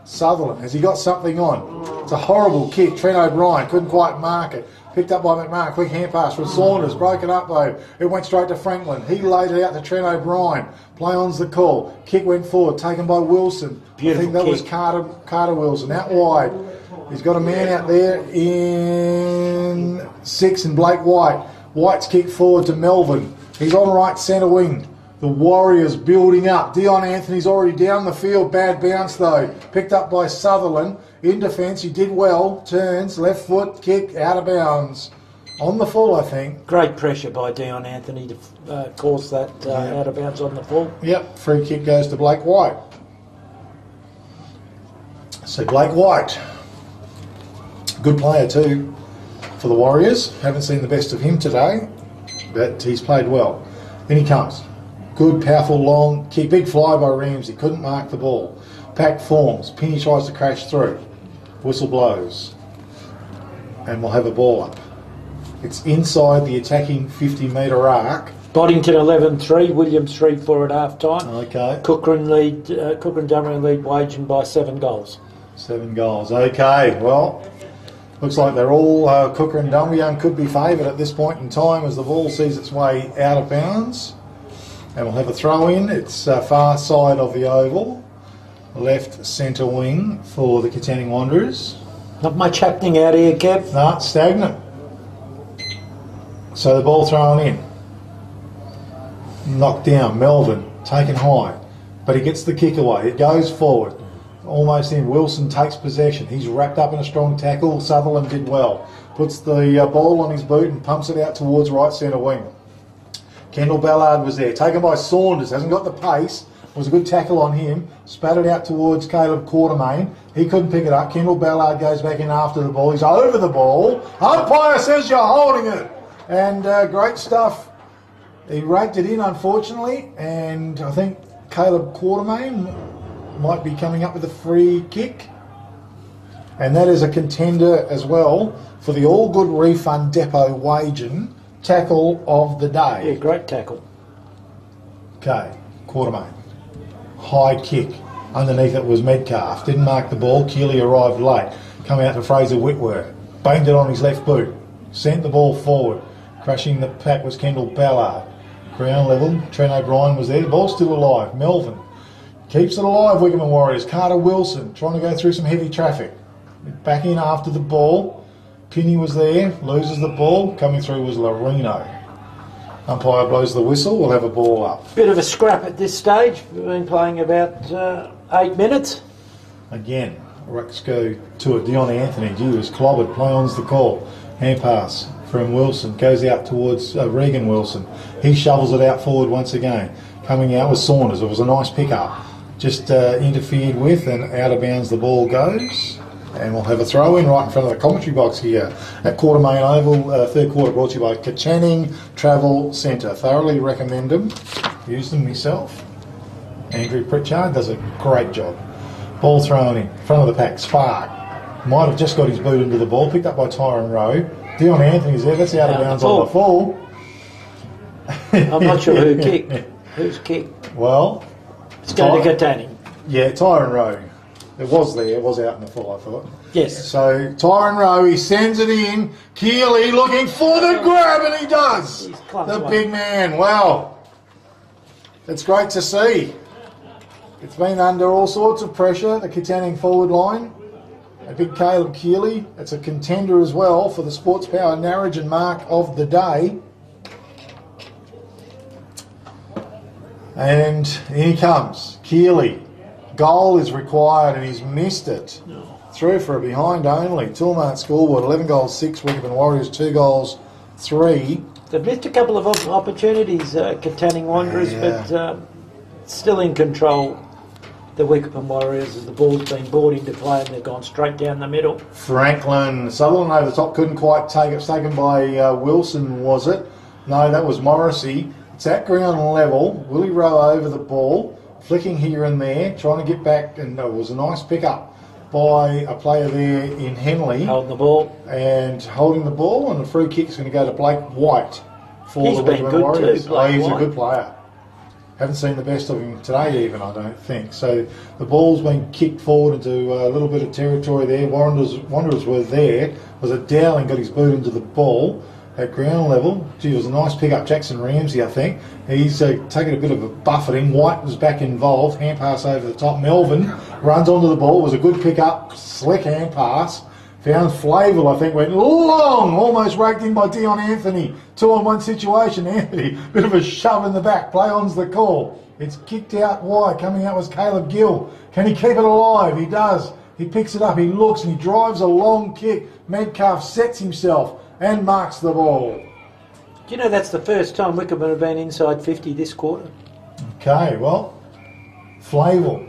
Sutherland, has he got something on? It's a horrible kick. Trent O'Brien couldn't quite mark it. Picked up by McMahon. Quick hand pass from Saunders. Broken up though. It went straight to Franklin. He laid it out to Trent O'Brien. Play on's the call. Kick went forward. Taken by Wilson. Beautiful I think that kick. was Carter Wilson. Out wide. He's got a man out there in 6 and Blake White. White's kicked forward to Melvin. He's on right centre wing. The Warriors building up. Dion Anthony's already down the field. Bad bounce though. Picked up by Sutherland. In defence, he did well. Turns, left foot, kick, out of bounds. On the full, I think. Great pressure by Dion Anthony to cause that out of bounds on the full. Yep, free kick goes to Blake White. So Blake White, good player too for the Warriors. Haven't seen the best of him today, but he's played well. In he comes. Good, powerful, long kick. Big fly by Ramsey. Couldn't mark the ball. Pack forms. Penny tries to crash through. Whistle blows. And we'll have a ball up. It's inside the attacking 50-metre arc. Boddington 11-3, Williams 3-4 at half time. Okay. Cochrane Dummery lead Wagen by 7 goals. 7 goals. Okay, well, looks like they're all Cooker and Dumrian could be favoured at this point in time as the ball sees its way out of bounds. And we'll have a throw in. It's far side of the oval. Left centre wing for the Katanning Wanderers. Not much happening out here, Kev. No, stagnant. So the ball thrown in. Knocked down. Melvin taken high. But he gets the kick away. It goes forward. Almost in. Wilson takes possession. He's wrapped up in a strong tackle. Sutherland did well. Puts the ball on his boot and pumps it out towards right centre wing. Kendall Ballard was there. Taken by Saunders. Hasn't got the pace. It was a good tackle on him. Spat it out towards Caleb Quartermain. He couldn't pick it up. Kendall Ballard goes back in after the ball. He's over the ball. Umpire says you're holding it. And great stuff. He raked it in, unfortunately. And I think Caleb Quartermain might be coming up with a free kick. And that is a contender as well for the All Good Refund Depot Wagen tackle of the day. Yeah, great tackle. Okay, Quartermain. High kick. Underneath it was Metcalf. Didn't mark the ball. Keeley arrived late. Come out to Fraser Whitworth. Banged it on his left boot. Sent the ball forward. Crushing the pack was Kendall Ballard. Ground level. Trent O'Brien was there. The ball's still alive. Melvin keeps it alive, Wickepin Warriors. Carter Wilson trying to go through some heavy traffic. Back in after the ball. Pinney was there. Loses the ball. Coming through was Lorino. Umpire blows the whistle. We'll have a ball up. Bit of a scrap at this stage. We've been playing about 8 minutes. Again, Rucks go to it. Dion Anthony, he was clobbered. Play on's the call. Hand pass from Wilson, goes out towards Regan Wilson. He shovels it out forward once again. Coming out with Saunders. It was a nice pickup. Just interfered with, and out of bounds the ball goes. And we'll have a throw in right in front of the commentary box here at Quartermain Oval. Third quarter brought to you by Katanning Travel Centre. Thoroughly recommend them. Use them myself. Andrew Pritchard does a great job. Ball thrown in front of the pack. Spark might have just got his boot into the ball. Picked up by Tyron Rowe. Dion Anthony's there. That's out of bounds on the full. I'm not sure who kicked. Who's kicked? Well, it's going to Katanning. Yeah, Tyron Rowe. It was there. It was out in the full, I thought. Yes. So Tyron Rowe, he sends it in. Keeley looking for the grab, and he does. The big man. Wow. It's great to see. It's been under all sorts of pressure, the Katanning forward line. A big Caleb Keeley. It's a contender as well for the Sports Power Narrogin mark of the day. And here he comes. Keeley. Goal is required, and he's missed it. Through for a behind only. Toolmart scoreboard, 11 goals, 6. Wickepin Warriors, 2 goals, 3. They've missed a couple of opportunities, Katanning Wanderers, but still in control. The Wickepin Warriors, as the ball's been brought into play, and they've gone straight down the middle. Franklin Sutherland over the top, couldn't quite take it. It was taken by Wilson, was it? No, that was Morrissey. It's at ground level. Willie Rowe over the ball, flicking here and there, trying to get back, and it was a nice pickup by a player there in Henley. Holding the ball. And holding the ball, and the free kick's going to go to Blake White for He's the been Wickepin good Warriors. too, Blake He's White. a good player. Haven't seen the best of him today even, I don't think. So the ball's been kicked forward into a little bit of territory there. Wanderers were there. Was it Dowling got his boot into the ball at ground level? Gee, it was a nice pick-up. Jackson Ramsey, I think. He's taken a bit of a buffeting. White was back involved. Hand pass over the top. Melvin runs onto the ball. It was a good pick-up. Slick hand pass. Found Flavel, I think, went long, almost raked in by Dion Anthony. 2-on-1 situation. Anthony, bit of a shove in the back. Play on's the call. It's kicked out wide. Coming out was Caleb Gill. Can he keep it alive? He does. He picks it up. He looks and he drives a long kick. Metcalf sets himself and marks the ball. Do you know that's the first time Wickepin have been inside 50 this quarter? Okay, well, Flavel.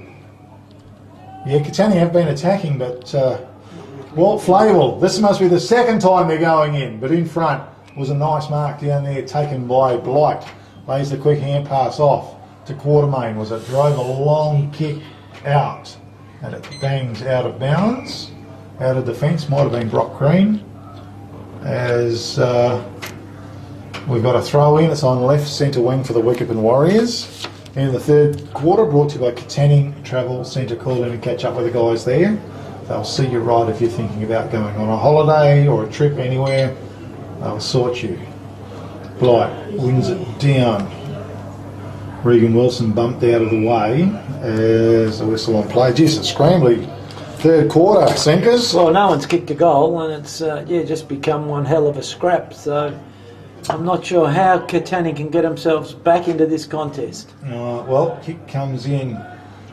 Yeah, Katanning have been attacking, but... Walt Flavel, this must be the second time they're going in, but in front was a nice mark down there taken by Blight. Lays the quick hand pass off to Quartermain. Was it drove a long kick out, and it bangs out of bounds, out of defence. Might have been Brock Green. As we've got a throw in, it's on left centre wing for the Wickepin Warriors. In the third quarter, brought to you by Katanning Travel Centre. Call in and catch up with the guys there. They'll see you right if you're thinking about going on a holiday or a trip anywhere. They'll sort you. Blight wins it down. Regan Wilson bumped out of the way as the whistle on play. Geez, it's scrambly. Third quarter, Sinkers. Well, no one's kicked a goal, and it's just become one hell of a scrap. So I'm not sure how Katanning can get themselves back into this contest. Well, kick comes in.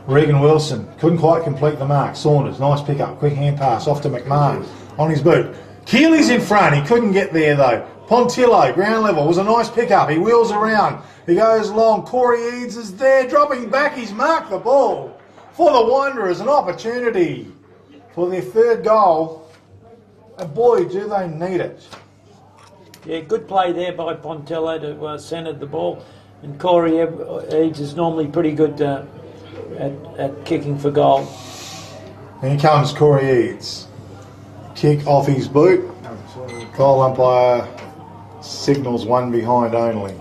Regan Wilson couldn't quite complete the mark. Saunders, nice pickup, quick hand pass off to McMahon on his boot. Keeley's in front, he couldn't get there though. Pontillo, ground level, was a nice pickup. He wheels around, he goes long. Corey Eads is there, dropping back. He's marked the ball for the Wanderers. An opportunity for their third goal. And boy, do they need it. Yeah, good play there by Pontillo to centre the ball. And Corey Eads is normally pretty good at kicking for goal. And here comes Corey Eads. Kick off his boot. Goal umpire signals one behind only.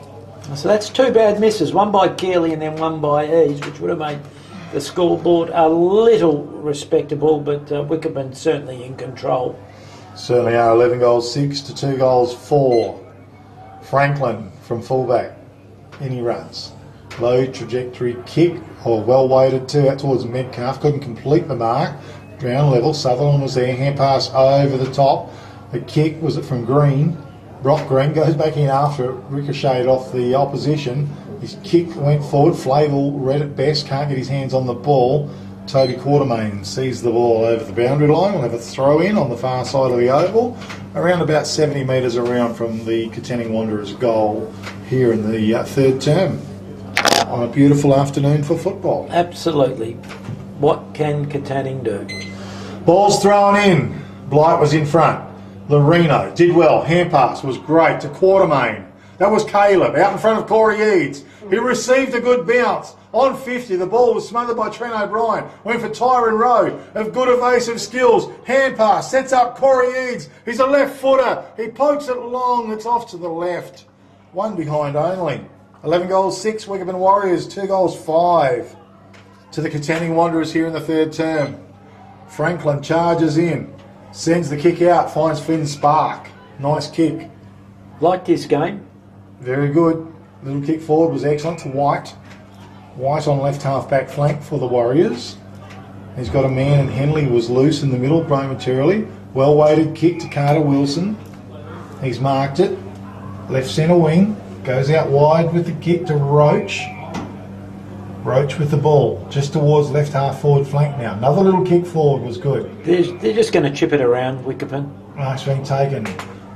So that's 2 bad misses, one by Keeley and then one by Eads, which would have made the scoreboard a little respectable, but Wickepin certainly in control. Certainly are. 11 goals 6 to 2 goals 4. Franklin from fullback. In he runs. Low trajectory kick, or well weighted too, out towards Metcalf. Couldn't complete the mark. Ground level. Sutherland was there. Hand pass over the top. The kick, was it from Green? Brock Green goes back in after it, ricocheted off the opposition. His kick went forward. Flavel read it best, can't get his hands on the ball. Toby Quartermain sees the ball over the boundary line. We'll have a throw in on the far side of the oval, around about 70 metres around from the Katanning Wanderers goal here in the third term. On a beautiful afternoon for football. Absolutely. What can Katanning do? Ball's thrown in. Blight was in front. Lorino did well. Hand pass was great to Quartermain. That was Caleb out in front of Corey Eads. He received a good bounce. On 50, the ball was smothered by Trent O'Brien. Went for Tyron Rowe of good evasive skills. Hand pass, sets up Corey Eads. He's a left footer. He pokes it long. It's off to the left. One behind only. 11 goals, 6 Wickepin Warriors, 2 goals, 5 to the Katanning Wanderers here in the third term. Franklin charges in, sends the kick out, finds Finn Spark. Nice kick. Like this game. Very good. Little kick forward was excellent to White. White on left half back flank for the Warriors. He's got a man, and Henley was loose in the middle momentarily. Well weighted kick to Carter Wilson. He's marked it. Left centre wing. Goes out wide with the kick to Roach. Roach with the ball, just towards left half forward flank now. Another little kick forward was good. They're just going to chip it around, Wickepin. It's been taken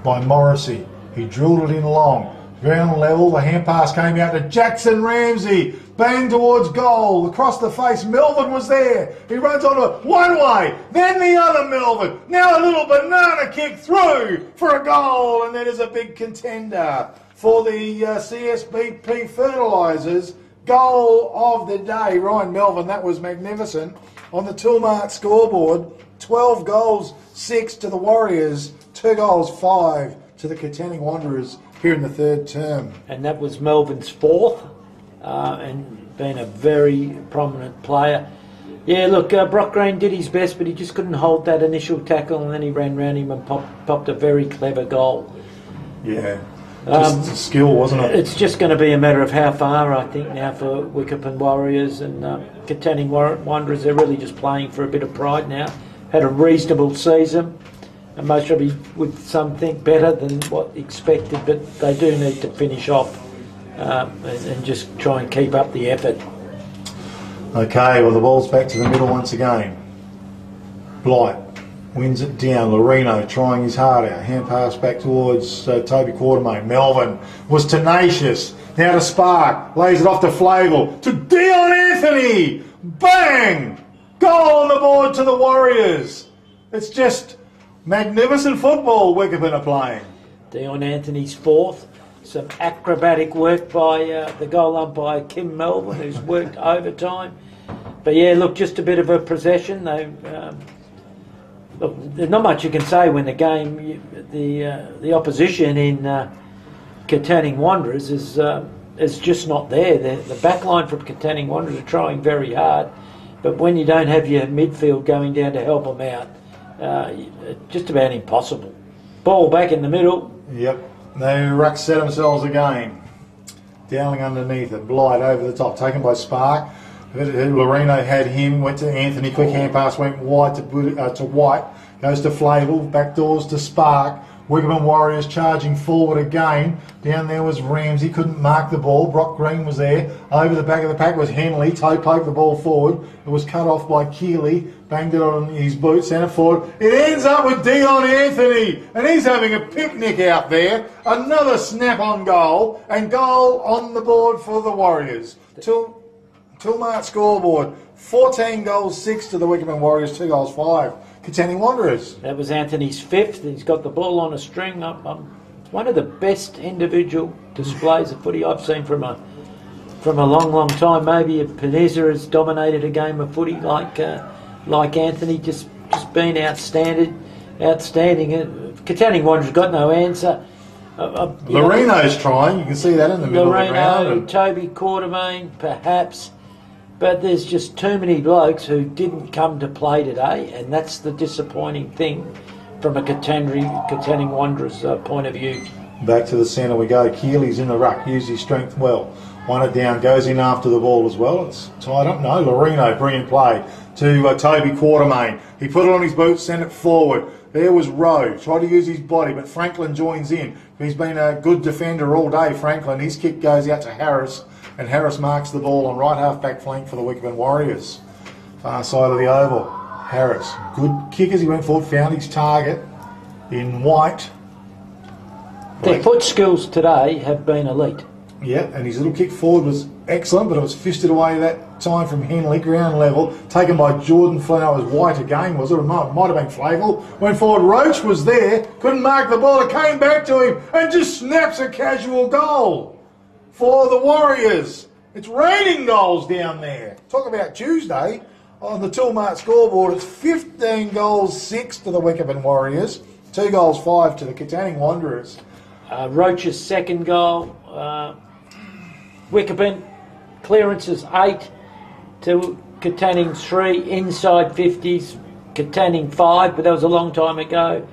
by Morrissey. He drilled it in long. Ground level, the hand pass came out to Jackson Ramsey. Bang towards goal, across the face. Melvin was there. He runs on it one way, then the other Melvin. Now a little banana kick through for a goal, and that is a big contender for the CSBP Fertilisers. Goal of the day, Ryan Melvin. That was magnificent. On the Toolmart scoreboard, 12 goals, 6 to the Warriors, 2 goals, 5 to the Katanning Wanderers here in the third term. And that was Melvin's fourth, and been a very prominent player. Yeah, look, Brock Green did his best, but he just couldn't hold that initial tackle, and then he ran round him and popped a very clever goal. Yeah. Just skill, wasn't it? It's just going to be a matter of how far, I think, now for Wickepin Warriors and Katanning Wanderers. They're really just playing for a bit of pride now. Had a reasonable season, and most probably with some think better than what expected, but they do need to finish off and just try and keep up the effort. Okay, well the ball's back to the middle once again. Blight wins it down. Lorino trying his heart out. Hand pass back towards Toby Quartermain. Melvin was tenacious. Now to Spark. Lays it off to Flavel. To Dion Anthony. Bang! Goal on the board to the Warriors. It's just magnificent football Wickepin are playing. Dion Anthony's fourth. Some acrobatic work by the goal umpire Kim Melvin, who's worked overtime. But yeah, look, just a bit of a possession. Look, there's not much you can say when the game, the opposition in Katanning Wanderers is just not there. The back line from Katanning Wanderers are trying very hard, but when you don't have your midfield going down to help them out, it's just about impossible. Ball back in the middle. Yep, they ruck set themselves again. Dowling underneath it, Blight over the top, taken by Spark. Lorino had him, went to Anthony, quick hand pass, went wide to White, goes to Flavel, back doors to Spark. Wickepin Warriors charging forward again. Down there was Ramsey, couldn't mark the ball. Brock Green was there. Over the back of the pack was Henley, toe poked the ball forward. It was cut off by Keeley, banged it on his boot, sent it forward. It ends up with Dion Anthony, and he's having a picnic out there. Another snap-on goal, and goal on the board for the Warriors. Toolmart scoreboard, 14 goals, 6 to the Wickepin Warriors, 2 goals, 5. Katanning Wanderers. That was Anthony's fifth. He's got the ball on a string. It's one of the best individual displays of footy I've seen from a long, long time. Maybe if Peneza has dominated a game of footy like Anthony, just been outstanding. Katanning Wanderers got no answer. Lorino's trying. You can see that in the middle of the ground. And Toby Quartermain, perhaps. But there's just too many blokes who didn't come to play today, and that's the disappointing thing from a Katanning Wanderers point of view. Back to the centre we go. Keeley's in the ruck, used his strength well. Won it down, goes in after the ball as well. It's tied up. No, Lorino, brilliant play to Toby Quartermain. He put it on his boot, sent it forward. There was Rowe, tried to use his body, but Franklin joins in. He's been a good defender all day, Franklin. His kick goes out to Harris, and Harris marks the ball on right half-back flank for the Wickepin Warriors. Far side of the oval. Harris, good kick as he went forward, found his target in white. Their foot skills today have been elite. Yeah, and his little kick forward was excellent, but it was fisted away that time from Henley, ground level, taken by Jordan Flynn. It was white again, was it? It might have been Flavel. Went forward, Roach was there, couldn't mark the ball, it came back to him and just snaps a casual goal for the Warriors. It's raining goals down there. Talk about Tuesday. On the Toolmart scoreboard, it's 15 goals, 6 to the Wickepin Warriors, 2 goals, 5 to the Katanning Wanderers. Roach's second goal. Wickepin clearances 8 to Katanning 3, inside 50s, Katanning 5, but that was a long time ago,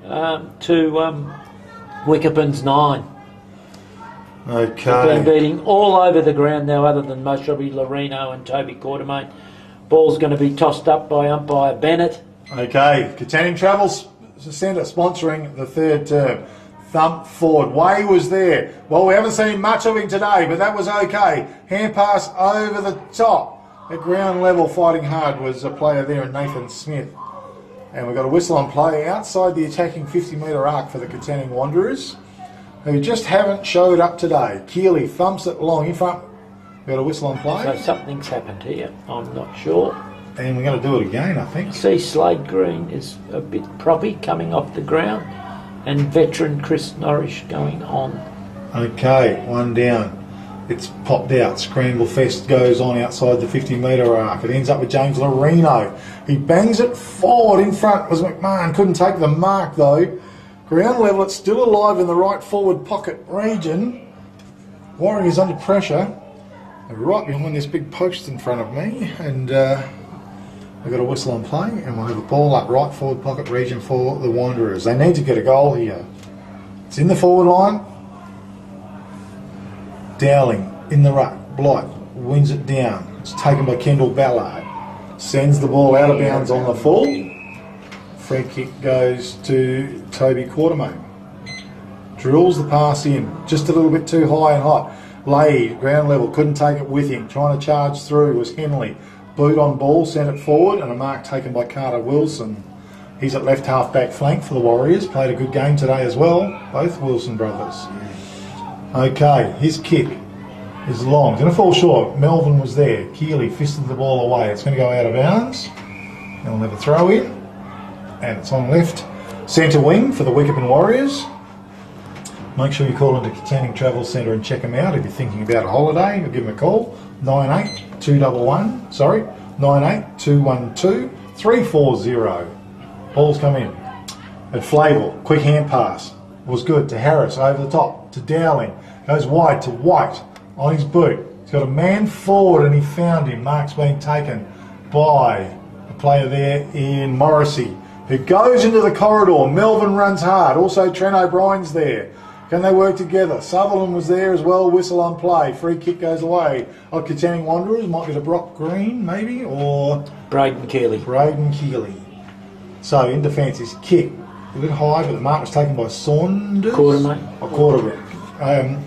to Wickepin's 9. Okay. They've been beating all over the ground now, other than most probably Lorino and Toby Quartermain. Ball's going to be tossed up by umpire Bennett. Okay, Katanning Travels Centre sponsoring the third term. Thump forward. Way was there. Well, we haven't seen much of him today, but that was okay. Hand pass over the top. At ground level, fighting hard was a player there, Nathan Smith. And we've got a whistle on play outside the attacking 50-metre arc for the Katanning Wanderers, who just haven't showed up today. Keeley thumps it long in front. We've got a whistle on play. So something's happened here. I'm not sure. And we're going to do it again, I think. See, Slade Green is a bit proppy coming off the ground, and veteran Chris Norrish going on. Okay, one down. It's popped out. Scramble fest goes on outside the 50-metre arc. It ends up with James Lorino. He bangs it forward in front. Was McMahon. Couldn't take the mark though. Ground level, it's still alive in the right forward pocket region. Warriors under pressure. They're right behind this big post in front of me, and we've got a whistle on play, and we'll have a ball up right forward pocket region for the Wanderers. They need to get a goal here. It's in the forward line. Dowling in the ruck. Blight wins it down. It's taken by Kendall Ballard. Sends the ball out of bounds on the full. Free kick goes to Toby Quartermain. Drills the pass in. Just a little bit too high and hot. Laid, ground level, couldn't take it with him. Trying to charge through was Henley. Boot on ball, sent it forward, and a mark taken by Carter Wilson. He's at left half back flank for the Warriors. Played a good game today as well, both Wilson brothers. Okay, his kick is long. It's going to fall short. Melvin was there. Keeley fisted the ball away. It's going to go out of bounds. And we'll have a throw in. And it's on left centre wing for the Wickepin Warriors. Make sure you call into Katanning Travel Centre and check them out if you're thinking about a holiday. Or give them a call. 98-212-340. Ball's come in. At Flavel, quick hand pass. Was good to Harris over the top to Dowling. Goes wide to White on his boot. He's got a man forward and he found him. Mark's been taken by a player there in Morrissey, who goes into the corridor. Melvin runs hard. Also Trent O'Brien's there. Can they work together? Sutherland was there as well. Whistle on play. Free kick goes away. Oh, Katanning Wanderers might be to Brock Green, maybe, or Braden Keeley. Braden Keeley. So in defence, his kick a bit high, but the mark was taken by Saunders. Quartermain. Or Quartermain.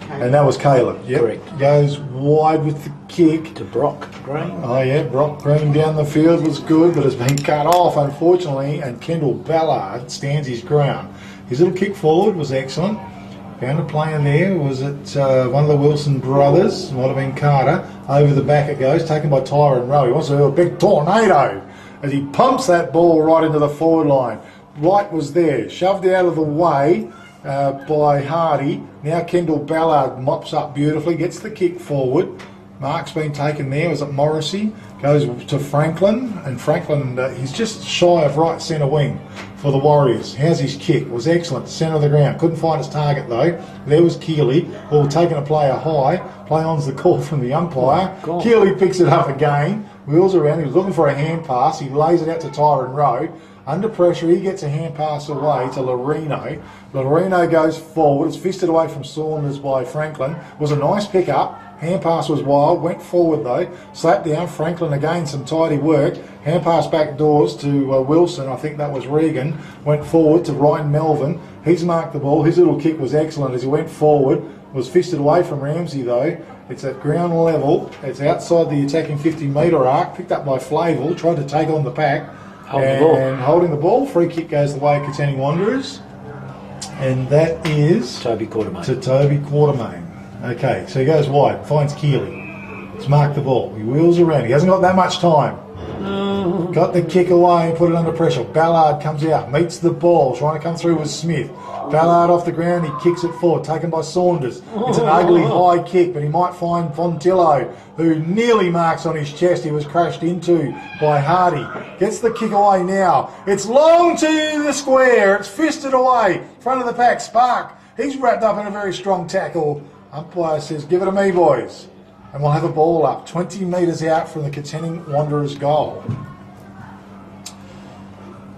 And that was Caleb. Yep. Correct. Goes wide with the kick. To Brock Green. Oh yeah, Brock Green down the field was good, but has been cut off unfortunately, and Kendall Ballard stands his ground. His little kick forward was excellent. Found a player there. Was it one of the Wilson brothers? Might have been Carter. Over the back it goes, taken by Tyron Rowe. He wants to do a big tornado as he pumps that ball right into the forward line. Wright was there, shoved out of the way by Hardy. Now Kendall Ballard mops up beautifully, gets the kick forward. Mark's been taken there. Was it Morrissey? Goes to Franklin, and Franklin, he's just shy of right centre wing for the Warriors. How's his kick? It was excellent, centre of the ground. Couldn't find his target though. There was Keeley. Ball taking a player high. Play on's the call from the umpire. Oh, Keeley picks it up again. Wheels around. He was looking for a hand pass. He lays it out to Tyron Rowe. Under pressure, he gets a hand pass away to Lorino. Lorino goes forward. It's fisted away from Saunders by Franklin. It was a nice pick-up. Hand pass was wild. Went forward, though. Slapped down. Franklin again, some tidy work. Hand pass back doors to Wilson. I think that was Regan. Went forward to Ryan Melvin. He's marked the ball. His little kick was excellent as he went forward. was fisted away from Ramsey though. It's at ground level. It's outside the attacking 50-metre arc. Picked up by Flavel. Tried to take on the pack. Holding the ball. Free kick goes the way of Katanning Wanderers. And that is Toby Quartermain. To Toby Quartermain. Okay, so he goes wide. Finds Keeley. He's marked the ball. He wheels around. He hasn't got that much time. Got the kick away and put it under pressure. Ballard comes out, meets the ball, trying to come through with Smith. Ballard off the ground, he kicks it forward, taken by Saunders. It's an ugly high kick, but he might find Fontillo, who nearly marks on his chest. He was crashed into by Hardy. Gets the kick away now. It's long to the square. It's fisted away. Front of the pack, Spark. He's wrapped up in a very strong tackle. Umpire says, give it to me, boys. And we'll have a ball up 20 metres out from the Katanning Wanderers goal.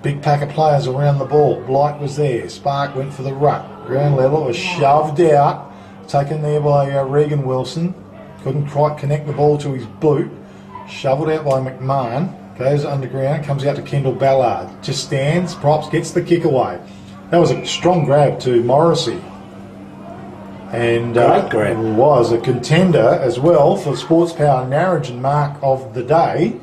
Big pack of players around the ball. Blight was there. Spark went for the ruck. Ground level was shoved out. Taken there by Regan Wilson. Couldn't quite connect the ball to his boot. Shoveled out by McMahon. Goes underground. Comes out to Kendall Ballard. Just stands. Props. Gets the kick away. That was a strong grab to Morrissey. And Great grab. Was a contender as well for Sports Power Narrogin mark of the day.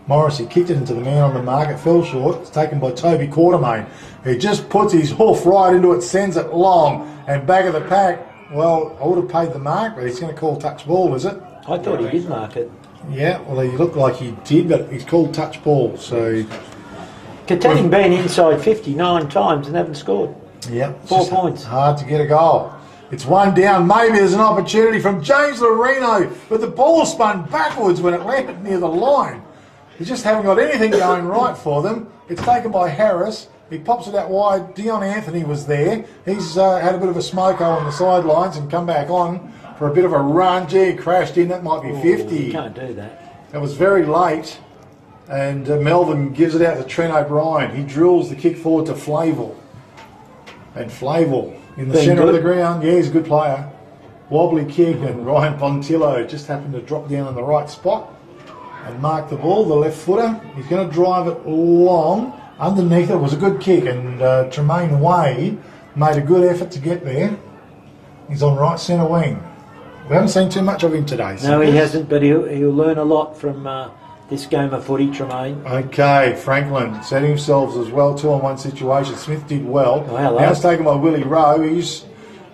Morrissey kicked it into the man on the mark. It fell short. It's taken by Toby Quartermain. He just puts his hoof right into it, sends it long, and back of the pack. Well, I would have paid the mark, but he's going to call touch ball, is it? I thought he did mark it. Yeah, well, he looked like he did, but he's called touch ball. So Katanning been inside 59 times and haven't scored. Yeah, 4 points. Hard to get a goal. It's one down. Maybe there's an opportunity from James Lorino, but the ball spun backwards when it landed near the line. They just haven't got anything going right for them. It's taken by Harris. He pops it out wide. Dion Anthony was there. He's had a bit of a smoko on the sidelines and come back on for a bit of a run. Gee, he crashed in. That might be 50. You can't do that. That was very late. And Melvin gives it out to Trent O'Brien. He drills the kick forward to Flavel. And Flavel in the centre of the ground. Yeah, he's a good player. Wobbly kick, and Ryan Pontillo just happened to drop down in the right spot and mark the ball, the left footer. He's going to drive it long. Underneath it was a good kick, and Tremaine Wade made a good effort to get there. He's on right centre wing. We haven't seen too much of him today. No, he hasn't, but he'll learn a lot from this game of footy, Tremaine. Okay, Franklin set himself as well, 2-on-1 situation. Smith did well. Oh, hello. Now it's taken by Willie Rowe. He's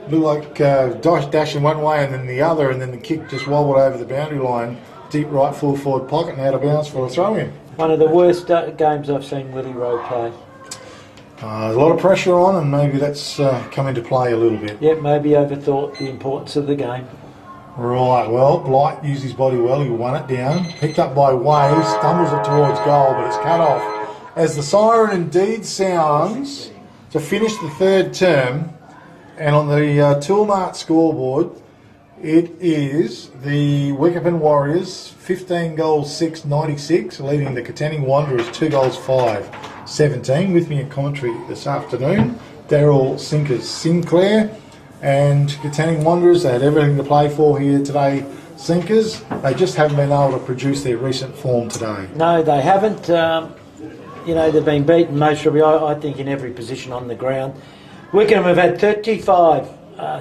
looked like dashing one way and then the other, and then the kick just wobbled over the boundary line. Deep right full forward pocket and out of bounds for a throw-in. One of the worst games I've seen Willie Rowe play. A lot of pressure on, and maybe that's come into play a little bit. Yeah, maybe overthought the importance of the game. Right, well, Blight used his body well. He won it down. Picked up by Way, stumbles it towards goal, but it's cut off. As the siren indeed sounds to finish the third term, and on the Toolmart scoreboard, it is the Wickepin Warriors 15 goals 6-96, leading the Katanning Wanderers 2 goals 5-17. With me in commentary this afternoon, Daryl Sinclair, and Katanning Wanderers. They had everything to play for here today. Sinkers, they just haven't been able to produce their recent form today. No, they haven't. They've been beaten most probably, I think, in every position on the ground. Wickham have had 35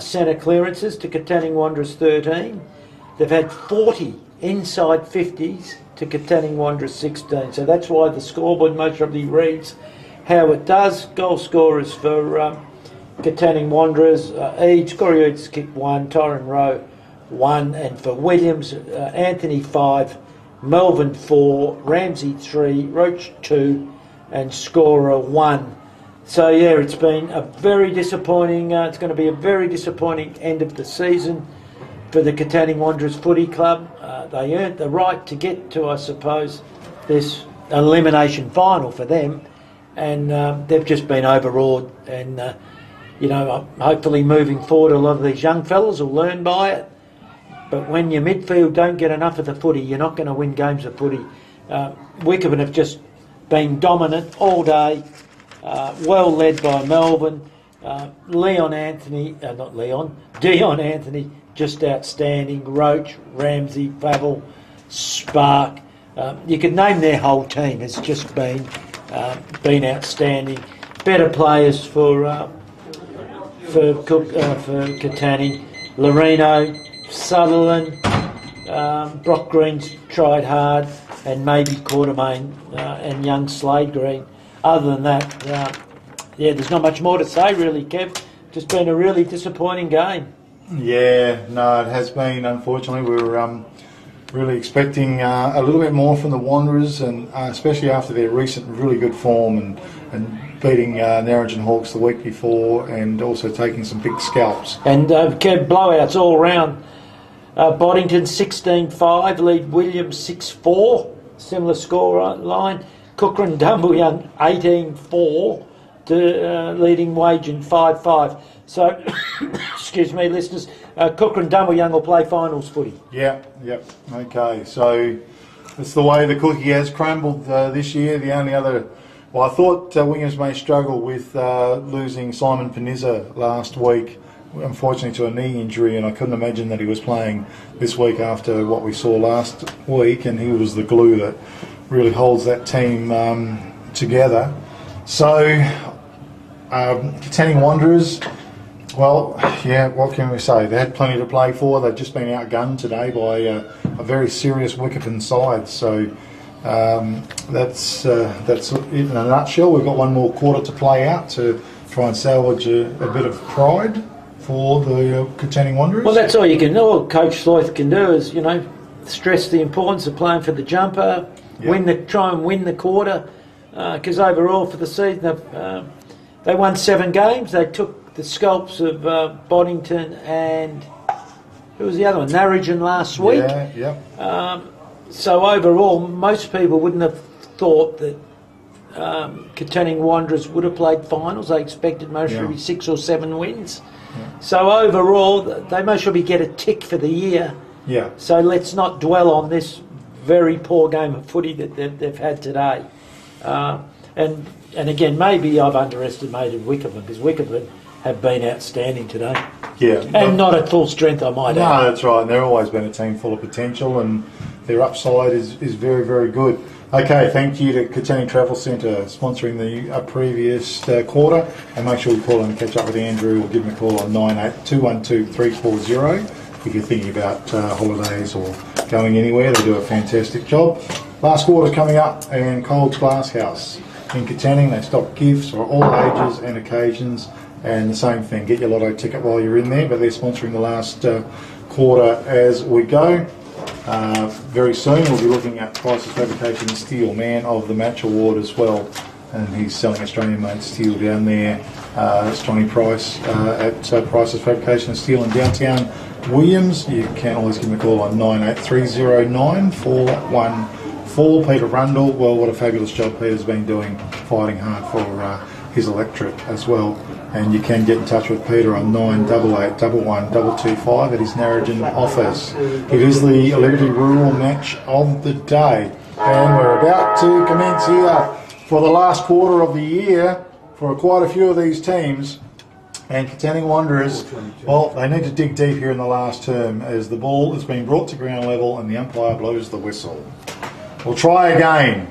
centre clearances to Katanning Wanderers 13. They've had 40 inside 50s to Katanning Wanderers 16. So that's why the scoreboard most probably reads how it does. Goal scorers for Katanning Wanderers, Eads, Corey Eads kicked 1, Tyron Rowe 1, and for Williams, Anthony 5, Melvin 4, Ramsey 3, Roach 2, and scorer 1. So yeah, it's been a very disappointing, it's going to be a very disappointing end of the season for the Katanning Wanderers Footy Club. They earned the right to get to, I suppose, this elimination final for them, and they've just been overawed. And hopefully moving forward, a lot of these young fellas will learn by it. But when your midfield don't get enough of the footy, you're not going to win games of footy. Wickepin have just been dominant all day. Well led by Melvin. Dion Anthony, just outstanding. Roach, Ramsey, Flavel, Spark. You could name their whole team. Has just been outstanding. Better players for Katanning. Loreno, Sutherland, Brock Green's tried hard, and maybe Quartermain and young Slade Green. Other than that, there's not much more to say really, Kev. Just been a really disappointing game. Yeah, no, it has been. Unfortunately, we were really expecting a little bit more from the Wanderers, and especially after their recent really good form and beating Narrogin Hawks the week before, and also taking some big scalps. And Kev, blowouts all round. Boddington 16-5, lead Williams 6-4, similar score line. Cookeran Dumbleyung 18-4 to leading Wagen 5-5. So, excuse me, listeners, Cookeran Dumbleyung will play finals footy. Yep. Okay, so it's the way the cookie has crumbled this year. The only other, I thought Williams may struggle with losing Simon Panizza last week, unfortunately to a knee injury, and I couldn't imagine that he was playing this week after what we saw last week, and he was the glue that really holds that team together. So, Katanning Wanderers, well, yeah, what can we say? They had plenty to play for. They've just been outgunned today by a very serious Wickepin side. So that's it in a nutshell. We've got one more quarter to play out to try and salvage a bit of pride for the Katanning Wanderers. Well, that's all you can do. All Coach Sloyth can do is, stress the importance of playing for the jumper, try and win the quarter, because overall for the season they won 7 games. They took the scalps of Boddington and who was the other one? Narrogin last week. So overall, most people wouldn't have thought that Katanning Wanderers would have played finals. They expected most should be 6 or 7 wins. So overall, they most probably get a tick for the year. So let's not dwell on this very poor game of footy that they've had today. And again, maybe I've underestimated Wickepin, because Wickepin have been outstanding today. And not at full strength, I might add. No, that's right. And they've always been a team full of potential, and their upside is very, very good. Okay, thank you to Katanning Travel Centre sponsoring the previous quarter. And make sure you call and catch up with Andrew, or give him a call on 98212340 if you're thinking about holidays or going anywhere. They do a fantastic job. Last quarter coming up, and Coles Glass House in Katanning. They stock gifts for all ages and occasions, and the same thing, get your lotto ticket while you're in there, but they're sponsoring the last quarter as we go. Very soon we'll be looking at Price's Fabrication Steel Man of the Match Award as well, and he's selling Australian made steel down there. It's Johnny Price at Price's Fabrication Steel in downtown Williams. You can always give him a call on 98309414. Peter Rundle, well, what a fabulous job Peter's been doing, fighting hard for his electorate as well. And you can get in touch with Peter on 98811225 at his Narrogin office. It is the Liberty Rural match of the day, and we're about to commence here for the last quarter of the year for quite a few of these teams. And Katanning Wanderers, well, they need to dig deep here in the last term, as the ball has been brought to ground level and the umpire blows the whistle. We'll try again.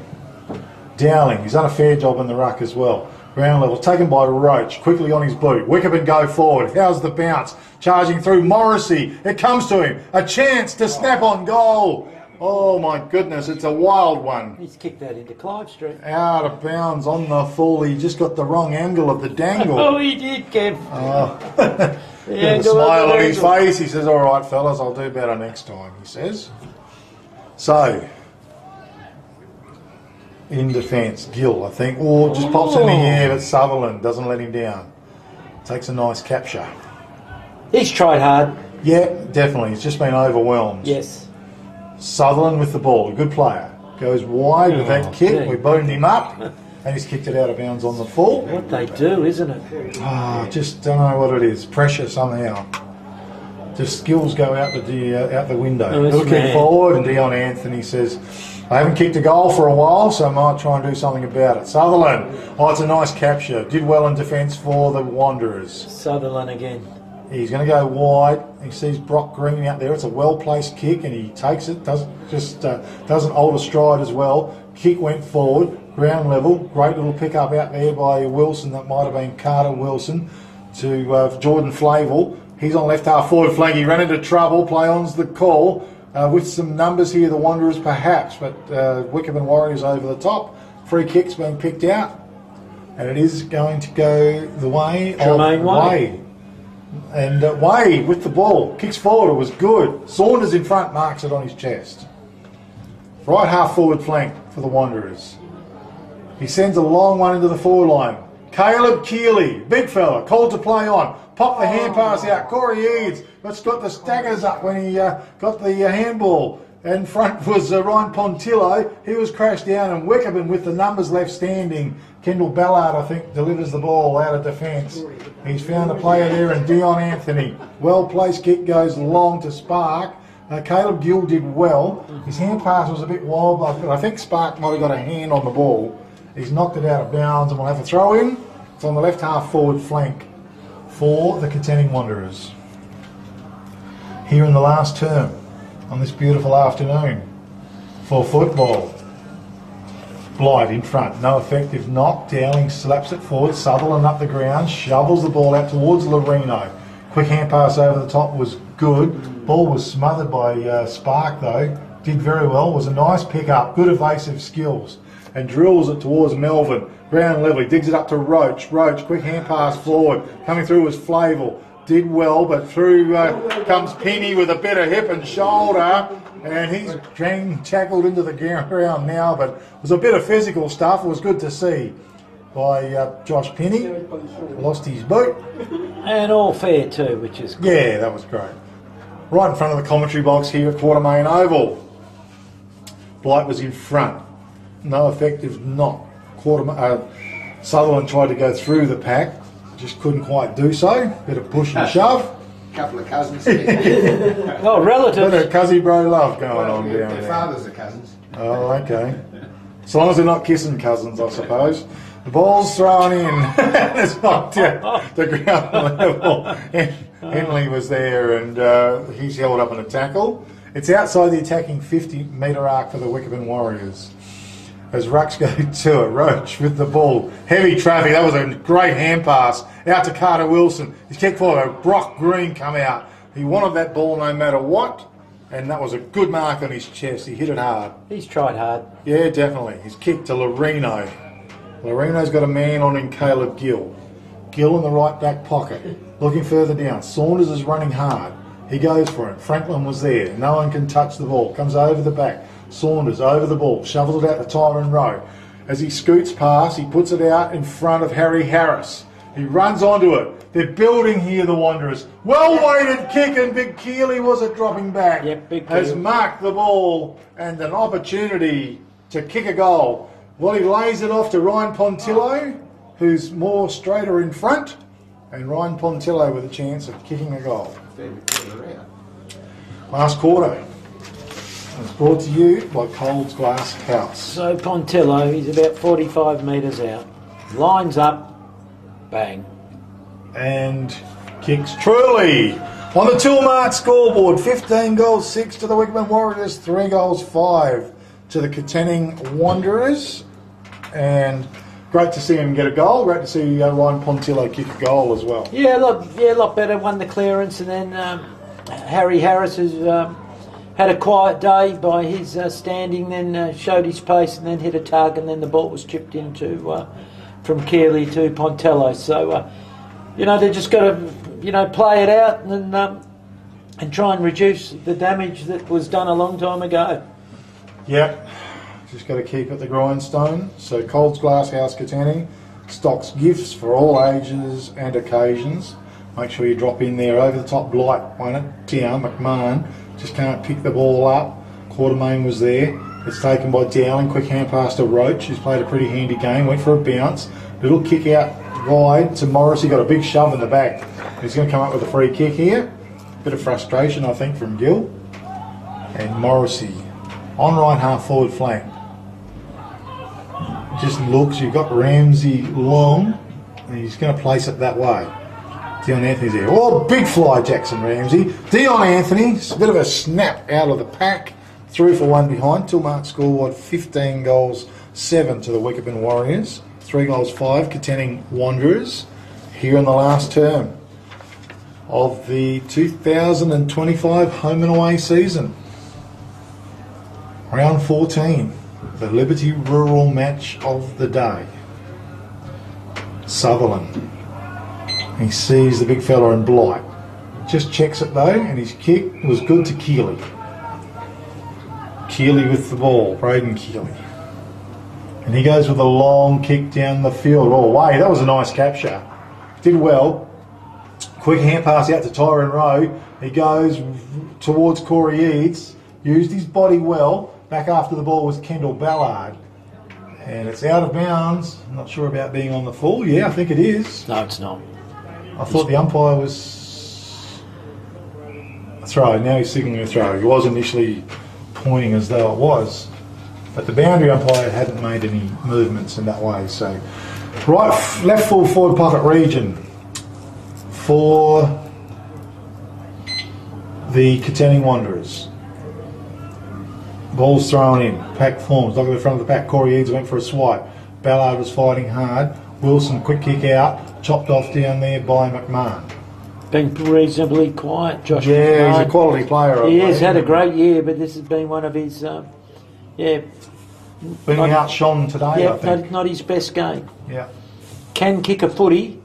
Dowling, he's done a fair job in the ruck as well. Ground level, taken by Roach, quickly on his boot. Wickepin go forward. How's the bounce? Charging through Morrissey. It comes to him. A chance to snap on goal. Oh my goodness, it's a wild one. He's kicked that into Clive Street. Out of bounds on the full. He just got the wrong angle of the dangle. Oh, he did, Kev. Oh. A smile on his face. He says, all right, fellas, I'll do better next time, he says. So, in defence, Gill, I think. Oh, just pops in the air, but Sutherland doesn't let him down. Takes a nice capture. He's tried hard. Yeah, definitely. He's just been overwhelmed. Yes. Sutherland with the ball, a good player. Goes wide with that kick. We boomed him up, and he's kicked it out of bounds on the full. What they do, isn't it? Just don't know what it is. Pressure somehow. Just skills go out the window. Looking forward, and Dion Anthony says, I haven't kicked a goal for a while, so I might try and do something about it. Sutherland, it's a nice capture. Did well in defence for the Wanderers. Sutherland again. He's going to go wide. He sees Brock Green out there. It's a well-placed kick, and he takes it. Doesn't alter stride as well. Kick went forward, ground level. Great little pick-up out there by Wilson. That might have been Carter Wilson to Jordan Flavel. He's on left half forward flank. He ran into trouble. Play on's the call. With some numbers here, the Wanderers perhaps, but Wickepin Warriors over the top. Free kicks being picked out. And it is going to go the way of Wade. And Wade with the ball. Kicks forward, it was good. Saunders in front, marks it on his chest. Right half forward flank for the Wanderers. He sends a long one into the forward line. Caleb Keeley, big fella, called to play on. Pop the hand pass out. Corey Eads got the staggers up when he got the handball. In front was Ryan Pontillo. He was crashed down, and Wickepin with the numbers left standing. Kendall Ballard, I think, delivers the ball out of defence. He's found a player there, and Dion Anthony. Well-placed kick goes long to Spark. Caleb Gill did well. His hand pass was a bit wild, but I think Spark might have got a hand on the ball. He's knocked it out of bounds, and we'll have a throw in. It's on the left half forward flank for the Katanning Wanderers. Here in the last term on this beautiful afternoon for football. Blight in front, no effective knock. Dowling slaps it forward, Sutherland up the ground, shovels the ball out towards Lorino. Quick hand pass over the top was good. Ball was smothered by Spark though. Did very well, was a nice pick up, good evasive skills. And drills it towards Melvin. Ground level, he digs it up to Roach. Roach, quick hand pass forward. Coming through was Flavel. Did well, but through comes Penny with a bit of hip and shoulder. And he's tackled into the ground now, but it was a bit of physical stuff. It was good to see by Josh Penny. Lost his boot. And all fair too, which is good. Yeah, that was great. Right in front of the commentary box here at Quartermain Oval. Blight was in front. No effective knock. Sutherland tried to go through the pack, just couldn't quite do so. Bit of push and shove. Couple of cousins. Oh, relatives. Bit of cuzzy bro love going on down their there. fathers are cousins. Oh, okay. As long as they're not kissing cousins, I suppose. The ball's thrown in. It's knocked down the ground level. Henley was there, and he's held up in a tackle. It's outside the attacking 50-metre arc for the Wickepin Warriors. As Rucks go to it, Roach with the ball. Heavy traffic, that was a great hand pass. Out to Carter Wilson. His kick forward, Brock Green come out. He wanted that ball no matter what, and that was a good mark on his chest. He hit it hard. He's tried hard. Yeah, definitely. His kick to Lorino. Lorino's got a man on in Caleb Gill. Gill in the right back pocket. Looking further down. Saunders is running hard. He goes for it. Franklin was there. No one can touch the ball. Comes over the back. Saunders over the ball, shovels it out to Tyron Rowe. As he scoots past, he puts it out in front of Harry Harris. He runs onto it. They're building here, the Wanderers. Well-weighted kick, and Big Keeley was it dropping back. Yep, Big has Keeley marked the ball and an opportunity to kick a goal. Well, he lays it off to Ryan Pontillo, who's more straighter in front, and Ryan Pontillo with a chance of kicking a goal. Last quarter. It's brought to you by Coles Glass House. So Pontillo, he's about 45 metres out. Lines up, bang. And kicks truly. On the Toolmart scoreboard, 15 goals, 6 to the Wickepin Warriors, 3 goals, 5 to the Katanning Wanderers. And great to see him get a goal. Great to see Ryan Pontillo kick a goal as well. Yeah, a lot better. Won the clearance, and then Harry Harris has had a quiet day by his standing, then showed his pace, and then hit a target, and then the ball was chipped into from Keeley to Pontillo. So, they just got to, play it out and try and reduce the damage that was done a long time ago. Yep, just got to keep at the grindstone. So Coles Glass House Katanning stocks gifts for all ages and occasions. Make sure you drop in there. Over the top Blight won it. Down McMahon just can't pick the ball up. Quartermain was there. It's taken by Dowling. Quick hand pass to Roach, who's played a pretty handy game. Went for a bounce. Little kick out wide to Morris. He got a big shove in the back. He's going to come up with a free kick here. Bit of frustration, I think, from Gill. And Morrissey on right half forward flank. Just looks. You've got Ramsey long, and he's going to place it that way. Dion Anthony's there. Oh, big fly, Jackson Ramsey. Dion Anthony, a bit of a snap out of the pack. 3 for 1 behind. Toolmart scoreboard 15 goals, 7 to the Wickepin Warriors. 3 goals, 5 Katanning Wanderers here in the last term. of the 2025 home and away season. Round 14, the Liberty Rural match of the day. Sutherland. He sees the big fella in Blight. Just checks it though, and his kick was good to Keeley. Keeley with the ball, Braden Keeley. And he goes with a long kick down the field all the way. That was a nice capture. Did well. Quick hand pass out to Tyrone Rowe. He goes towards Corey Eads. Used his body well. Back after the ball was Kendall Ballard. And it's out of bounds. I'm not sure about being on the full. Yeah, I think it is. No, it's not. I thought the umpire was a throw. Now he's signalling a throw. He was initially pointing as though it was. But the boundary umpire hadn't made any movements in that way. So, right, left full forward pocket region for the Katanning Wanderers. Ball's thrown in. Pack forms. Look at the front of the pack. Corey Eads went for a swipe. Ballard was fighting hard. Wilson, quick kick out. Chopped off down there by McMahon. Been reasonably quiet, Josh. Yeah, McMahon. he's a quality player. He has had a great year, but this has been one of his, Being outshone today, I think. not his best game. Yeah. Can kick a footy.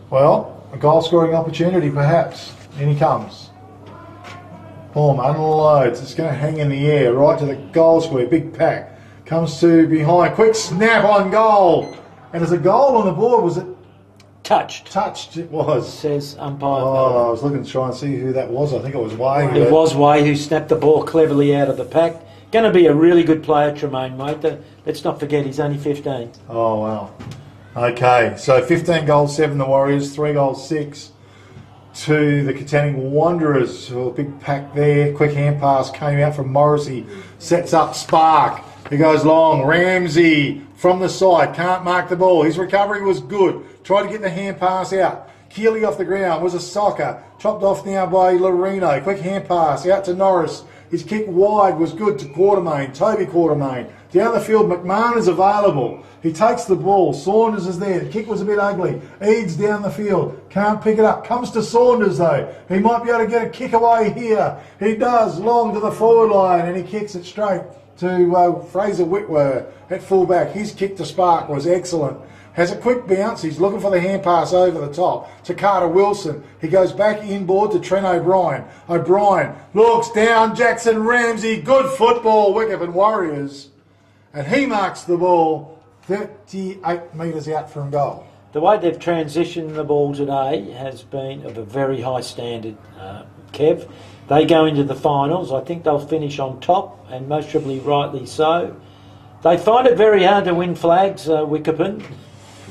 Well, a goal scoring opportunity perhaps. In he comes. Boom, unloads. It's going to hang in the air right to the goal square. Big pack. Comes to behind. Quick snap on goal. And there's a goal on the board. Was it Touched? touched? It was. Says umpire. Oh, I was looking to try and see who that was. I think it was Wade. It was Way who snapped the ball cleverly out of the pack. Going to be a really good player, Tremaine, mate. Let's not forget he's only 15. Oh, wow. Okay, so 15 goals, 7 the Warriors, 3 goals, 6 to the Katanning Wanderers. So a big pack there. Quick hand pass came out from Morrissey. Sets up Spark. He goes long. Ramsey from the side. Can't mark the ball. His recovery was good. Tried to get the hand pass out. Keeley off the ground was a soccer. Chopped off now by Lorino. Quick hand pass out to Norris. His kick wide was good to Quartermain, Toby Quartermain. Down the field, McMahon is available. He takes the ball. Saunders is there. The kick was a bit ugly. Eads down the field. Can't pick it up. Comes to Saunders though. He might be able to get a kick away here. He does. Long to the forward line and he kicks it straight to Fraser Whitwer at fullback. His kick to Spark was excellent. Has a quick bounce. He's looking for the hand pass over the top to Carter Wilson. He goes back inboard to Trent O'Brien. O'Brien looks down. Jackson Ramsey. Good football. Wickepin Warriors. And he marks the ball 38 metres out from goal. The way they've transitioned the ball today has been of a very high standard, Kev. They go into the finals. I think they'll finish on top, and most probably rightly so. They find it very hard to win flags, Wickepin.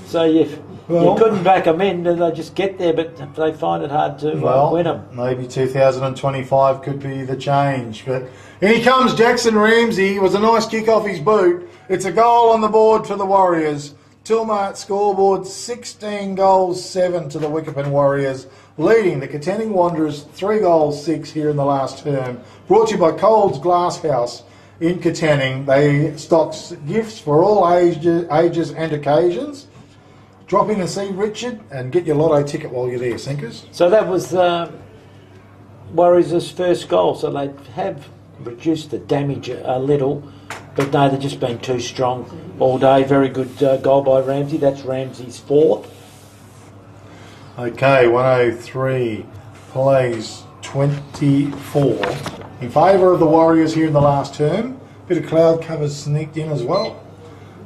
So you couldn't back them in, they just get there, but they find it hard to win them. Maybe 2025 could be the change. But in he comes, Jackson Ramsey. It was a nice kick off his boot. It's a goal on the board for the Warriors. Tilmart scoreboard, 16 goals, 7 to the Wickepin Warriors, leading the Katanning Wanderers 3 goals, 6 here in the last term. Brought to you by Coles Glass House in Katanning. They stock gifts for all ages and occasions. Drop in and see Richard and get your lotto ticket while you're there, Sinkers. So that was Warriors' first goal. So they have reduced the damage a little, but no, they've just been too strong all day. Very good goal by Ramsey. That's Ramsey's 4th. Okay, 103 plays 24 in favour of the Warriors here in the last term. Bit of cloud cover sneaked in as well.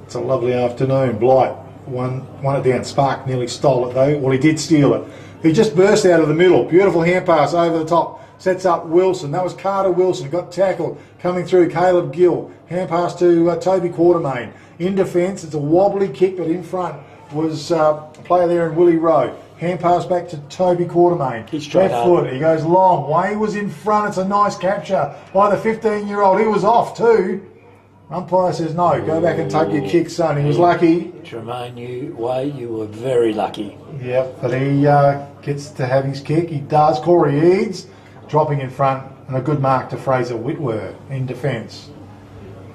It's a lovely afternoon. Blight won it down. Spark nearly stole it though. Well, he did steal it. He just burst out of the middle. Beautiful hand pass over the top. Sets up Wilson. That was Carter Wilson. Got tackled. Coming through, Caleb Gill. Hand pass to Toby Quartermain. In defence, it's a wobbly kick, but in front was a player there in Willie Rowe. Hand pass back to Toby Quartermain. He's left foot. He goes long. Way was in front. It's a nice capture by the 15-year-old. He was off too. Umpire says no. Go back and take your kick, son. He was lucky. Tremaine, you were very lucky. Yep, but he gets to have his kick. He does. Corey Eads dropping in front, and a good mark to Fraser Whitwer in defence.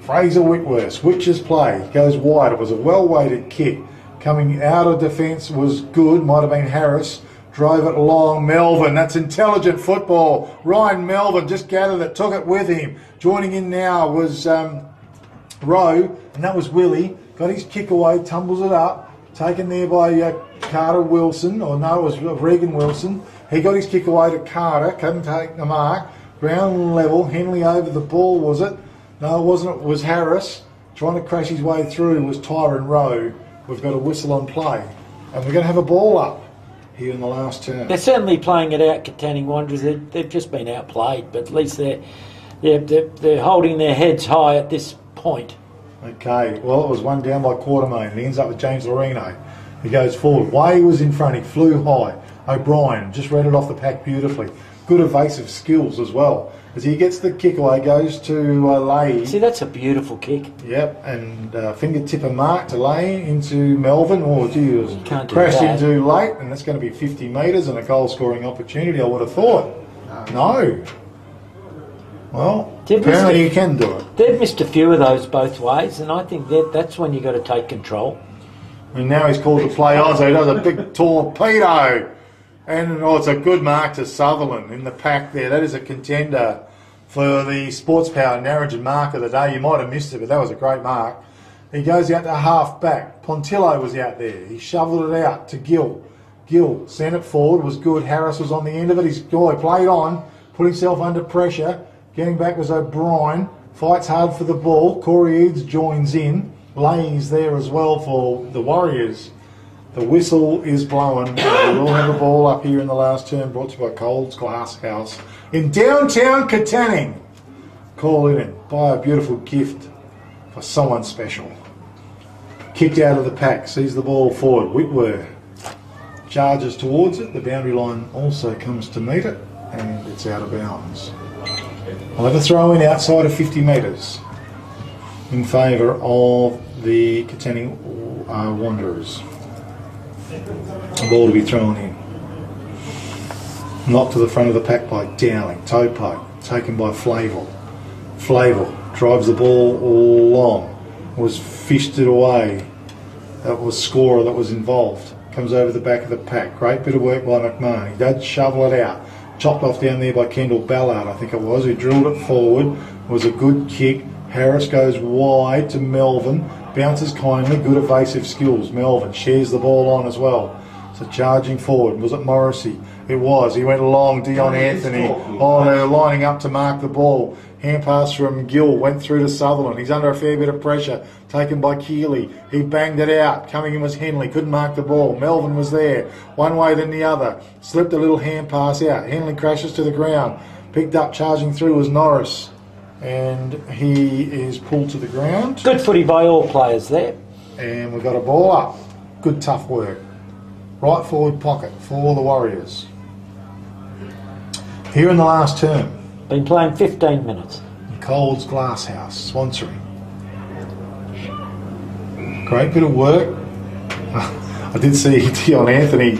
Fraser Whitwer switches play, goes wide. It was a well-weighted kick. Coming out of defence was good. Might have been Harris. drove it long. Melvin, that's intelligent football. Ryan Melvin just gathered it, took it with him. Joining in now was Rowe, and that was Willie. Got his kick away, tumbles it up, taken there by Carter Wilson, or no, it was Regan Wilson. He got his kick away to Carter, couldn't take the mark. Ground level, Henley over the ball, was it? No, it wasn't. It was Harris. Trying to crash his way through was Tyron Rowe. We've got a whistle on play. And we're going to have a ball up here in the last turn. They're certainly playing it out, Katanning Wanderers. They've just been outplayed, but at least they're holding their heads high at this point. Okay, well, it was one down by Quartermain. He ends up with James Lorino. He goes forward. Way was in front. He flew high. O'Brien just read it off the pack beautifully. Good evasive skills as well. As he gets the kick away, goes to Leahy. See, that's a beautiful kick. Yep, and fingertip a mark to Leahy into Melvin. Oh, gee, it was Can't do crashed that. into late, and that's going to be 50 metres and a goal-scoring opportunity, I would have thought. No. Well, apparently you can do it. They've missed a few of those both ways, and I think that's when you've got to take control. And now he's called to play on, so he does a big torpedo. And it's a good mark to Sutherland in the pack there. That is a contender for the Sports Power Narrogin mark of the day. You might have missed it, but that was a great mark. He goes out to half back. Pontillo was out there. He shoveled it out to Gill. Gill sent it forward, was good. Harris was on the end of it. He played on, put himself under pressure. Getting back was O'Brien. Fights hard for the ball. Corey Eads joins in. Leahy's there as well for the Warriors. The whistle is blowing. We will have a ball up here in the last turn, brought to you by Coles Glass House in downtown Katanning. Call it in. Buy a beautiful gift for someone special. Kicked out of the pack, sees the ball forward. Whitwer charges towards it. The boundary line also comes to meet it, and it's out of bounds. We'll have a throw in outside of 50 metres in favour of the Katanning Wanderers. The ball to be thrown in. Knocked to the front of the pack by Dowling. Toe poke. Taken by Flavel. Flavel drives the ball long. Was fished it away. That was scorer that was involved. Comes over the back of the pack. Great bit of work by McMahon. He did shovel it out. Chopped off down there by Kendall Ballard, I think it was, who drilled it forward. It was a good kick. Harris goes wide to Melvin. Bounces kindly, good evasive skills. Melvin shares the ball on as well. So charging forward. Was it Morrissey? It was. He went long. Dion Anthony. Oh, they were lining up to mark the ball. Hand pass from Gill. Went through to Sutherland. He's under a fair bit of pressure. Taken by Keeley. He banged it out. Coming in was Henley. Couldn't mark the ball. Melvin was there. One way then the other. Slipped a little hand pass out. Henley crashes to the ground. Picked up, charging through was Norris. And he is pulled to the ground. Good footy by all players there. And we've got a ball up. Good tough work. Right forward pocket for the Warriors. Here in the last term. Been playing 15 minutes. Coles Glass House sponsoring. Great bit of work. I did see Dion Anthony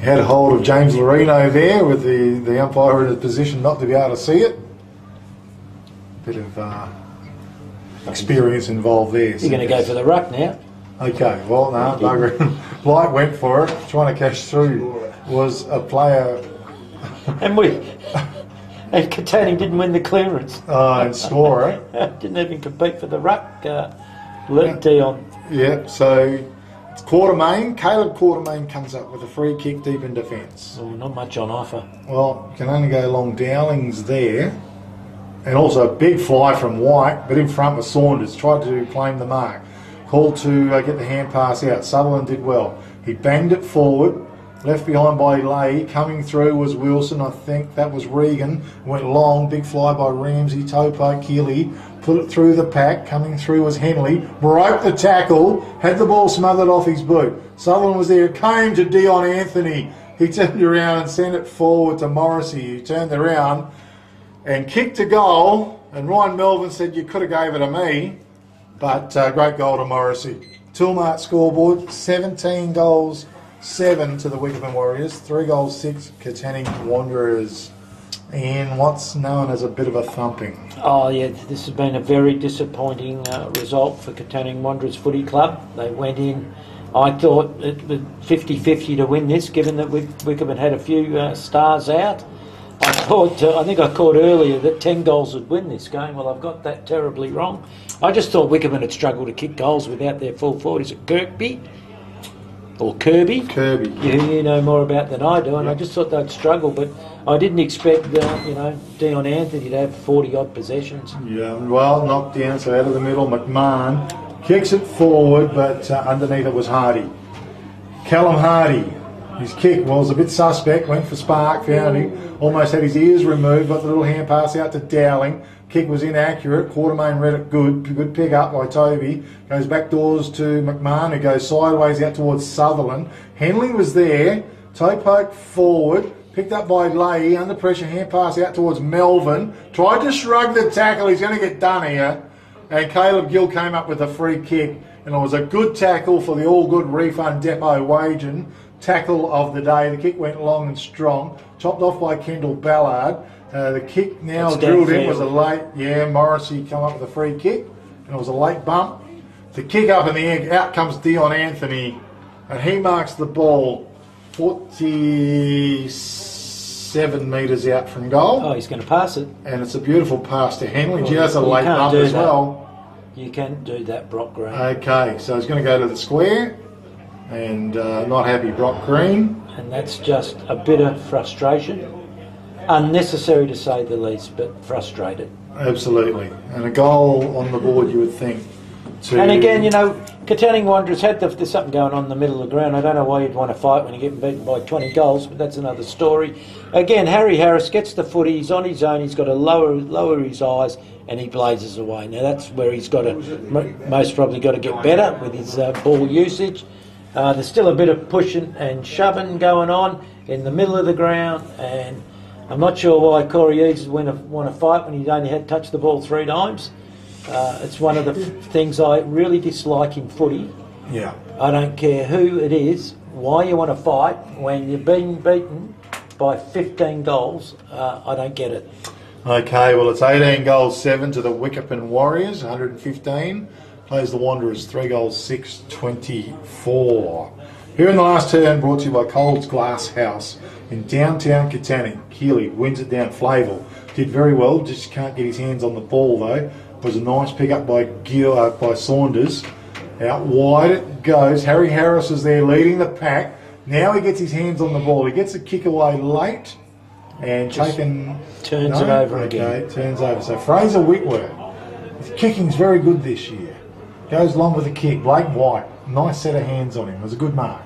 had hold of James Lorino there with the umpire in a position not to be able to see it. Bit of experience involved there. You're going to go for the ruck now. Okay, well, no, bugger. Light went for it. Trying to cash through was a player. And Katanning didn't win the clearance. And score it. Didn't even compete for the ruck. Dion. Yeah, so it's Quartermain. Caleb Quartermain comes up with a free kick deep in defence. Oh, not much on offer. Well, can only go long. Dowling's there. And also a big fly from White, but in front was Saunders. Tried to claim the mark. Called to get the hand pass out. Sutherland did well. He banged it forward. Left behind by Leigh. Coming through was Wilson, I think. That was Regan. Went long. Big fly by Ramsey. Toe poke Keeley. Put it through the pack. Coming through was Henley. Broke the tackle. Had the ball smothered off his boot. Sutherland was there. Came to Dion Anthony. He turned around and sent it forward to Morrissey, who turned around and kicked a goal. And Ryan Melvin said, "You could have gave it to me." But great goal to Morrissey. Toolmart scoreboard, 17 goals, 7 to the Wickepin Warriors, 3 goals, 6 Katanning Wanderers. And what's known as a bit of a thumping. Oh yeah, this has been a very disappointing result for Katanning Wanderers Footy Club. They went in I thought it was 50-50 to win this, given that Wickepin had a few stars out. I think I caught earlier that 10 goals would win this game. Well, I've got that terribly wrong. I just thought Wickepin had struggled to kick goals without their full forward. Is it Kirkby? Or Kirby? Kirby. You know more about than I do, and I just thought they'd struggle, but I didn't expect, Dion Anthony to have 40-odd possessions. Yeah, well, knocked down, so out of the middle, McMahon kicks it forward, but underneath it was Hardy. Callum Hardy, his kick was a bit suspect, went for Spark, found him, almost had his ears removed, got the little hand pass out to Dowling. Kick was inaccurate, Quartermain read it good pick up by Toby, goes back doors to McMahon, who goes sideways out towards Sutherland. Henley was there, toe poke forward, picked up by Leahy, under pressure, hand pass out towards Melvin, tried to shrug the tackle, he's going to get done here, and Caleb Gill came up with a free kick, and it was a good tackle for the All Good Refund Depot Wagen tackle of the day. The kick went long and strong, chopped off by Kendall Ballard. The kick now drilled in was a late, Morrissey come up with a free kick, and it was a late bump. The kick up in the air, out comes Dion Anthony, and he marks the ball 47 metres out from goal. Oh, he's going to pass it. And it's a beautiful pass to Henley. Gee, that's a You late can't bump do as that. well. You can't do that, Brock Green. Okay, so he's going to go to the square, and not happy Brock Green. And that's just a bit of frustration. Unnecessary to say the least, but frustrated. Absolutely. And a goal on the board, you would think. And again, Katanning Wanderers there's something going on in the middle of the ground. I don't know why you'd want to fight when you're getting beaten by 20 goals, but that's another story. Again, Harry Harris gets the footy, he's on his own, he's got to lower his eyes, and he blazes away. Now that's where he's got to, most probably got to get better with his ball usage. There's still a bit of pushing and shoving going on in the middle of the ground, and I'm not sure why Corey Eads want to fight when he's only had touched the ball 3 times. It's one of the things I really dislike in footy. Yeah. I don't care who it is, why you want to fight when you've been beaten by 15 goals. I don't get it. Okay, well, it's 18 goals 7 to the Wickepin Warriors, 115. Plays the Wanderers 3 goals 6, 24. Here in the last turn, brought to you by Coles Glass House in downtown Katanning. Keeley wins it down. Flavel did very well, just can't get his hands on the ball though. It was a nice pick up by Saunders. Out wide it goes. Harry Harris is there leading the pack. Now he gets his hands on the ball. He gets a kick away late and turns it over again. Okay, turns over. So Fraser Whitworth, his kicking's very good this year. Goes along with the kick. Blake White, nice set of hands on him. It was a good mark.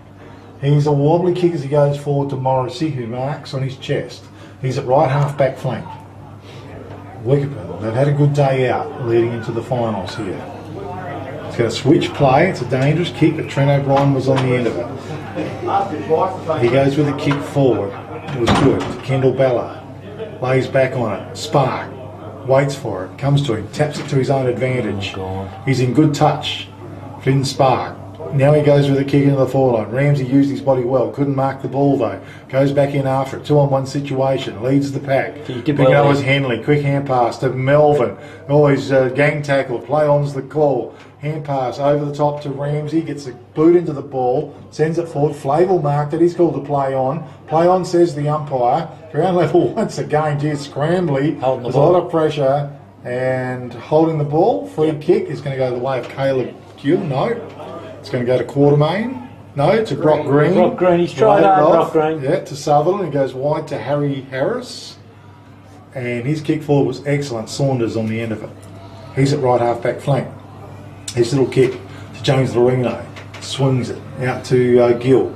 He's a wobbly kick as he goes forward to Morrissey, who marks on his chest. He's at right half back flank. Wickepin, they've had a good day out leading into the finals here. It's going to switch play. It's a dangerous kick, but Trent O'Brien was on the end of it. He goes with a kick forward. It was good. Kendall Ballard lays back on it. Spark waits for it. Comes to him. Taps it to his own advantage. He's in good touch. Finn Spark. Now he goes with a kick into the forward line. Ramsey used his body well. Couldn't mark the ball though. Goes back in after it. 2-on-1 situation. Leads the pack. Picking up was Henley. Quick hand pass to Melvin. Oh, his gang tackle. Play on's the call. Hand pass over the top to Ramsey. Gets a boot into the ball. Sends it forward. Flavel marked it. He's called to play on. Play on, says the umpire. Ground level once again. Geez, Scrambly. There's a lot of pressure. And holding the ball. Free kick is going to go the way of Caleb Gill. No. It's going to go to Quartermain. No, to Brock Green. Brock Green, he's tried hard, Brock Green. Yeah, to Sutherland. He goes wide to Harry Harris. And his kick forward was excellent. Saunders on the end of it. He's at right half back flank. His little kick to James Lorino. Swings it out to Gill.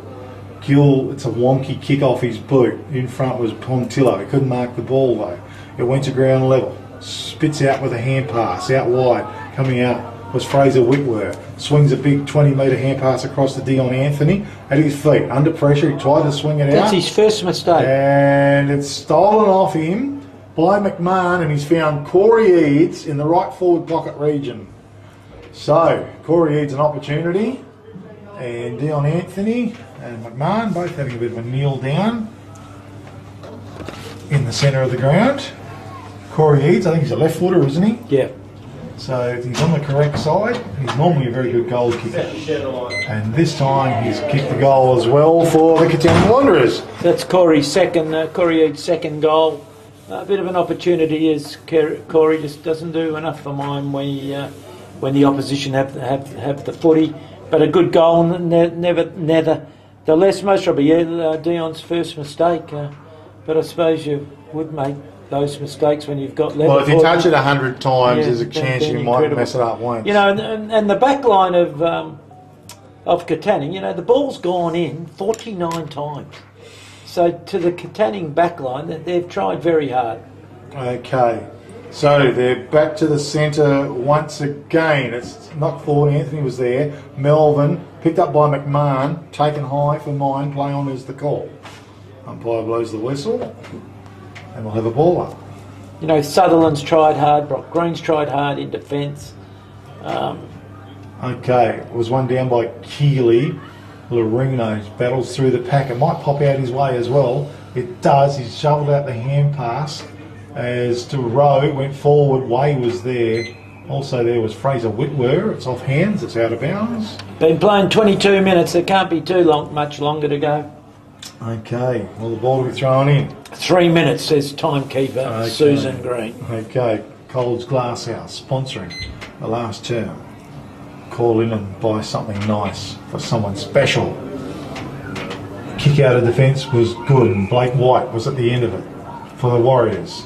Gill, it's a wonky kick off his boot. In front was Pontillo. He couldn't mark the ball though. It went to ground level. Spits out with a hand pass. Out wide. Coming out was Fraser Whitworth. Swings a big 20-metre hand pass across to Dion Anthony at his feet. Under pressure, he tried to swing it out. That's his first mistake. And it's stolen off him by McMahon, and he's found Corey Eads in the right forward pocket region. So, Corey Eads an opportunity, and Dion Anthony and McMahon both having a bit of a kneel down in the centre of the ground. Corey Eads, I think he's a left footer, isn't he? Yeah. So he's on the correct side. He's normally a very good goal kicker. And this time he's kicked the goal as well for the Katanning Wanderers. That's Corey Eads' second goal. A bit of an opportunity as Corey just doesn't do enough for mine when the opposition have the footy. But a good goal, never the less most probably Dion's first mistake. But I suppose you would make those mistakes when you've got level. Well, if you touch it 100 times, there's a chance you might mess it up once. You know, and the back line of Katanning, you know, the ball's gone in 49 times. So to the Katanning back line, they've tried very hard. Okay, so they're back to the centre once again. It's not forward, Anthony was there. Melvin, picked up by McMahon, taken high for mine, play on is the call. Umpire blows the whistle. And we'll have a ball up. You know, Sutherland's tried hard, Brock Green's tried hard in defence. Okay, it was one down by Keeley. Lorino battles through the pack. It might pop out his way as well. It does. He's shoveled out the hand pass as to Rowe went forward. Way was there. Also there was Fraser Whitwer. It's off hands. It's out of bounds. Been playing 22 minutes. There can't be much longer to go. Okay, well the ball will be thrown in. 3 minutes, says timekeeper Susan Green. Okay, Coles Glasshouse sponsoring the last term. Call in and buy something nice for someone special. Kick out of defence was good and Blake White was at the end of it for the Warriors.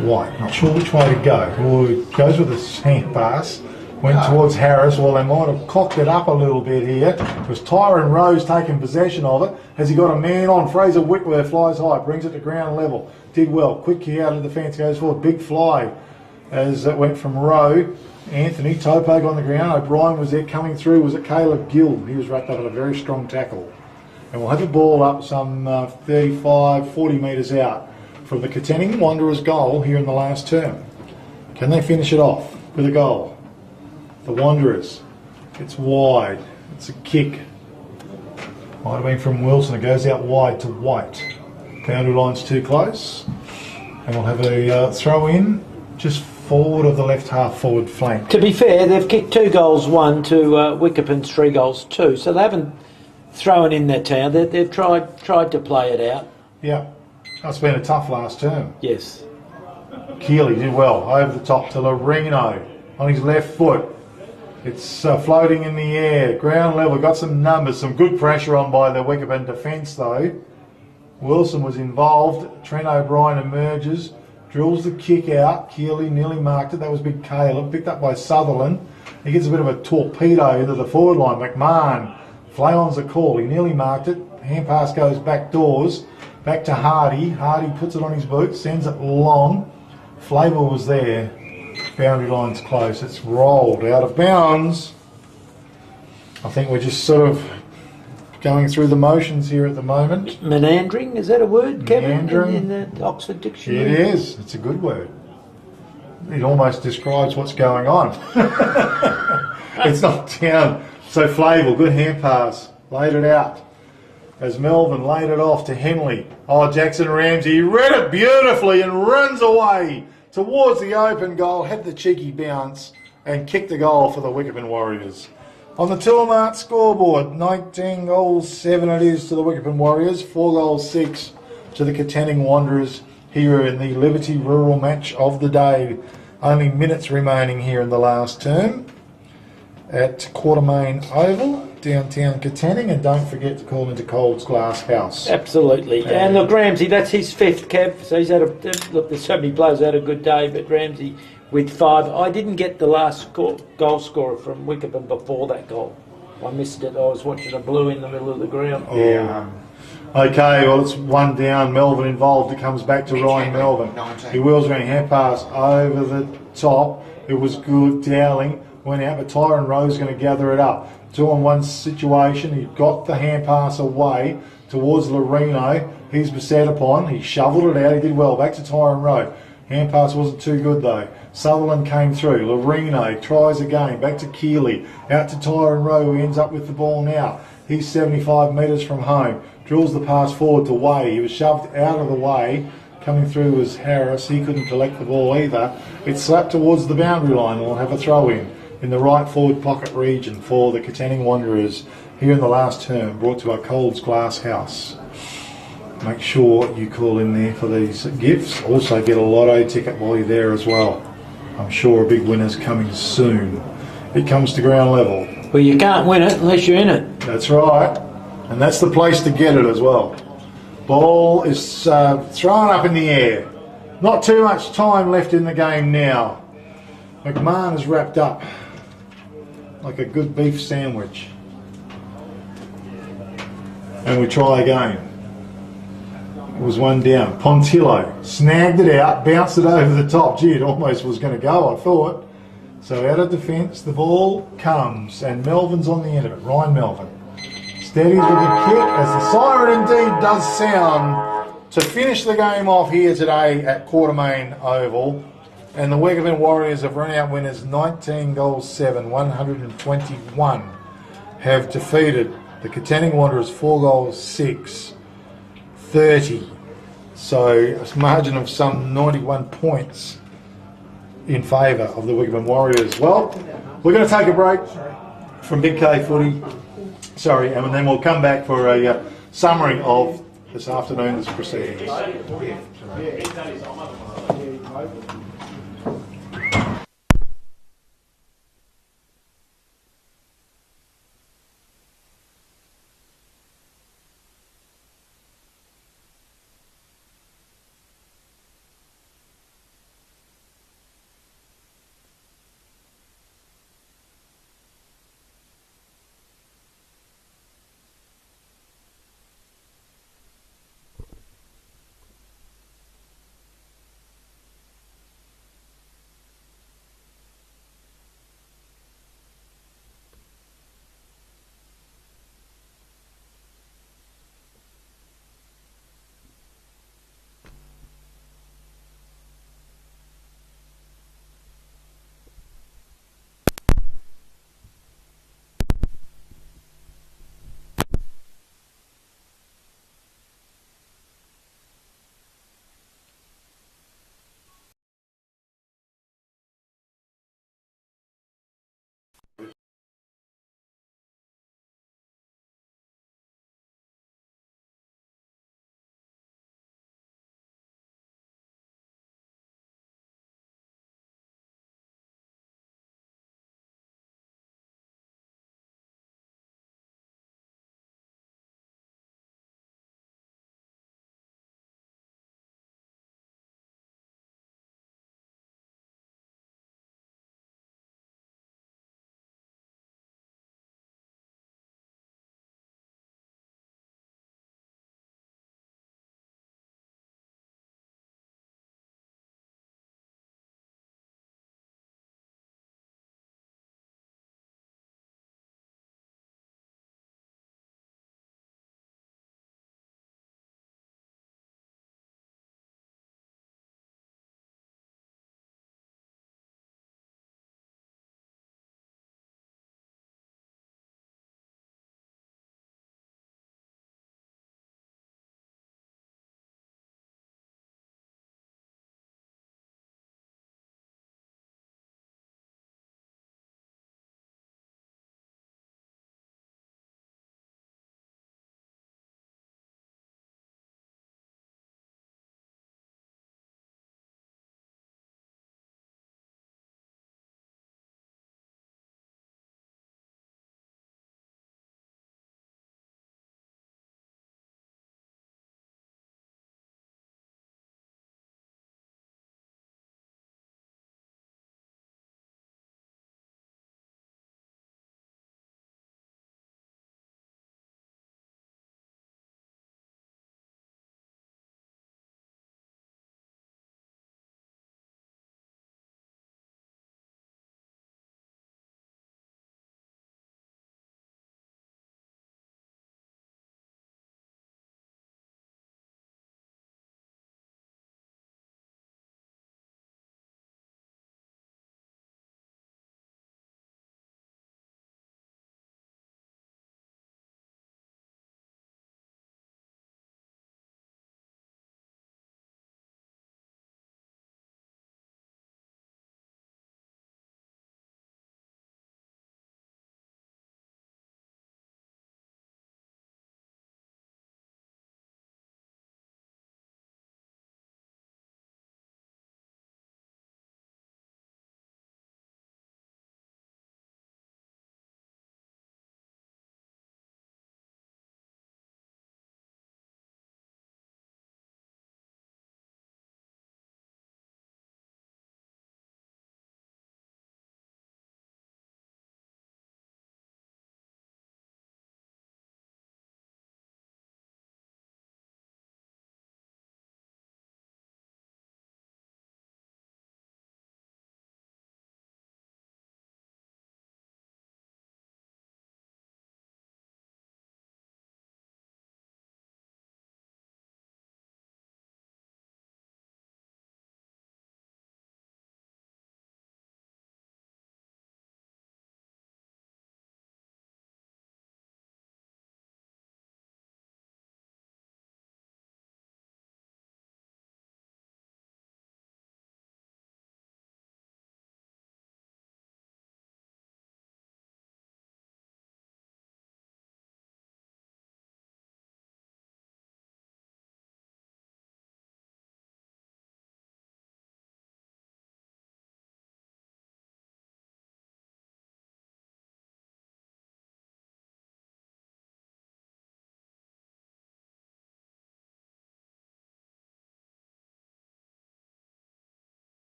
White, not sure which way to go. Well, it goes with a hand pass. Went towards Harris. Well, they might have cocked it up a little bit here. It was Tyron Rose taking possession of it. Has he got a man on? Fraser Whitwer flies high, brings it to ground level. Did well. Quick kick out of the defence, goes forward. Big fly as it went from Rowe. Anthony, toe poke on the ground. O'Brien was there coming through. Was it Caleb Gill? He was wrapped up in a very strong tackle. And we'll have the ball up some 35, 40 metres out from the Katanning Wanderers goal here in the last term. Can they finish it off with a goal? The Wanderers. It's wide. It's a kick. Might have been from Wilson. It goes out wide to White. Boundary line's too close. And we'll have a throw in just forward of the left half forward flank. To be fair, they've kicked 2 goals 1 to Wickepin's 3 goals 2. So they haven't thrown in their town. They've tried to play it out. Yeah. That's been a tough last term. Yes. Keeley did well. Over the top to Lorino on his left foot. It's floating in the air, ground level, got some numbers, some good pressure on by the Wickepin defence though. Wilson was involved, Trent O'Brien emerges, drills the kick out, Keeley nearly marked it, that was big Caleb, picked up by Sutherland. He gets a bit of a torpedo into the forward line, McMahon, Flayon's the call, he nearly marked it, hand pass goes back doors, back to Hardy, Hardy puts it on his boot, sends it long, Flavor was there. Boundary line's close. It's rolled out of bounds. I think we're just sort of going through the motions here at the moment. Meandering, is that a word, Kevin? Meandering. In the Oxford Dictionary? It is. It's a good word. It almost describes what's going on. It's not down. So Flavel, good hand pass. Laid it out. As Melvin laid it off to Henley. Oh, Jackson Ramsey read it beautifully and runs away towards the open goal, had the cheeky bounce and kicked the goal for the Wickepin Warriors. On the Tillamart scoreboard, 19 goals, 7 it is to the Wickepin Warriors, 4 goals, 6 to the Katanning Wanderers here in the Liberty Rural match of the day. Only minutes remaining here in the last term at Quartermain Oval, downtown Katanning, and don't forget to call into Coles Glasshouse. Absolutely. And look, Ramsey, that's his 5th, Kev. So he's had look, there's so many players had a good day, but Ramsey with 5. I didn't get the last goal scorer from Wickepin before that goal. I missed it. I was watching a blue in the middle of the ground. Oh. Yeah. Okay, well, it's one down. Melvin involved. It comes back to Ryan Melvin. 19. He wheels around, hand pass over the top. It was good. Dowling went out, but Tyron Rose going to gather it up. 2-on-1 situation. He got the hand pass away towards Lorino. He's beset upon. He shoveled it out. He did well. Back to Tyron Rowe. Hand pass wasn't too good though. Sutherland came through. Lorino tries again. Back to Keeley. Out to Tyron Rowe, who ends up with the ball now. He's 75 metres from home. Drills the pass forward to Way. He was shoved out of the way Coming through was Harris. He couldn't collect the ball either. It's slapped towards the boundary line. We'll have a throw in the right forward pocket region for the Katanning Wanderers here in the last term, brought to our Coles Glass House. Make sure you call in there for these gifts. Also get a lotto ticket while you're there as well. I'm sure a big winner's coming soon. It comes to ground level. Well, you can't win it unless you're in it. That's right. And that's the place to get it as well. Ball is thrown up in the air. Not too much time left in the game now. McMahon is wrapped up like a good beef sandwich. And we try again. It was one down. Pontillo snagged it out, bounced it over the top. Gee, it almost was going to go, I thought. So out of defence, the ball comes, and Melvin's on the end of it. Ryan Melvin steadies with a kick as the siren indeed does sound to finish the game off here today at Quartermain Oval. And the Wickepin Warriors have run out winners 19 goals 7, 121 have defeated the Katanning Wanderers 4 goals 6, 30. So a margin of some 91 points in favour of the Wickepin Warriors. Well, we're going to take a break from Big K Footy. And then we'll come back for a summary of this afternoon's proceedings.